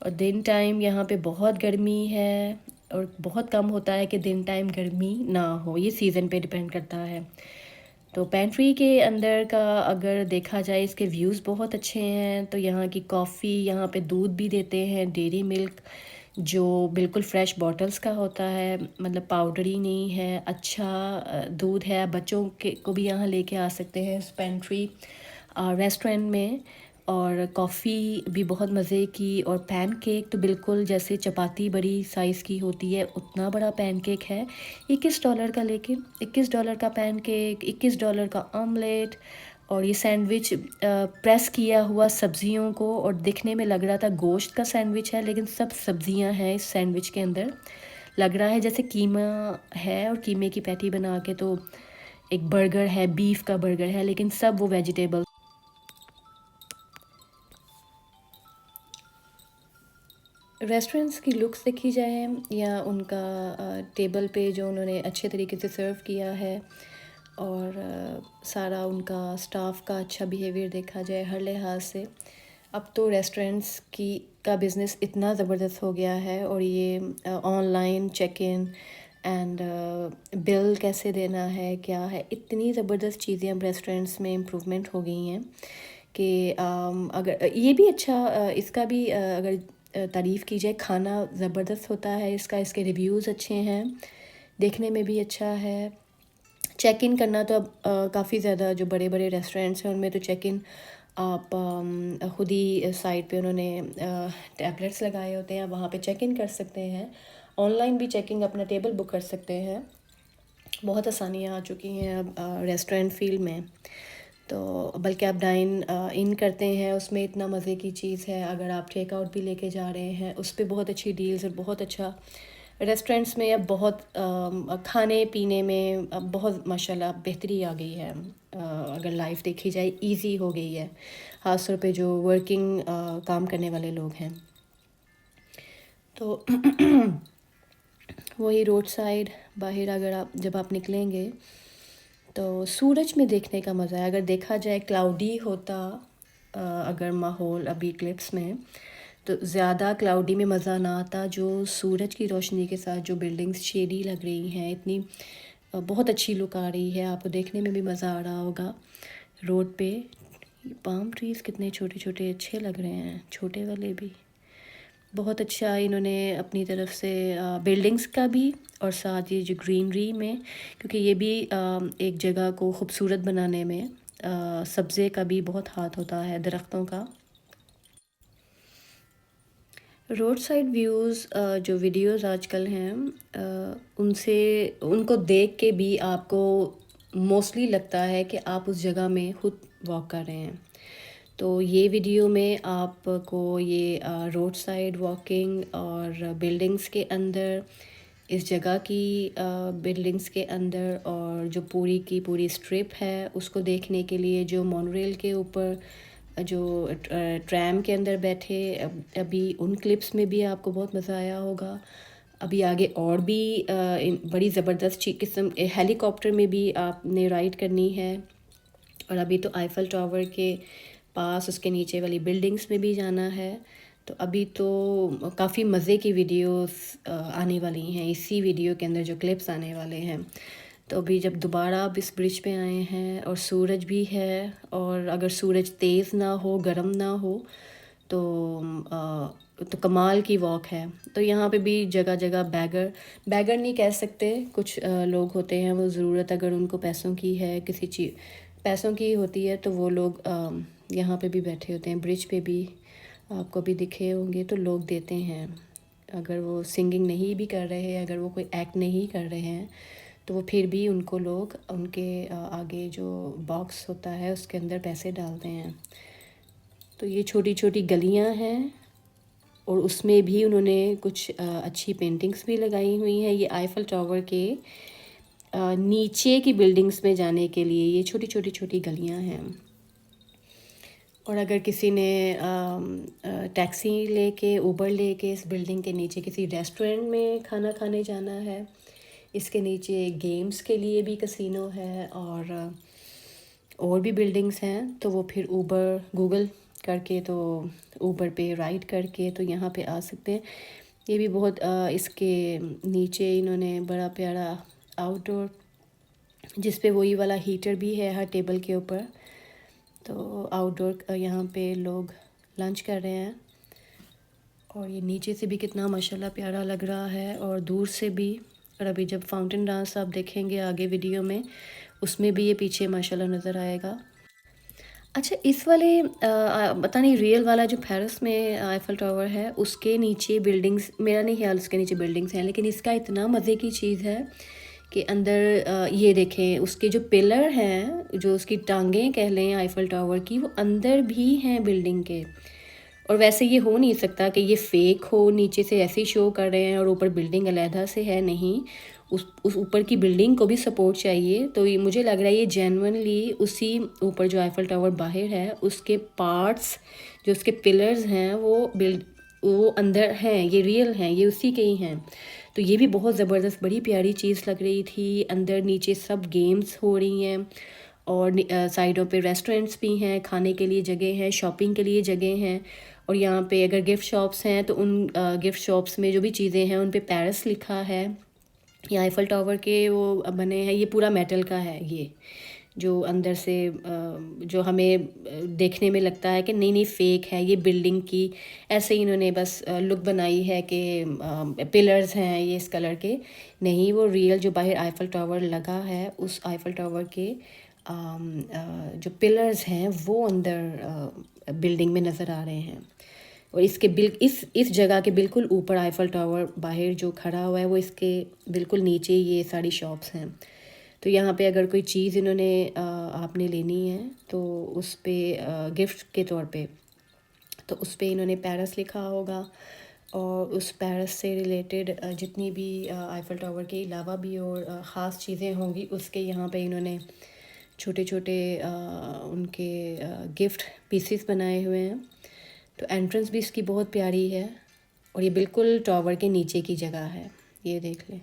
और दिन टाइम यहाँ पे बहुत गर्मी है और बहुत कम होता है कि दिन टाइम गर्मी ना हो, ये सीज़न पे डिपेंड करता है। तो पेंट्री के अंदर का अगर देखा जाए इसके व्यूज़ बहुत अच्छे हैं। तो यहाँ की कॉफ़ी, यहाँ पे दूध भी देते हैं, डेयरी मिल्क जो बिल्कुल फ्रेश बॉटल्स का होता है, मतलब पाउडरी नहीं है, अच्छा दूध है। बच्चों के को भी यहाँ लेके आ सकते हैं इस पेंट्री रेस्टोरेंट में। और कॉफ़ी भी बहुत मज़े की, और पैनकेक तो बिल्कुल जैसे चपाती बड़ी साइज़ की होती है उतना बड़ा पैनकेक है, $21 का। लेकिन $21 का पैनकेक, $21 का ऑमलेट, और ये सैंडविच प्रेस किया हुआ सब्जियों को, और दिखने में लग रहा था गोश्त का सैंडविच है, लेकिन सब सब्जियां हैं इस सैंडविच के अंदर। लग रहा है जैसे कीमा है और कीमे की पैटी बना के तो एक बर्गर है, बीफ का बर्गर है, लेकिन सब वो वेजिटेबल। रेस्टोरेंट्स की लुक्स देखी जाए या उनका टेबल पे जो उन्होंने अच्छे तरीके से सर्व किया है, और सारा उनका स्टाफ का अच्छा बिहेवियर देखा जाए हर लिहाज से, अब तो रेस्टोरेंट्स का बिज़नेस इतना ज़बरदस्त हो गया है। और ये online check in and bill कैसे देना है, क्या है, इतनी ज़बरदस्त चीज़ें अब रेस्टोरेंट्स में इम्प्रूवमेंट हो गई हैं कि अगर ये भी अच्छा इसका भी अगर तारीफ़ की जाए, खाना ज़बरदस्त होता है इसका, इसके रिव्यूज़ अच्छे हैं, देखने में भी अच्छा है। चेक इन करना तो अब काफ़ी ज़्यादा जो बड़े बड़े रेस्टोरेंट्स हैं उनमें तो चेक इन आप ख़ुद ही साइट पे उन्होंने टैबलेट्स लगाए होते हैं, वहाँ पे चेक इन कर सकते हैं। ऑनलाइन भी चेकिंग अपना टेबल बुक कर सकते हैं, बहुत आसानियाँ आ चुकी हैं अब रेस्टोरेंट फील्ड में। तो बल्कि आप डाइन इन करते हैं उसमें इतना मज़े की चीज़ है, अगर आप टेक आउट भी लेके जा रहे हैं उस पर बहुत अच्छी डील्स और बहुत अच्छा रेस्टोरेंट्स में अब बहुत खाने पीने में अब बहुत माशाल्लाह बेहतरी आ गई है। अगर लाइफ देखी जाए इजी हो गई है, ख़ास तौर पे जो वर्किंग काम करने वाले लोग हैं। तो वही रोड साइड बाहर अगर आप जब आप निकलेंगे तो सूरज में देखने का मज़ा है। अगर देखा जाए क्लाउडी होता अगर माहौल अभी क्लिप्स में, तो ज़्यादा क्लाउडी में मज़ा ना आता। जो सूरज की रोशनी के साथ जो बिल्डिंग्स शेडी लग रही हैं, इतनी बहुत अच्छी लुक आ रही है, आपको देखने में भी मज़ा आ रहा होगा। रोड पे पाम ट्रीज़ कितने छोटे छोटे अच्छे लग रहे हैं, छोटे वाले भी बहुत अच्छा इन्होंने अपनी तरफ से बिल्डिंग्स का भी और साथ ही जो ग्रीनरी में, क्योंकि ये भी एक जगह को खूबसूरत बनाने में सब्ज़े का भी बहुत हाथ होता है, दरख्तों का। रोड साइड व्यूज़ जो वीडियोस आजकल हैं उनसे उनको देख के भी आपको मोस्टली लगता है कि आप उस जगह में खुद वॉक कर रहे हैं। तो ये वीडियो में आपको ये रोड साइड वॉकिंग और बिल्डिंग्स के अंदर, इस जगह की बिल्डिंग्स के अंदर और जो पूरी की पूरी स्ट्रिप है उसको देखने के लिए, जो मोनोरेल के ऊपर जो ट्रैम के अंदर बैठे, अभी उन क्लिप्स में भी आपको बहुत मज़ा आया होगा। अभी आगे और भी बड़ी ज़बरदस्त किस्म हेलीकॉप्टर में भी आपने राइड करनी है। और अभी तो आईफल टावर के पास उसके नीचे वाली बिल्डिंग्स में भी जाना है। तो अभी तो काफ़ी मज़े की वीडियोस आने वाली हैं इसी वीडियो के अंदर, जो क्लिप्स आने वाले हैं। तो अभी जब दोबारा आप इस ब्रिज पे आए हैं और सूरज भी है, और अगर सूरज तेज़ ना हो, गर्म ना हो, तो कमाल की वॉक है। तो यहाँ पे भी जगह जगह बैगर नहीं कह सकते, कुछ लोग होते हैं वो ज़रूरत अगर उनको पैसों की है, किसी चीज़ पैसों की होती है, तो वो लोग यहाँ पे भी बैठे होते हैं। ब्रिज पे भी आपको भी दिखे होंगे तो लोग देते हैं। अगर वो सिंगिंग नहीं भी कर रहे हैं, अगर वो कोई एक्ट नहीं कर रहे हैं, तो वो फिर भी उनको लोग उनके आगे जो बॉक्स होता है उसके अंदर पैसे डालते हैं। तो ये छोटी छोटी गलियां हैं और उसमें भी उन्होंने कुछ अच्छी पेंटिंग्स भी लगाई हुई हैं। ये आईफल टावर के नीचे की बिल्डिंग्स में जाने के लिए ये छोटी छोटी छोटी गलियां हैं। और अगर किसी ने टैक्सी लेके, उबर लेके इस बिल्डिंग के नीचे किसी रेस्टोरेंट में खाना खाने जाना है, इसके नीचे गेम्स के लिए भी कसिनो है और भी बिल्डिंग्स हैं, तो वो फिर उबर गूगल करके, तो उबर पे राइड करके तो यहाँ पे आ सकते हैं। ये भी बहुत इसके नीचे इन्होंने बड़ा प्यारा आउटडोर, जिस पे वही वाला हीटर भी है हर टेबल के ऊपर। तो आउटडोर यहाँ पे लोग लंच कर रहे हैं। और ये नीचे से भी कितना माशाल्लाह प्यारा लग रहा है, और दूर से भी। और अभी जब फाउंटेन डांस आप देखेंगे आगे वीडियो में, उसमें भी ये पीछे माशाल्लाह नज़र आएगा। अच्छा, इस वाले पता नहीं रियल वाला जो पेरिस में आईफल टावर है उसके नीचे बिल्डिंग्स, मेरा नहीं ख्याल उसके नीचे बिल्डिंग्स हैं, लेकिन इसका इतना मज़े की चीज़ है कि अंदर ये देखें उसके जो पिलर हैं, जो उसकी टांगें कह लें आईफल टावर की, वो अंदर भी हैं बिल्डिंग के। और वैसे ये हो नहीं सकता कि ये फेक हो, नीचे से ऐसे ही शो कर रहे हैं और ऊपर बिल्डिंग अलहदा से है, नहीं। उस ऊपर की बिल्डिंग को भी सपोर्ट चाहिए। तो ये मुझे लग रहा है ये जेन्युइनली उसी ऊपर जो आईफल टावर बाहर है उसके पार्ट्स, जो उसके पिलर्स हैं वो अंदर हैं, ये रियल हैं, ये उसी के ही हैं। तो ये भी बहुत ज़बरदस्त बड़ी प्यारी चीज़ लग रही थी। अंदर नीचे सब गेम्स हो रही हैं, और साइडों पे रेस्टोरेंट्स भी हैं, खाने के लिए जगह है, शॉपिंग के लिए जगह हैं। और यहाँ पे अगर गिफ्ट शॉप्स हैं तो उन गिफ्ट शॉप्स में जो भी चीज़ें हैं उन पे पेरिस लिखा है। ये आईफल टावर के वो बने हैं, ये पूरा मेटल का है। ये जो अंदर से जो हमें देखने में लगता है कि नहीं नहीं फेक है, ये बिल्डिंग की ऐसे ही इन्होंने बस लुक बनाई है कि पिलर्स हैं ये इस कलर के, नहीं, वो रियल जो बाहर आईफल टावर लगा है उस आईफल टावर के जो पिलर्स हैं वो अंदर बिल्डिंग में नज़र आ रहे हैं। और इसके इस जगह के बिल्कुल ऊपर आईफल टावर बाहर जो खड़ा हुआ है वो इसके बिल्कुल नीचे ये सारी शॉप्स हैं। तो यहाँ पे अगर कोई चीज़ इन्होंने आपने लेनी है तो उस पर गिफ्ट के तौर पे, तो उस पर इन्होंने पेरिस लिखा होगा। और उस पेरिस से रिलेटेड जितनी भी आईफल टावर के अलावा भी और ख़ास चीज़ें होंगी उसके यहाँ पे इन्होंने छोटे छोटे उनके गिफ्ट पीसेस बनाए हुए हैं। तो एंट्रेंस भी इसकी बहुत प्यारी है, और ये बिल्कुल टावर के नीचे की जगह है, ये देख लें।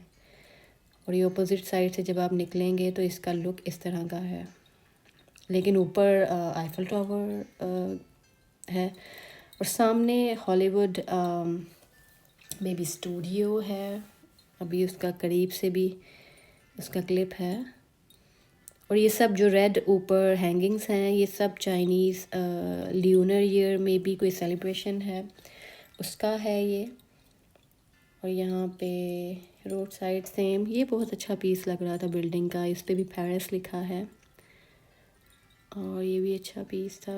और ये अपोजिट साइड से जब आप निकलेंगे तो इसका लुक इस तरह का है, लेकिन ऊपर आईफल टावर है। और सामने हॉलीवुड में भी स्टूडियो है, अभी उसका करीब से भी उसका क्लिप है। और ये सब जो रेड ऊपर हैंगिंग्स हैं ये सब चाइनीज़ ल्यूनर ईयर में भी कोई सेलिब्रेशन है उसका है ये। और यहाँ पे रोड साइड सेम, ये बहुत अच्छा पीस लग रहा था बिल्डिंग का, इस पे भी पेरिस लिखा है। और ये भी अच्छा पीस था,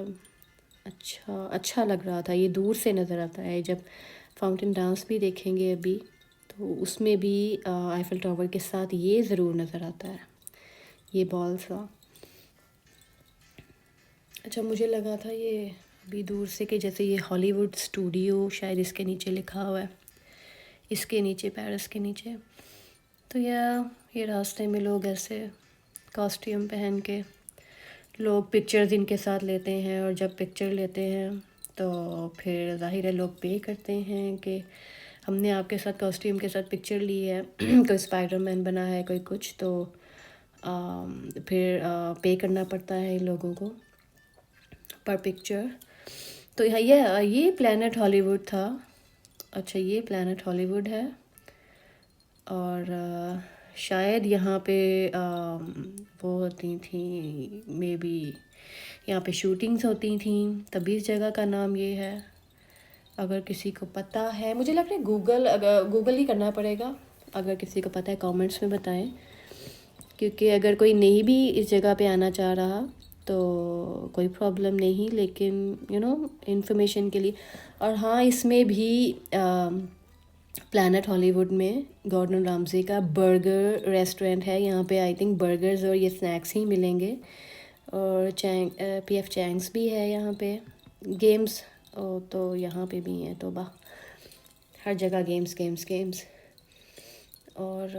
अच्छा लग रहा था। ये दूर से नज़र आता है, जब फाउंटेन डांस भी देखेंगे अभी, तो उसमें भी आईफल टावर के साथ ये ज़रूर नज़र आता है, ये बॉल सा। अच्छा, मुझे लगा था ये अभी दूर से कि जैसे ये हॉलीवुड स्टूडियो शायद इसके नीचे लिखा हुआ है, इसके नीचे, पेरिस के नीचे। तो ये रास्ते में लोग ऐसे कॉस्ट्यूम पहन के लोग पिक्चर्स इनके साथ लेते हैं, और जब पिक्चर लेते हैं तो फिर ज़ाहिर है लोग पे करते हैं कि हमने आपके साथ कॉस्ट्यूम के साथ पिक्चर ली है कोई स्पाइडरमैन बना है, कोई कुछ, तो फिर पे करना पड़ता है इन लोगों को पर पिक्चर। तो ये प्लैनेट हॉलीवुड था। अच्छा, ये प्लैनेट हॉलीवुड है, और शायद यहाँ पे वो होती थी, मे बी यहाँ पे शूटिंग्स होती थी, तभी इस जगह का नाम ये है। अगर किसी को पता है, मुझे लग रहा है अगर गूगल ही करना पड़ेगा, अगर किसी को पता है कमेंट्स में बताएं, क्योंकि अगर कोई नहीं भी इस जगह पे आना चाह रहा तो कोई प्रॉब्लम नहीं, लेकिन इंफॉर्मेशन के लिए। और हाँ, इसमें भी प्लैनेट हॉलीवुड में गॉर्डन रामजे का बर्गर रेस्टोरेंट है। यहाँ पे आई थिंक बर्गर्स और ये स्नैक्स ही मिलेंगे, और पीएफ चैंग्स भी है यहाँ पे। गेम्स तो यहाँ पे भी हैं, तो हर जगह गेम्स गेम्स गेम्स, और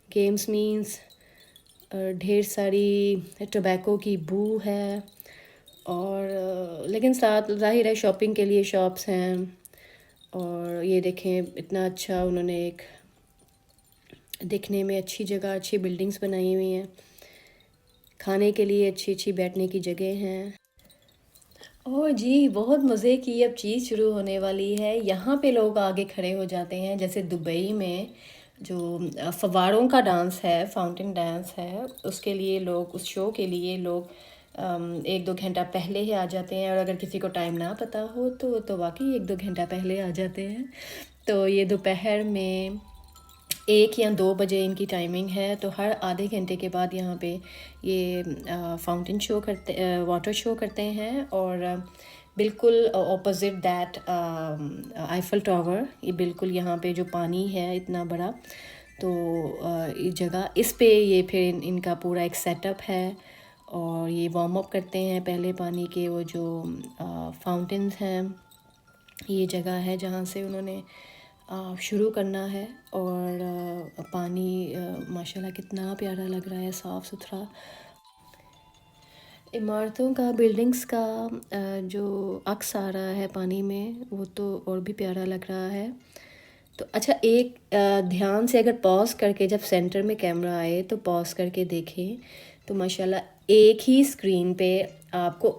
गेम्स मीन्स ढेर सारी टोबैको की बू है, और लेकिन साथ ज़ाहिर है शॉपिंग के लिए शॉप्स हैं। और ये देखें, इतना अच्छा उन्होंने एक दिखने में अच्छी जगह, अच्छी बिल्डिंग्स बनाई हुई हैं, खाने के लिए अच्छी अच्छी बैठने की जगह हैं। और जी, बहुत मज़े की अब चीज़ शुरू होने वाली है। यहाँ पे लोग आगे खड़े हो जाते हैं, जैसे दुबई में जो फव्वारों का डांस है, फाउंटेन डांस है, उसके लिए लोग, उस शो के लिए लोग 1-2 घंटा पहले ही आ जाते हैं। और अगर किसी को टाइम ना पता हो तो वाकई 1-2 घंटा पहले आ जाते हैं। तो ये दोपहर में 1 या 2 बजे इनकी टाइमिंग है, तो हर आधे घंटे के बाद यहाँ पे ये फाउंटेन शो करते, वाटर शो करते हैं। और बिल्कुल ऑपोजिट दैट आईफल टावर, ये बिल्कुल यहाँ पे जो पानी है इतना बड़ा, तो ये जगह, इस पे ये फिर इनका पूरा एक सेटअप है। और ये वार्म अप करते हैं पहले पानी के, वो जो फाउंटेन्स हैं, ये जगह है जहाँ से उन्होंने शुरू करना है। और पानी माशाल्लाह कितना प्यारा लग रहा है, साफ़ सुथरा। इमारतों का, बिल्डिंग्स का जो अक्स आ रहा है पानी में, वो तो और भी प्यारा लग रहा है। तो अच्छा, एक ध्यान से अगर पॉज करके, जब सेंटर में कैमरा आए तो पॉज करके देखें, तो माशाल्लाह एक ही स्क्रीन पे आपको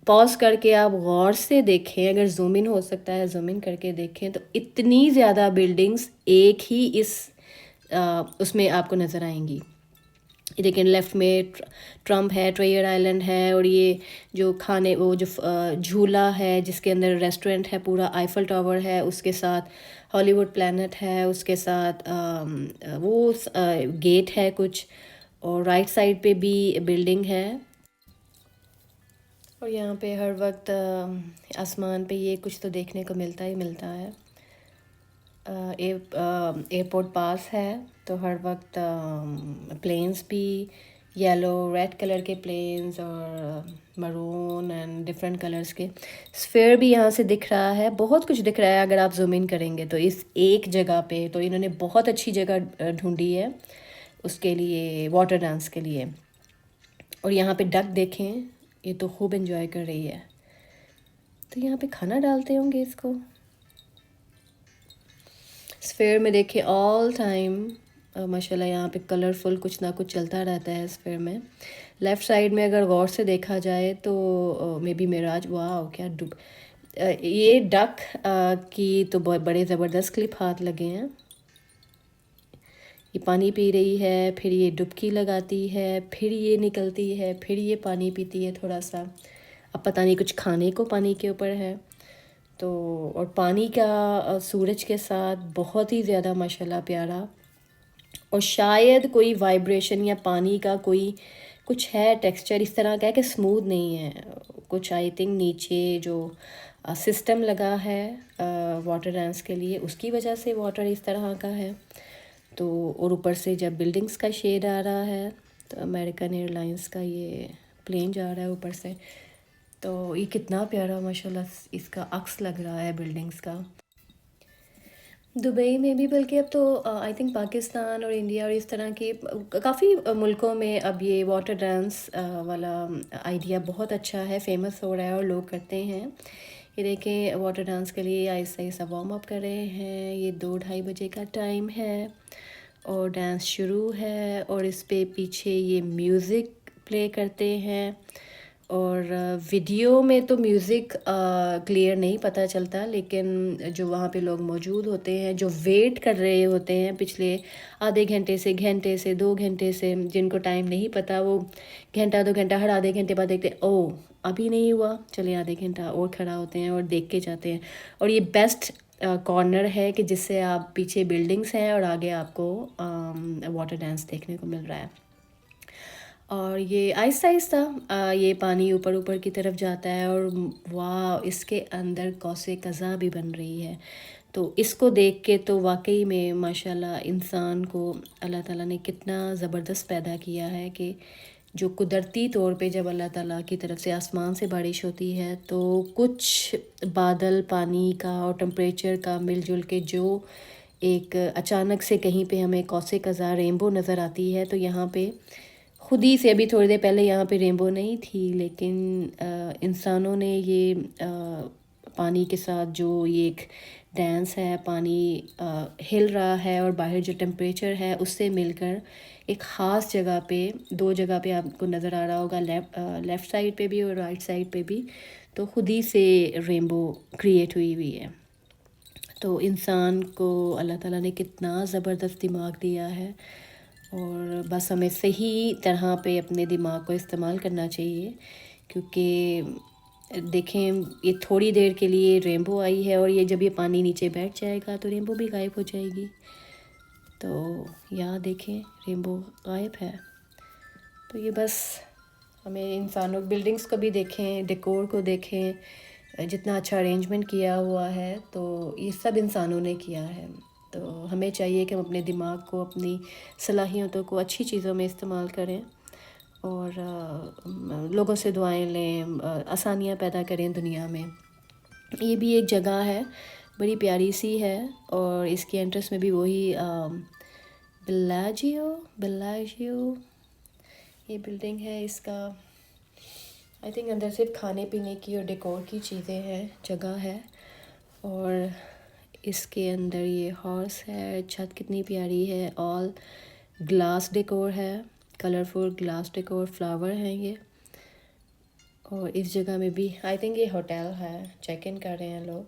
पॉज करके आप गौर से देखें, अगर जूम इन हो सकता है जूम इन करके देखें, तो इतनी ज़्यादा बिल्डिंग्स एक ही उसमें आपको नज़र आएंगी। ये देखें, लेफ़्ट में ट्रम्प है, ट्रेयर आइलैंड है, और ये जो खाने, वो जो झूला है जिसके अंदर रेस्टोरेंट है, पूरा आईफल टावर है, उसके साथ हॉलीवुड प्लैनेट है, उसके साथ वो गेट है कुछ, और राइट साइड पे भी बिल्डिंग है। और यहाँ पे हर वक्त आसमान पे ये कुछ तो देखने को मिलता ही मिलता है। एयरपोर्ट पास है, तो हर वक्त प्लेन्स भी येलो रेड कलर के प्लेन्स, और मरून एंड डिफरेंट कलर्स के स्फेयर भी यहाँ से दिख रहा है। बहुत कुछ दिख रहा है अगर आप जूम इन करेंगे तो इस एक जगह पे। तो इन्होंने बहुत अच्छी जगह ढूंढी है उसके लिए, वाटर डांस के लिए। और यहाँ पे डक देखें, ये तो खूब एंजॉय कर रही है। तो यहाँ पे खाना डालते होंगे इसको। स्फेयर में देखिए ऑल टाइम माशाल्लाह यहाँ पे कलरफुल कुछ ना कुछ चलता रहता है स्फेयर में। लेफ़्ट साइड में अगर गौर से देखा जाए तो मे बी मिराज, वाह क्या ये डक की तो बहुत बड़े ज़बरदस्त क्लिप हाथ लगे हैं। ये पानी पी रही है, फिर ये डुबकी लगाती है, फिर ये निकलती है, फिर ये पानी पीती है थोड़ा सा। अब पता नहीं कुछ खाने को पानी के ऊपर है। तो और पानी का सूरज के साथ बहुत ही ज़्यादा माशाल्लाह प्यारा। और शायद कोई वाइब्रेशन या पानी का कोई कुछ है टेक्सचर इस तरह का है कि स्मूथ नहीं है कुछ, आई थिंक नीचे जो सिस्टम लगा है वाटर डांस के लिए, उसकी वजह से वाटर इस तरह का है। तो और ऊपर से जब बिल्डिंग्स का शेड आ रहा है, तो अमेरिकन एयरलाइंस का ये प्लेन जा रहा है ऊपर से, तो ये कितना प्यारा माशाल्लाह इसका अक्स लग रहा है बिल्डिंग्स का। दुबई में भी, बल्कि अब तो आई थिंक पाकिस्तान और इंडिया और इस तरह के काफ़ी मुल्कों में अब ये वाटर डांस वाला आइडिया बहुत अच्छा है, फेमस हो रहा है और लोग करते हैं। ये देखें वाटर डांस के लिए आहिस्ता आहिस्ता वार्म अप कर रहे हैं। ये 2-2:30 बजे का टाइम है और डांस शुरू है, और इस पे पीछे ये म्यूज़िक प्ले करते हैं। और वीडियो में तो म्यूज़िक क्लियर नहीं पता चलता, लेकिन जो वहाँ पे लोग मौजूद होते हैं, जो वेट कर रहे होते हैं पिछले आधे घंटे से 2 घंटे से, जिनको टाइम नहीं पता, वो घंटा 2 घंटा हर आधे घंटे बाद देखते ओह अभी नहीं हुआ, चलिए आधे घंटा और खड़ा होते हैं और देख के जाते हैं। और ये बेस्ट कॉर्नर है कि जिससे आप पीछे बिल्डिंग्स हैं और आगे आपको वाटर डांस देखने को मिल रहा है। और ये आहिस्ता आहिस्ता ये पानी ऊपर ऊपर की तरफ जाता है, और वाह इसके अंदर कौसे कज़ा भी बन रही है। तो इसको देख के तो वाकई में माशाल्लाह इंसान को अल्लाह ताला ने कितना ज़बरदस्त पैदा किया है कि जो कुदरती तौर पे जब अल्लाह ताला की तरफ से आसमान से बारिश होती है, तो कुछ बादल पानी का और टेम्परेचर का मिलजुल के जो एक अचानक से कहीं पे हमें कौसे कज़ा रेनबो नज़र आती है। तो यहाँ पे खुद ही से, अभी थोड़ी देर पहले यहाँ पे रेनबो नहीं थी, लेकिन इंसानों ने ये पानी के साथ जो ये एक डांस है, पानी हिल रहा है और बाहर जो टेम्परेचर है उससे मिलकर एक ख़ास जगह पे, 2 जगह पे आपको नज़र आ रहा होगा, लेफ़्ट साइड पे भी और राइट साइड पे भी, तो खुद ही से रेनबो क्रिएट हुई हुई है। तो इंसान को अल्लाह ताला ने कितना ज़बरदस्त दिमाग दिया है, और बस हमें सही तरह पे अपने दिमाग को इस्तेमाल करना चाहिए। क्योंकि देखें ये थोड़ी देर के लिए रेनबो आई है, और ये जब ये पानी नीचे बैठ जाएगा तो रेनबो भी गायब हो जाएगी। तो यहाँ देखें रेनबो गायब है। तो ये बस हमें इंसानों, बिल्डिंग्स को भी देखें, डेकोर को देखें, जितना अच्छा अरेंजमेंट किया हुआ है, तो ये सब इंसानों ने किया है। तो हमें चाहिए कि हम अपने दिमाग को, अपनी सलाहियतों को अच्छी चीज़ों में इस्तेमाल करें, और लोगों से दुआएं लें, आसानियाँ पैदा करें दुनिया में। ये भी एक जगह है, बड़ी प्यारी सी है, और इसके एंट्रेंस में भी वही बेल्लाजियो ये बिल्डिंग है। इसका आई थिंक अंदर सिर्फ खाने पीने की और डेकोर की चीज़ें हैं, जगह है। और इसके अंदर ये हॉर्स है, छत कितनी प्यारी है, ऑल ग्लास डेकोर है, कलरफुल ग्लास डेकोर, फ्लावर हैं ये। और इस जगह में भी आई थिंक ये होटल है, चेक इन कर रहे हैं लोग।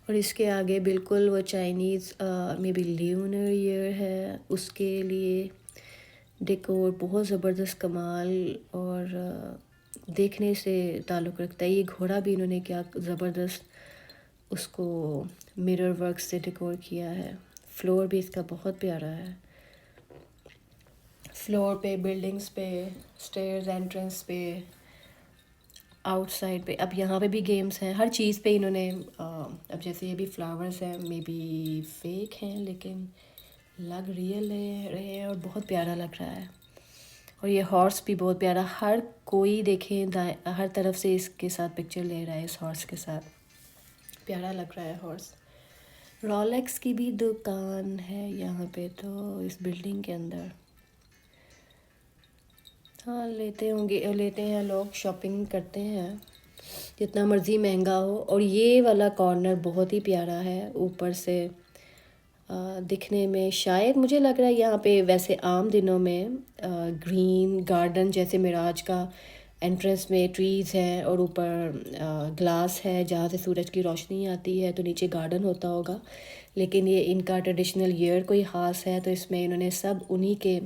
और इसके आगे बिल्कुल वो Chinese may be lunar year है, उसके लिए डेकोर बहुत ज़बरदस्त कमाल, और देखने से ताल्लुक़ रखता है। ये घोड़ा भी इन्होंने क्या ज़बरदस्त उसको मिरर वर्क से डेकोर किया है। फ्लोर भी इसका बहुत प्यारा है। फ्लोर पे, बिल्डिंग्स पे, स्टेयर्स, एंट्रेंस पे, आउटसाइड पे, अब यहाँ पे भी गेम्स हैं, हर चीज़ पे इन्होंने अब जैसे ये भी फ्लावर्स हैं, मे बी फेक हैं लेकिन लग रियल रहे हैं, और बहुत प्यारा लग रहा है। और ये हॉर्स भी बहुत प्यारा, हर कोई देखें हर तरफ से इसके साथ पिक्चर ले रहा है, इस हॉर्स के साथ प्यारा लग रहा है हॉर्स। रोलेक्स की भी दुकान है यहाँ पे, तो इस बिल्डिंग के अंदर हाँ लेते हैं लोग, शॉपिंग करते हैं जितना मर्ज़ी महंगा हो। और ये वाला कॉर्नर बहुत ही प्यारा है, ऊपर से दिखने में शायद मुझे लग रहा है यहाँ पे वैसे आम दिनों में ग्रीन गार्डन जैसे मिराज का एंट्रेंस में ट्रीज़ हैं, और ऊपर ग्लास है जहाँ से सूरज की रोशनी आती है, तो नीचे गार्डन होता होगा। लेकिन ये इनका ट्रेडिशनल ईयर कोई ख़ास है, तो इसमें इन्होंने सब उन्हीं के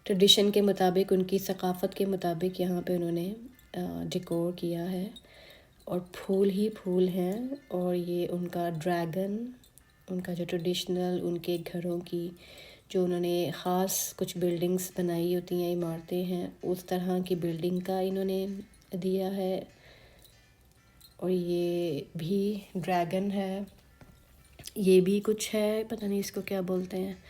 ट्रेडिशन के मुताबिक, उनकी सकाफ़त के मुताबिक यहाँ पे उन्होंने डेकोर किया है, और फूल ही फूल हैं। और ये उनका ड्रैगन, उनका जो ट्रेडिशनल उनके घरों की जो उन्होंने ख़ास कुछ बिल्डिंग्स बनाई होती हैं, इमारतें हैं, उस तरह की बिल्डिंग का इन्होंने दिया है। और ये भी ड्रैगन है, ये भी कुछ है, पता नहीं इसको क्या बोलते हैं,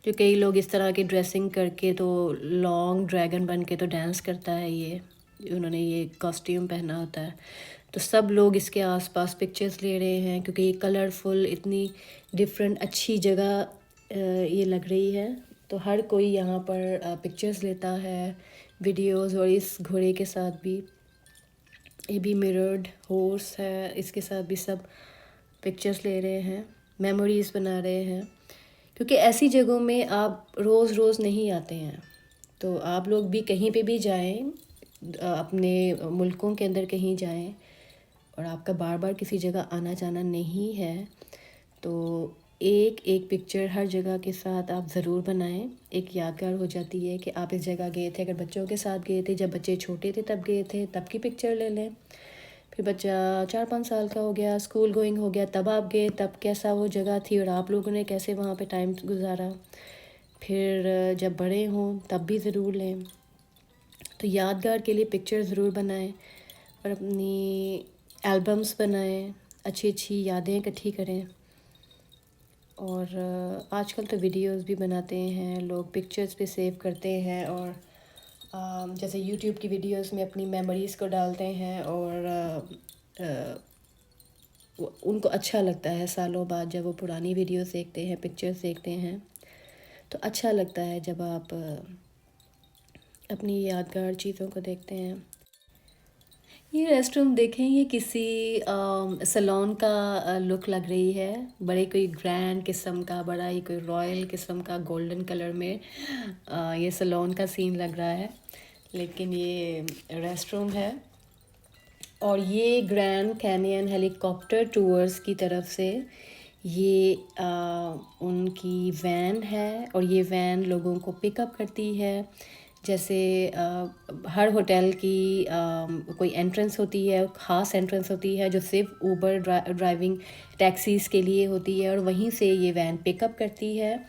जो कई लोग इस तरह की ड्रेसिंग करके तो लॉन्ग ड्रैगन बन के तो डांस करता है, ये उन्होंने ये कॉस्ट्यूम पहना होता है। तो सब लोग इसके आसपास पिक्चर्स ले रहे हैं क्योंकि ये कलरफुल, इतनी डिफरेंट अच्छी जगह ये लग रही है। तो हर कोई यहाँ पर पिक्चर्स लेता है, वीडियोस। और इस घोड़े के साथ भी, ये भी मिरर्ड हॉर्स है, इसके साथ भी सब पिक्चर्स ले रहे हैं, मेमोरीज़ बना रहे हैं। क्योंकि ऐसी जगहों में आप रोज़ रोज़ नहीं आते हैं, तो आप लोग भी कहीं पे भी जाएं, अपने मुल्कों के अंदर कहीं जाएं और आपका बार बार किसी जगह आना जाना नहीं है, तो एक एक पिक्चर हर जगह के साथ आप ज़रूर बनाएं। एक यादगार हो जाती है कि आप इस जगह गए थे। अगर बच्चों के साथ गए थे, जब बच्चे छोटे थे तब गए थे, तब की पिक्चर ले लें। फिर बच्चा 4-5 साल का हो गया, स्कूल गोइंग हो गया, तब आप गए, तब कैसा वो जगह थी और आप लोगों ने कैसे वहाँ पे टाइम गुजारा। फिर जब बड़े हों तब भी ज़रूर लें। तो यादगार के लिए पिक्चर ज़रूर बनाएं और अपनी एल्बम्स बनाएं, अच्छी अच्छी यादें इकट्ठी करें। और आजकल तो वीडियोस भी बनाते हैं लोग, पिक्चर्स पे सेव करते हैं, और जैसे यूट्यूब की वीडियोस में अपनी मेमोरीज़ को डालते हैं। और उनको अच्छा लगता है सालों बाद जब वो पुरानी वीडियोस देखते हैं, पिक्चर्स देखते हैं, तो अच्छा लगता है जब आप अपनी यादगार चीज़ों को देखते हैं। ये रेस्टरूम देखें, ये किसी सलोन का लुक लग रही है, बड़े कोई ग्रैंड किस्म का, बड़ा ही कोई रॉयल किस्म का, गोल्डन कलर में ये सलोन का सीन लग रहा है, लेकिन ये रेस्टरूम है। और ये ग्रैंड कैनियन हेलीकॉप्टर टूर्स की तरफ से ये उनकी वैन है, और ये वैन लोगों को पिकअप करती है। जैसे हर होटल की कोई एंट्रेंस होती है, ख़ास एंट्रेंस होती है जो सिर्फ ऊबर ड्राइविंग टैक्सीज़ के लिए होती है, और वहीं से ये वैन पिकअप करती है।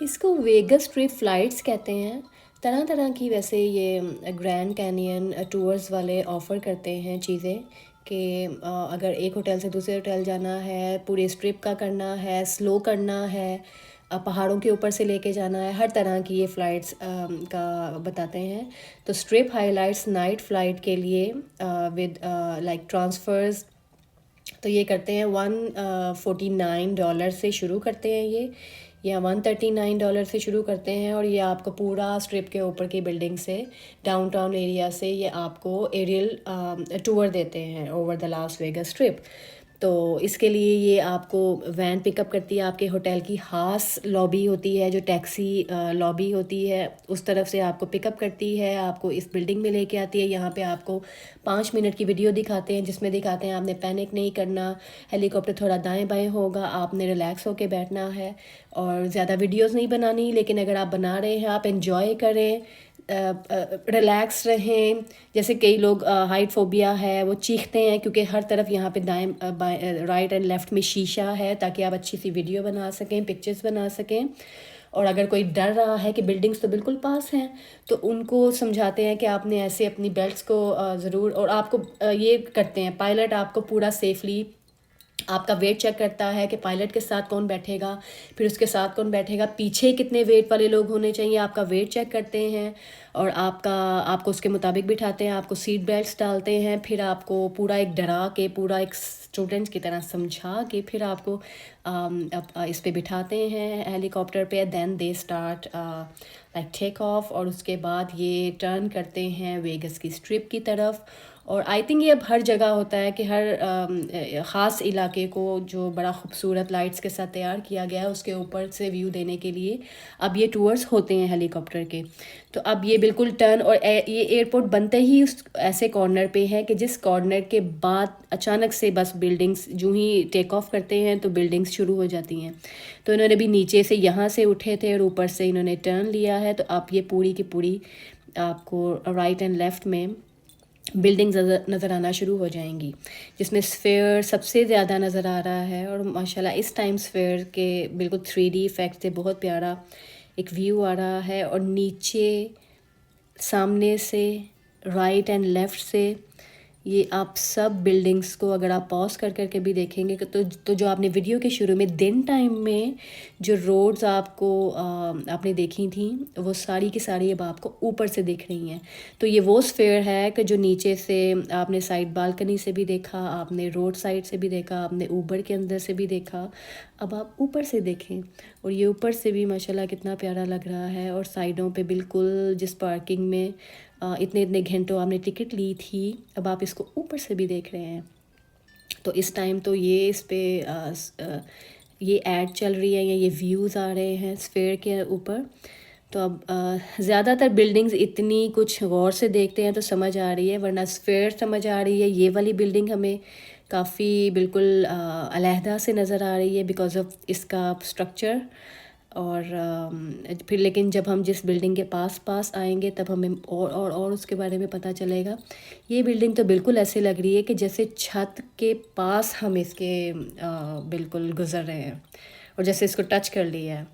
इसको वेगस ट्रिप फ़्लाइट्स कहते हैं। तरह तरह की वैसे ये ग्रैंड कैनियन टूर्स वाले ऑफ़र करते हैं चीज़ें, कि अगर एक होटल से दूसरे होटल जाना है, पूरे स्ट्रिप का करना है, स्लो करना है, पहाड़ों के ऊपर से लेके जाना है, हर तरह की ये फ़्लाइट्स का बताते हैं। तो स्ट्रिप हाइलाइट्स नाइट फ़्लाइट के लिए विद लाइक ट्रांसफ़र्स, तो ये करते हैं $149 से शुरू करते हैं ये, या $139 से शुरू करते हैं। और ये आपको पूरा स्ट्रिप के ऊपर की बिल्डिंग से, डाउनटाउन एरिया से, ये आपको एरियल टूर देते हैं over the Las Vegas strip. तो इसके लिए ये आपको वैन पिकअप करती है, आपके होटल की ख़ास लॉबी होती है जो टैक्सी लॉबी होती है, उस तरफ से आपको पिकअप करती है, आपको इस बिल्डिंग में लेके आती है। यहाँ पे आपको 5 मिनट की वीडियो दिखाते हैं जिसमें दिखाते हैं आपने पैनिक नहीं करना, हेलीकॉप्टर थोड़ा दाएं बाएं होगा, आपने रिलैक्स होके बैठना है, और ज़्यादा वीडियोस नहीं बनानी। लेकिन अगर आप बना रहे हैं, आप एंजॉय करें, रिलैक्स रहें। जैसे कई लोग हाइट फोबिया है, वो चीखते हैं क्योंकि हर तरफ यहाँ पे दाएं बाएं राइट एंड लेफ़्ट में शीशा है, ताकि आप अच्छी सी वीडियो बना सकें, पिक्चर्स बना सकें। और अगर कोई डर रहा है कि बिल्डिंग्स तो बिल्कुल पास हैं, तो उनको समझाते हैं कि आपने ऐसे अपनी बेल्ट्स को ज़रूर, और आपको ये करते हैं पायलट आपको पूरा सेफली आपका वेट चेक करता है कि पायलट के साथ कौन बैठेगा, फिर उसके साथ कौन बैठेगा, पीछे कितने वेट वाले लोग होने चाहिए, आपका वेट चेक करते हैं, और आपको उसके मुताबिक बिठाते हैं, आपको सीट बेल्ट्स डालते हैं, फिर आपको पूरा एक डरा के, पूरा एक स्टूडेंट्स की तरह समझा के, फिर आपको इस पे बिठाते हैं हेलीकॉप्टर पे। Then they start like take off, और उसके बाद ये टर्न करते हैं वेगस की स्ट्रिप की तरफ। और आई थिंक ये अब हर जगह होता है कि हर ख़ास इलाके को जो बड़ा खूबसूरत लाइट्स के साथ तैयार किया गया है, उसके ऊपर से व्यू देने के लिए अब ये टूर्स होते हैं हेलीकॉप्टर के। तो अब ये बिल्कुल टर्न, और ये एयरपोर्ट बनते ही उस ऐसे कॉर्नर पे है कि जिस कॉर्नर के बाद अचानक से बस बिल्डिंग्स जो ही टेक ऑफ करते हैं तो बिल्डिंग्स शुरू हो जाती हैं। तो इन्होंने भी नीचे से यहाँ से उठे थे और ऊपर से इन्होंने टर्न लिया है। तो अब ये पूरी की पूरी आपको राइट एंड लेफ़्ट में बिल्डिंग्स नज़र आना शुरू हो जाएंगी, जिसमें स्फेयर सबसे ज़्यादा नज़र आ रहा है। और माशाल्लाह इस टाइम स्फेयर के बिल्कुल 3D इफ़ेक्ट से बहुत प्यारा एक व्यू आ रहा है। और नीचे सामने से राइट एंड लेफ़्ट से ये आप सब बिल्डिंग्स को अगर आप पॉज कर करके भी देखेंगे तो जो आपने वीडियो के शुरू में दिन टाइम में जो रोड्स आपको आपने देखी थी वो सारी की सारी अब आपको ऊपर से दिख रही हैं। तो ये वो स्फेयर है कि जो नीचे से आपने साइड बालकनी से भी देखा, आपने रोड साइड से भी देखा, आपने ऊबर के अंदर से भी देखा, अब आप ऊपर से देखें और ये ऊपर से भी माशाल्लाह कितना प्यारा लग रहा है। और साइडों पे बिल्कुल जिस पार्किंग में इतने इतने घंटों आपने टिकट ली थी, अब आप इसको ऊपर से भी देख रहे हैं। तो इस टाइम तो ये इस पे ये ऐड चल रही है या ये व्यूज़ आ रहे हैं स्फेयर के ऊपर। तो अब ज़्यादातर बिल्डिंग्स इतनी कुछ गौर से देखते हैं तो समझ आ रही है, वरना स्फेयर समझ आ रही है। ये वाली बिल्डिंग हमें काफ़ी बिल्कुल अलहदा से नज़र आ रही है बिकॉज़ ऑफ इसका स्ट्रक्चर। और फिर लेकिन जब हम जिस बिल्डिंग के पास पास आएंगे तब हमें और उसके बारे में पता चलेगा। ये बिल्डिंग तो बिल्कुल ऐसे लग रही है कि जैसे छत के पास हम इसके बिल्कुल गुज़र रहे हैं और जैसे इसको टच कर लिया है।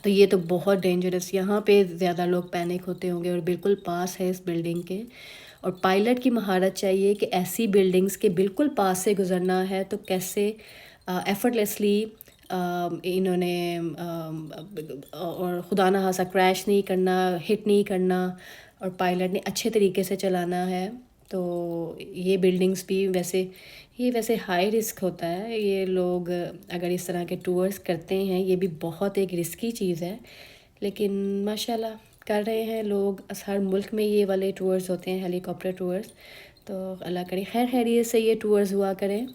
तो ये तो बहुत डेंजरस, यहाँ पे ज़्यादा लोग पैनिक होते होंगे और बिल्कुल पास है इस बिल्डिंग के। और पायलट की महारत चाहिए कि ऐसी बिल्डिंग्स के बिल्कुल पास से गुज़रना है तो कैसे एफर्टलेसली इन्होंने और खुदा ना खासा क्रैश नहीं करना, हिट नहीं करना, और पायलट ने अच्छे तरीके से चलाना है। तो ये बिल्डिंग्स भी वैसे हाई रिस्क होता है। ये लोग अगर इस तरह के टूर्स करते हैं ये भी बहुत एक रिस्की चीज़ है, लेकिन माशाल्लाह कर रहे हैं लोग। हर मुल्क में ये वाले टूर्स होते हैं, हेलीकॉप्टर टूर्स। तो अल्लाह करे खैर खैरियत से ये टूर्स हुआ करें,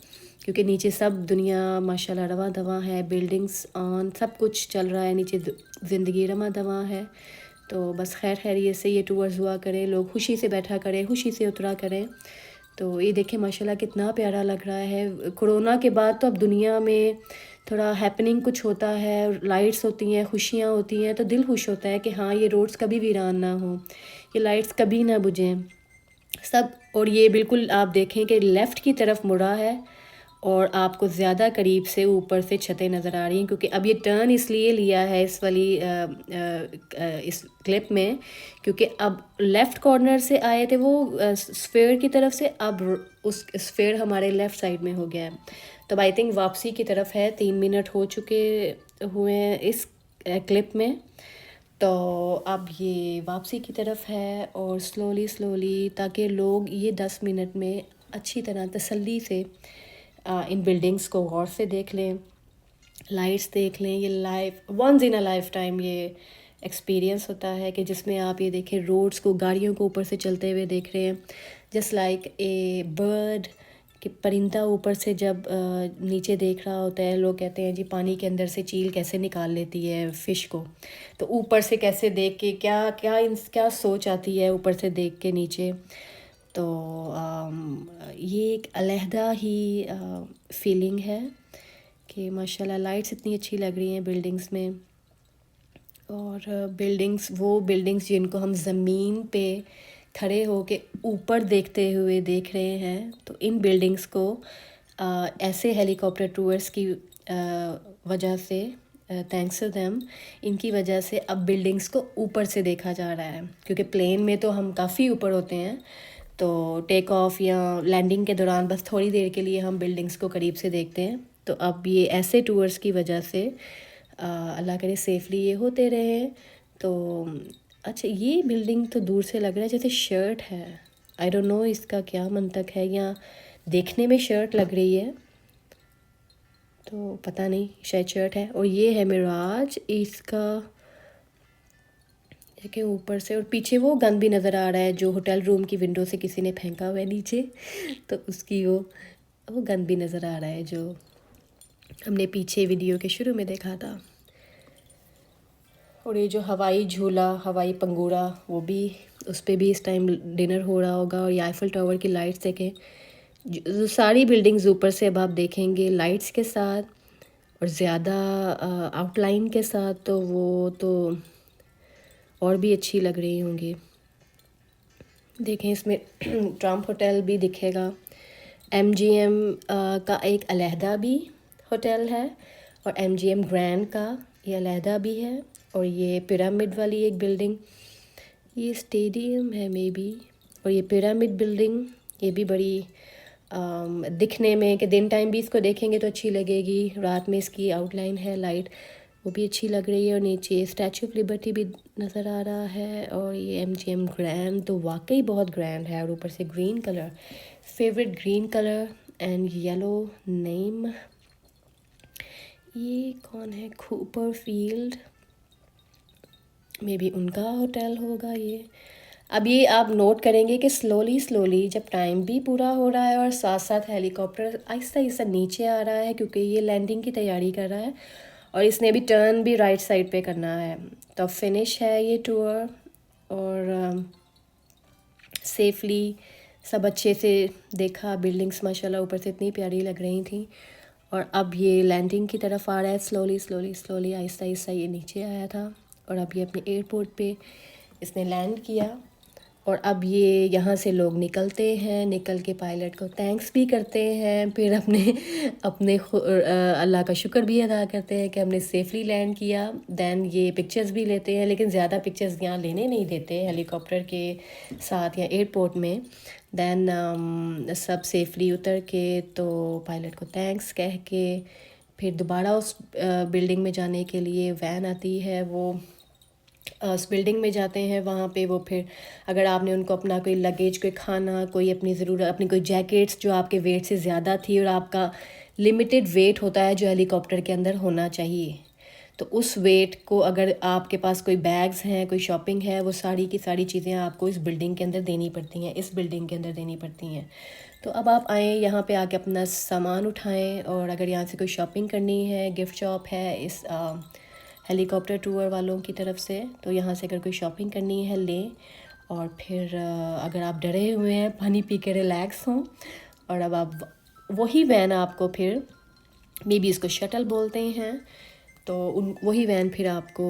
क्योंकि नीचे सब दुनिया माशाल्लाह रवा दवा है, बिल्डिंग्स ऑन सब कुछ चल रहा है, नीचे ज़िंदगी रमा दवा है। तो बस खैर खैरियत से ये टूर्स हुआ करें, लोग खुशी से बैठा करें, खुशी से उतरा करें। तो ये देखें माशाल्लाह कितना प्यारा लग रहा है। कोरोना के बाद तो अब दुनिया में थोड़ा हैपनिंग कुछ होता है, लाइट्स होती हैं, खुशियाँ होती हैं, तो दिल खुश होता है कि हाँ ये रोड्स कभी वीरान ना हो, ये लाइट्स कभी ना बुझें सब। और ये बिल्कुल आप देखें कि लेफ़्ट की तरफ मुड़ा है और आपको ज़्यादा करीब से ऊपर से छतें नज़र आ रही हैं, क्योंकि अब ये टर्न इसलिए लिया है इस वाली इस क्लिप में, क्योंकि अब लेफ़्ट कॉर्नर से आए थे वो स्फेयर की तरफ से, अब उस स्फेयर हमारे लेफ़्ट साइड में हो गया है। तो आई थिंक वापसी की तरफ है, 3 मिनट हो चुके हुए हैं इस क्लिप में। तो अब ये वापसी की तरफ है और स्लोली ताकि लोग ये 10 मिनट में अच्छी तरह तसल्ली से इन बिल्डिंग्स को गौर से देख लें, लाइट्स देख लें। ये life once in a lifetime ये एक्सपीरियंस होता है कि जिसमें आप ये देखें रोड्स को, गाड़ियों को ऊपर से चलते हुए देख रहे हैं, जस्ट लाइक ए बर्ड, कि परिंदा ऊपर से जब नीचे देख रहा होता है। लोग कहते हैं जी पानी के अंदर से चील कैसे निकाल लेती है फ़िश को, तो ऊपर से कैसे देख के क्या सोच आती है ऊपर से देख के नीचे। तो ये एक अलहदा ही फीलिंग है कि माशाल्लाह लाइट्स इतनी अच्छी लग रही हैं बिल्डिंग्स में। और बिल्डिंग्स जिनको हम ज़मीन पे खड़े हो के ऊपर देखते हुए देख रहे हैं, तो इन बिल्डिंग्स को ऐसे हेलीकॉप्टर टूर्स की वजह से, थैंक्स टू देम, इनकी वजह से अब बिल्डिंग्स को ऊपर से देखा जा रहा है। क्योंकि प्लेन में तो हम काफ़ी ऊपर होते हैं, तो टेक ऑफ या लैंडिंग के दौरान बस थोड़ी देर के लिए हम बिल्डिंग्स को करीब से देखते हैं। तो अब ये ऐसे टूर्स की वजह से अल्लाह करे सेफली ये होते रहे। तो अच्छा, ये बिल्डिंग तो दूर से लग रहा है जैसे शर्ट है, आई डोंट नो इसका क्या मंतक है, या देखने में शर्ट लग रही है तो पता नहीं, शायद शर्ट है। और ये है मिराज, इसका देखें ऊपर से, और पीछे वो गन भी नज़र आ रहा है जो होटल रूम की विंडो से किसी ने फेंका हुआ है नीचे, तो उसकी वो गन भी नज़र आ रहा है जो हमने पीछे वीडियो के शुरू में देखा था। और ये जो हवाई झूला, हवाई पंगूड़ा, वो भी, उस पर भी इस टाइम डिनर हो रहा होगा। और ये आईफल टावर की लाइट्स देखें, जो सारी बिल्डिंग्स ऊपर से अब आप देखेंगे लाइट्स के साथ और ज़्यादा आउटलाइन के साथ, तो वो तो और भी अच्छी लग रही होंगी। देखें इसमें ट्रम्प होटल भी दिखेगा, MGM का एक अलहदा भी होटल है, और MGM ग्रैंड का ये अलहदा भी है। और ये पिरामिड वाली एक बिल्डिंग, ये स्टेडियम है मे बी, और ये पिरामिड बिल्डिंग, ये भी बड़ी दिखने में कि दिन टाइम भी इसको देखेंगे तो अच्छी लगेगी, रात में इसकी आउटलाइन है लाइट वो भी अच्छी लग रही है। और नीचे स्टैचू ऑफ लिबर्टी भी नज़र आ रहा है। और ये MGM ग्रैंड तो वाकई बहुत ग्रैंड है। और ऊपर से green colour, favourite green colour and yellow name. ये कौन है? कूपर फील्ड, मे बी उनका होटल होगा ये। अब ये आप नोट करेंगे कि स्लोली स्लोली जब टाइम भी पूरा हो रहा है और साथ साथ हेलीकॉप्टर आहिस्ता आहिस्ता नीचे आ रहा है, क्योंकि ये लैंडिंग की तैयारी कर रहा है और इसने भी टर्न भी राइट साइड पे करना है। तो फिनिश है ये टूर और सेफली सब अच्छे से देखा। बिल्डिंग्स माशाल्लाह ऊपर से इतनी प्यारी लग रही थी। और अब ये लैंडिंग की तरफ आ रहा है, slowly slowly slowly Aahista Aahista ये नीचे आया था और अब ये अपने एयरपोर्ट पे इसने लैंड किया। और अब ये यहाँ से लोग निकलते हैं, निकल के पायलट को थैंक्स भी करते हैं, फिर अपने अपने अल्लाह का शुक्र भी अदा करते हैं कि हमने सेफली लैंड किया। दैन ये पिक्चर्स भी लेते हैं, लेकिन ज़्यादा पिक्चर्स यहाँ लेने नहीं देते हेलीकॉप्टर के साथ या एयरपोर्ट में। दैन सब सेफली उतर के तो पायलट को थैंक्स कह के फिर दोबारा उस बिल्डिंग में जाने के लिए वैन आती है, वो उस बिल्डिंग में जाते हैं। वहाँ पे वो फिर अगर आपने उनको अपना कोई लगेज, कोई खाना, कोई अपनी ज़रूरत, अपनी कोई जैकेट्स जो आपके वेट से ज़्यादा थी, और आपका लिमिटेड वेट होता है जो हेलीकॉप्टर के अंदर होना चाहिए, तो उस वेट को अगर आपके पास कोई बैग्स हैं, कोई शॉपिंग है, वो सारी की सारी चीज़ें आपको इस बिल्डिंग के अंदर देनी पड़ती हैं, इस बिल्डिंग के अंदर देनी पड़ती हैं। तो अब आप आएँ यहाँ पे आके अपना सामान उठाएं, और अगर यहाँ से कोई शॉपिंग करनी है, गिफ्ट शॉप है इस हेलीकॉप्टर टूर वालों की तरफ से, तो यहाँ से अगर कोई शॉपिंग करनी है लें। और फिर अगर आप डरे हुए हैं, पानी पी के रिलैक्स हों, और अब आप वही वैन आपको फिर मे बी इसको शटल बोलते हैं, तो उन वही वैन फिर आपको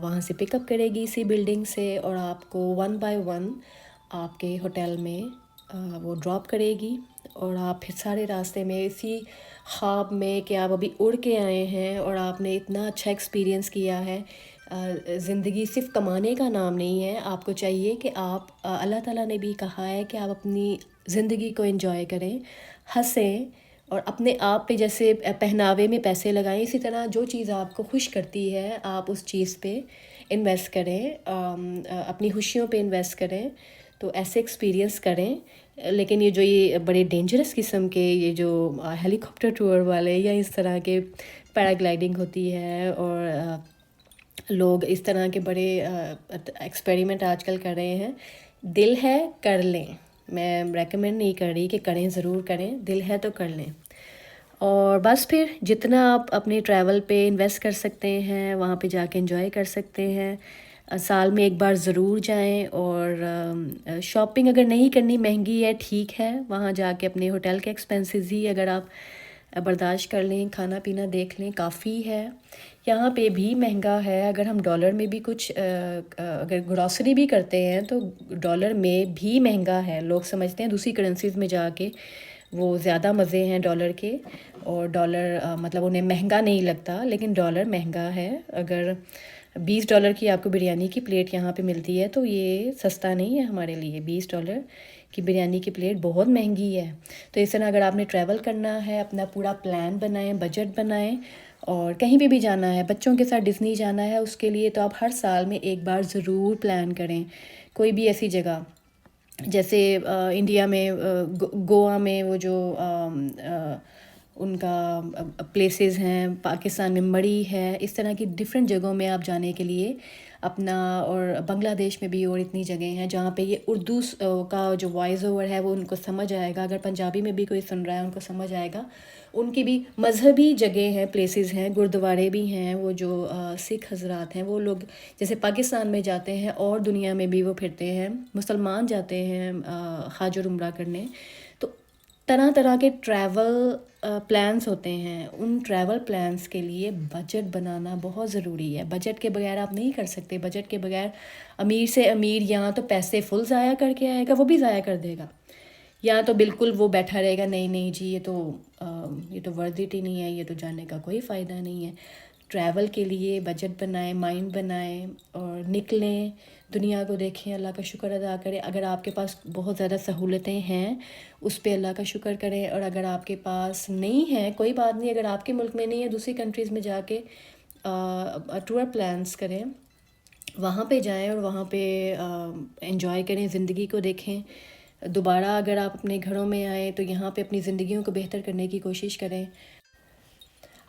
वहाँ से पिकअप करेगी इसी बिल्डिंग से, और आपको 1 बाय 1 आपके होटल में वो ड्रॉप करेगी। और आप फिर सारे रास्ते में इसी ख्वाब में कि आप अभी उड़ के आए हैं और आपने इतना अच्छा एक्सपीरियंस किया है। ज़िंदगी सिर्फ कमाने का नाम नहीं है, आपको चाहिए कि आप अल्लाह ताला ने भी कहा है कि आप अपनी ज़िंदगी को एंजॉय करें, हंसें, और अपने आप पे जैसे पहनावे में पैसे लगाएं, इसी तरह जो चीज़ आपको खुश करती है आप उस चीज़ पे इन्वेस्ट करें, अपनी खुशियों पे इन्वेस्ट करें। तो ऐसे एक्सपीरियंस करें। लेकिन ये बड़े डेंजरस किस्म के ये जो हेलीकॉप्टर टूर वाले या इस तरह के पैराग्लाइडिंग होती है, और लोग इस तरह के बड़े एक्सपेरिमेंट आजकल कर रहे हैं, दिल है कर लें। मैं रेकमेंड नहीं कर रही कि करें, ज़रूर करें, दिल है तो कर लें। और बस फिर जितना आप अपने ट्रैवल पे इन्वेस्ट कर सकते हैं वहाँ पे जाके एंजॉय कर सकते हैं। साल में एक बार ज़रूर जाएं। और शॉपिंग अगर नहीं करनी, महंगी है, ठीक है, वहाँ जाके अपने होटल के एक्सपेंसेस ही अगर आप बर्दाश्त कर लें, खाना पीना देख लें, काफ़ी है। यहाँ पे भी महंगा है, अगर हम डॉलर में भी कुछ अगर ग्रॉसरी भी करते हैं तो डॉलर में भी महंगा है। लोग समझते हैं दूसरी करेंसीज़ में जाके वो ज़्यादा मज़े हैं डॉलर के, और डॉलर मतलब उन्हें महंगा नहीं लगता, लेकिन डॉलर महंगा है। अगर $20 की आपको बिरयानी की प्लेट यहाँ पे मिलती है तो ये सस्ता नहीं है हमारे लिए। $20 की बिरयानी की प्लेट बहुत महंगी है। तो इस तरह अगर आपने ट्रैवल करना है, अपना पूरा प्लान बनाएं, बजट बनाएं, और कहीं पे भी जाना है, बच्चों के साथ डिज़नी जाना है, उसके लिए तो आप हर साल में एक बार ज़रूर प्लान करें। कोई भी ऐसी जगह जैसे इंडिया में गोवा में वो जो उनका प्लेसेस हैं, पाकिस्तान में मड़ी है, इस तरह की डिफरेंट जगहों में आप जाने के लिए अपना, और बांग्लादेश में भी और इतनी जगह हैं जहाँ पे ये उर्दू का जो वॉइस ओवर है वो उनको समझ आएगा। अगर पंजाबी में भी कोई सुन रहा है उनको समझ आएगा। उनकी भी मज़हबी जगह हैं, प्लेसेस हैं, गुरुद्वारे भी हैं। वो जो सिख हजरात हैं वो लोग जैसे पाकिस्तान में जाते हैं और दुनिया में भी वो फिरते हैं। मुसलमान जाते हैं हज और उम्रा करने। तो तरह तरह के ट्रैवल प्लान्स होते हैं। उन ट्रैवल प्लान्स के लिए बजट बनाना बहुत ज़रूरी है। बजट के बगैर आप नहीं कर सकते। बजट के बगैर अमीर से अमीर यहाँ तो पैसे फुल ज़ाया करके आएगा, वो भी ज़ाया कर देगा। यहाँ तो बिल्कुल वो बैठा रहेगा, नहीं नहीं जी ये तो वर्थ इट ही नहीं है, ये तो जाने का कोई फ़ायदा नहीं है। ट्रैवल के लिए बजट बनाएं, माइंड बनाएं और निकलें, दुनिया को देखें, अल्लाह का शुक्र अदा करें। अगर आपके पास बहुत ज़्यादा सहूलतें हैं उस पे अल्लाह का शुक्र करें, और अगर आपके पास नहीं है कोई बात नहीं, अगर आपके मुल्क में नहीं है दूसरी कंट्रीज़ में जाके टूर प्लान्स करें, वहाँ पे जाएं और वहाँ पे एंजॉय करें, ज़िंदगी को देखें। दोबारा अगर आप अपने घरों में आएँ तो यहाँ पे अपनी ज़िंदगियों को बेहतर करने की कोशिश करें।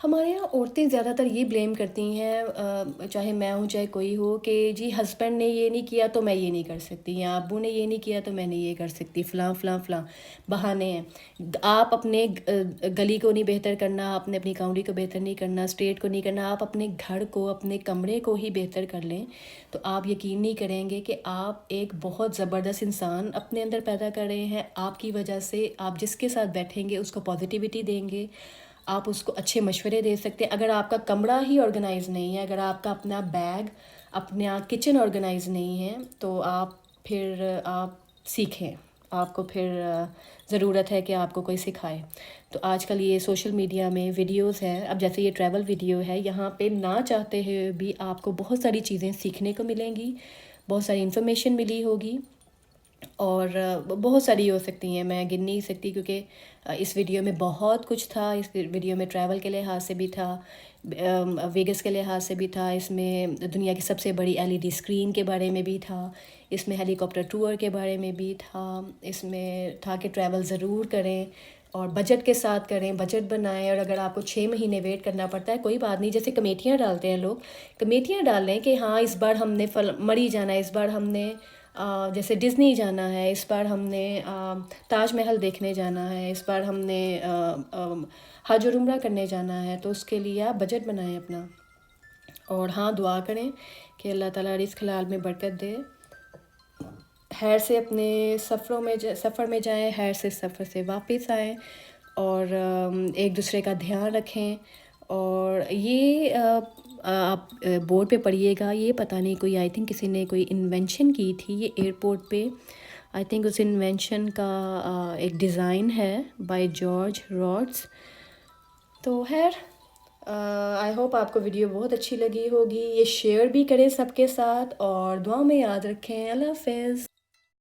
हमारे यहाँ औरतें ज़्यादातर ये ब्लेम करती हैं, चाहे मैं हूँ चाहे कोई हो, कि जी हस्बैंड ने ये नहीं किया तो मैं ये नहीं कर सकती, या अब्बू ने ये नहीं किया तो मैं नहीं ये कर सकती, फ़लाँ फ़लाँ फ़लाँ बहाने हैं। आप अपने गली को नहीं बेहतर करना, आपने अपनी काउंटी को बेहतर नहीं करना, स्टेट को नहीं करना, आप अपने घर को, अपने कमरे को ही बेहतर कर लें तो आप यकीन नहीं करेंगे कि आप एक बहुत ज़बरदस्त इंसान अपने अंदर पैदा कर रहे हैं। आपकी वजह से आप जिसके साथ बैठेंगे उसको पॉजिटिविटी देंगे, आप उसको अच्छे मशवरे दे सकते हैं। अगर आपका कमरा ही ऑर्गेनाइज़ नहीं है, अगर आपका अपना बैग, अपना किचन ऑर्गेनाइज़ नहीं है, तो आप सीखें, आपको फिर ज़रूरत है कि आपको कोई सिखाए। तो आजकल ये सोशल मीडिया में वीडियोस हैं, अब जैसे ये ट्रैवल वीडियो है, यहाँ पे ना चाहते हुए भी आपको बहुत सारी चीज़ें सीखने को मिलेंगी, बहुत सारी इन्फॉर्मेशन मिली होगी, और बहुत सारी हो सकती हैं, मैं गिन नहीं सकती क्योंकि इस वीडियो में बहुत कुछ था। इस वीडियो में ट्रैवल के लिहाज से भी था, वेगस के लिहाज से भी था, इसमें दुनिया की सबसे बड़ी एलईडी स्क्रीन के बारे में भी था, इसमें हेलीकॉप्टर टूर के बारे में भी था, इसमें था कि ट्रैवल ज़रूर करें और बजट के साथ करें, बजट बनाएं। और अगर आपको 6 महीने वेट करना पड़ता है कोई बात नहीं, जैसे कमेटियाँ डालते हैं लोग, कमेटियाँ डाल लें कि हाँ इस बार हमने मरी जाना है, इस बार हमने जैसे डिज़नी जाना है, इस बार हमने ताजमहल देखने जाना है, इस बार हमने हज और उम्रा करने जाना है, तो उसके लिए आप बजट बनाएं अपना। और हाँ, दुआ करें कि अल्लाह ताला रिज़्क़ हलाल में बरकत दे, खैर से अपने सफ़र में जाएं, खैर से सफ़र से वापस आएँ, और एक दूसरे का ध्यान रखें। और ये आप बोर्ड पे पढ़िएगा, ये पता नहीं कोई, आई थिंक किसी ने कोई इन्वेंशन की थी ये एयरपोर्ट पे, आई थिंक उस इन्वेंशन का एक डिज़ाइन है बाय जॉर्ज रॉड्स। तो खैर, आई होप आपको वीडियो बहुत अच्छी लगी होगी, ये शेयर भी करें सबके साथ और दुआ में याद रखें। अल्लाह हाफ़िज़।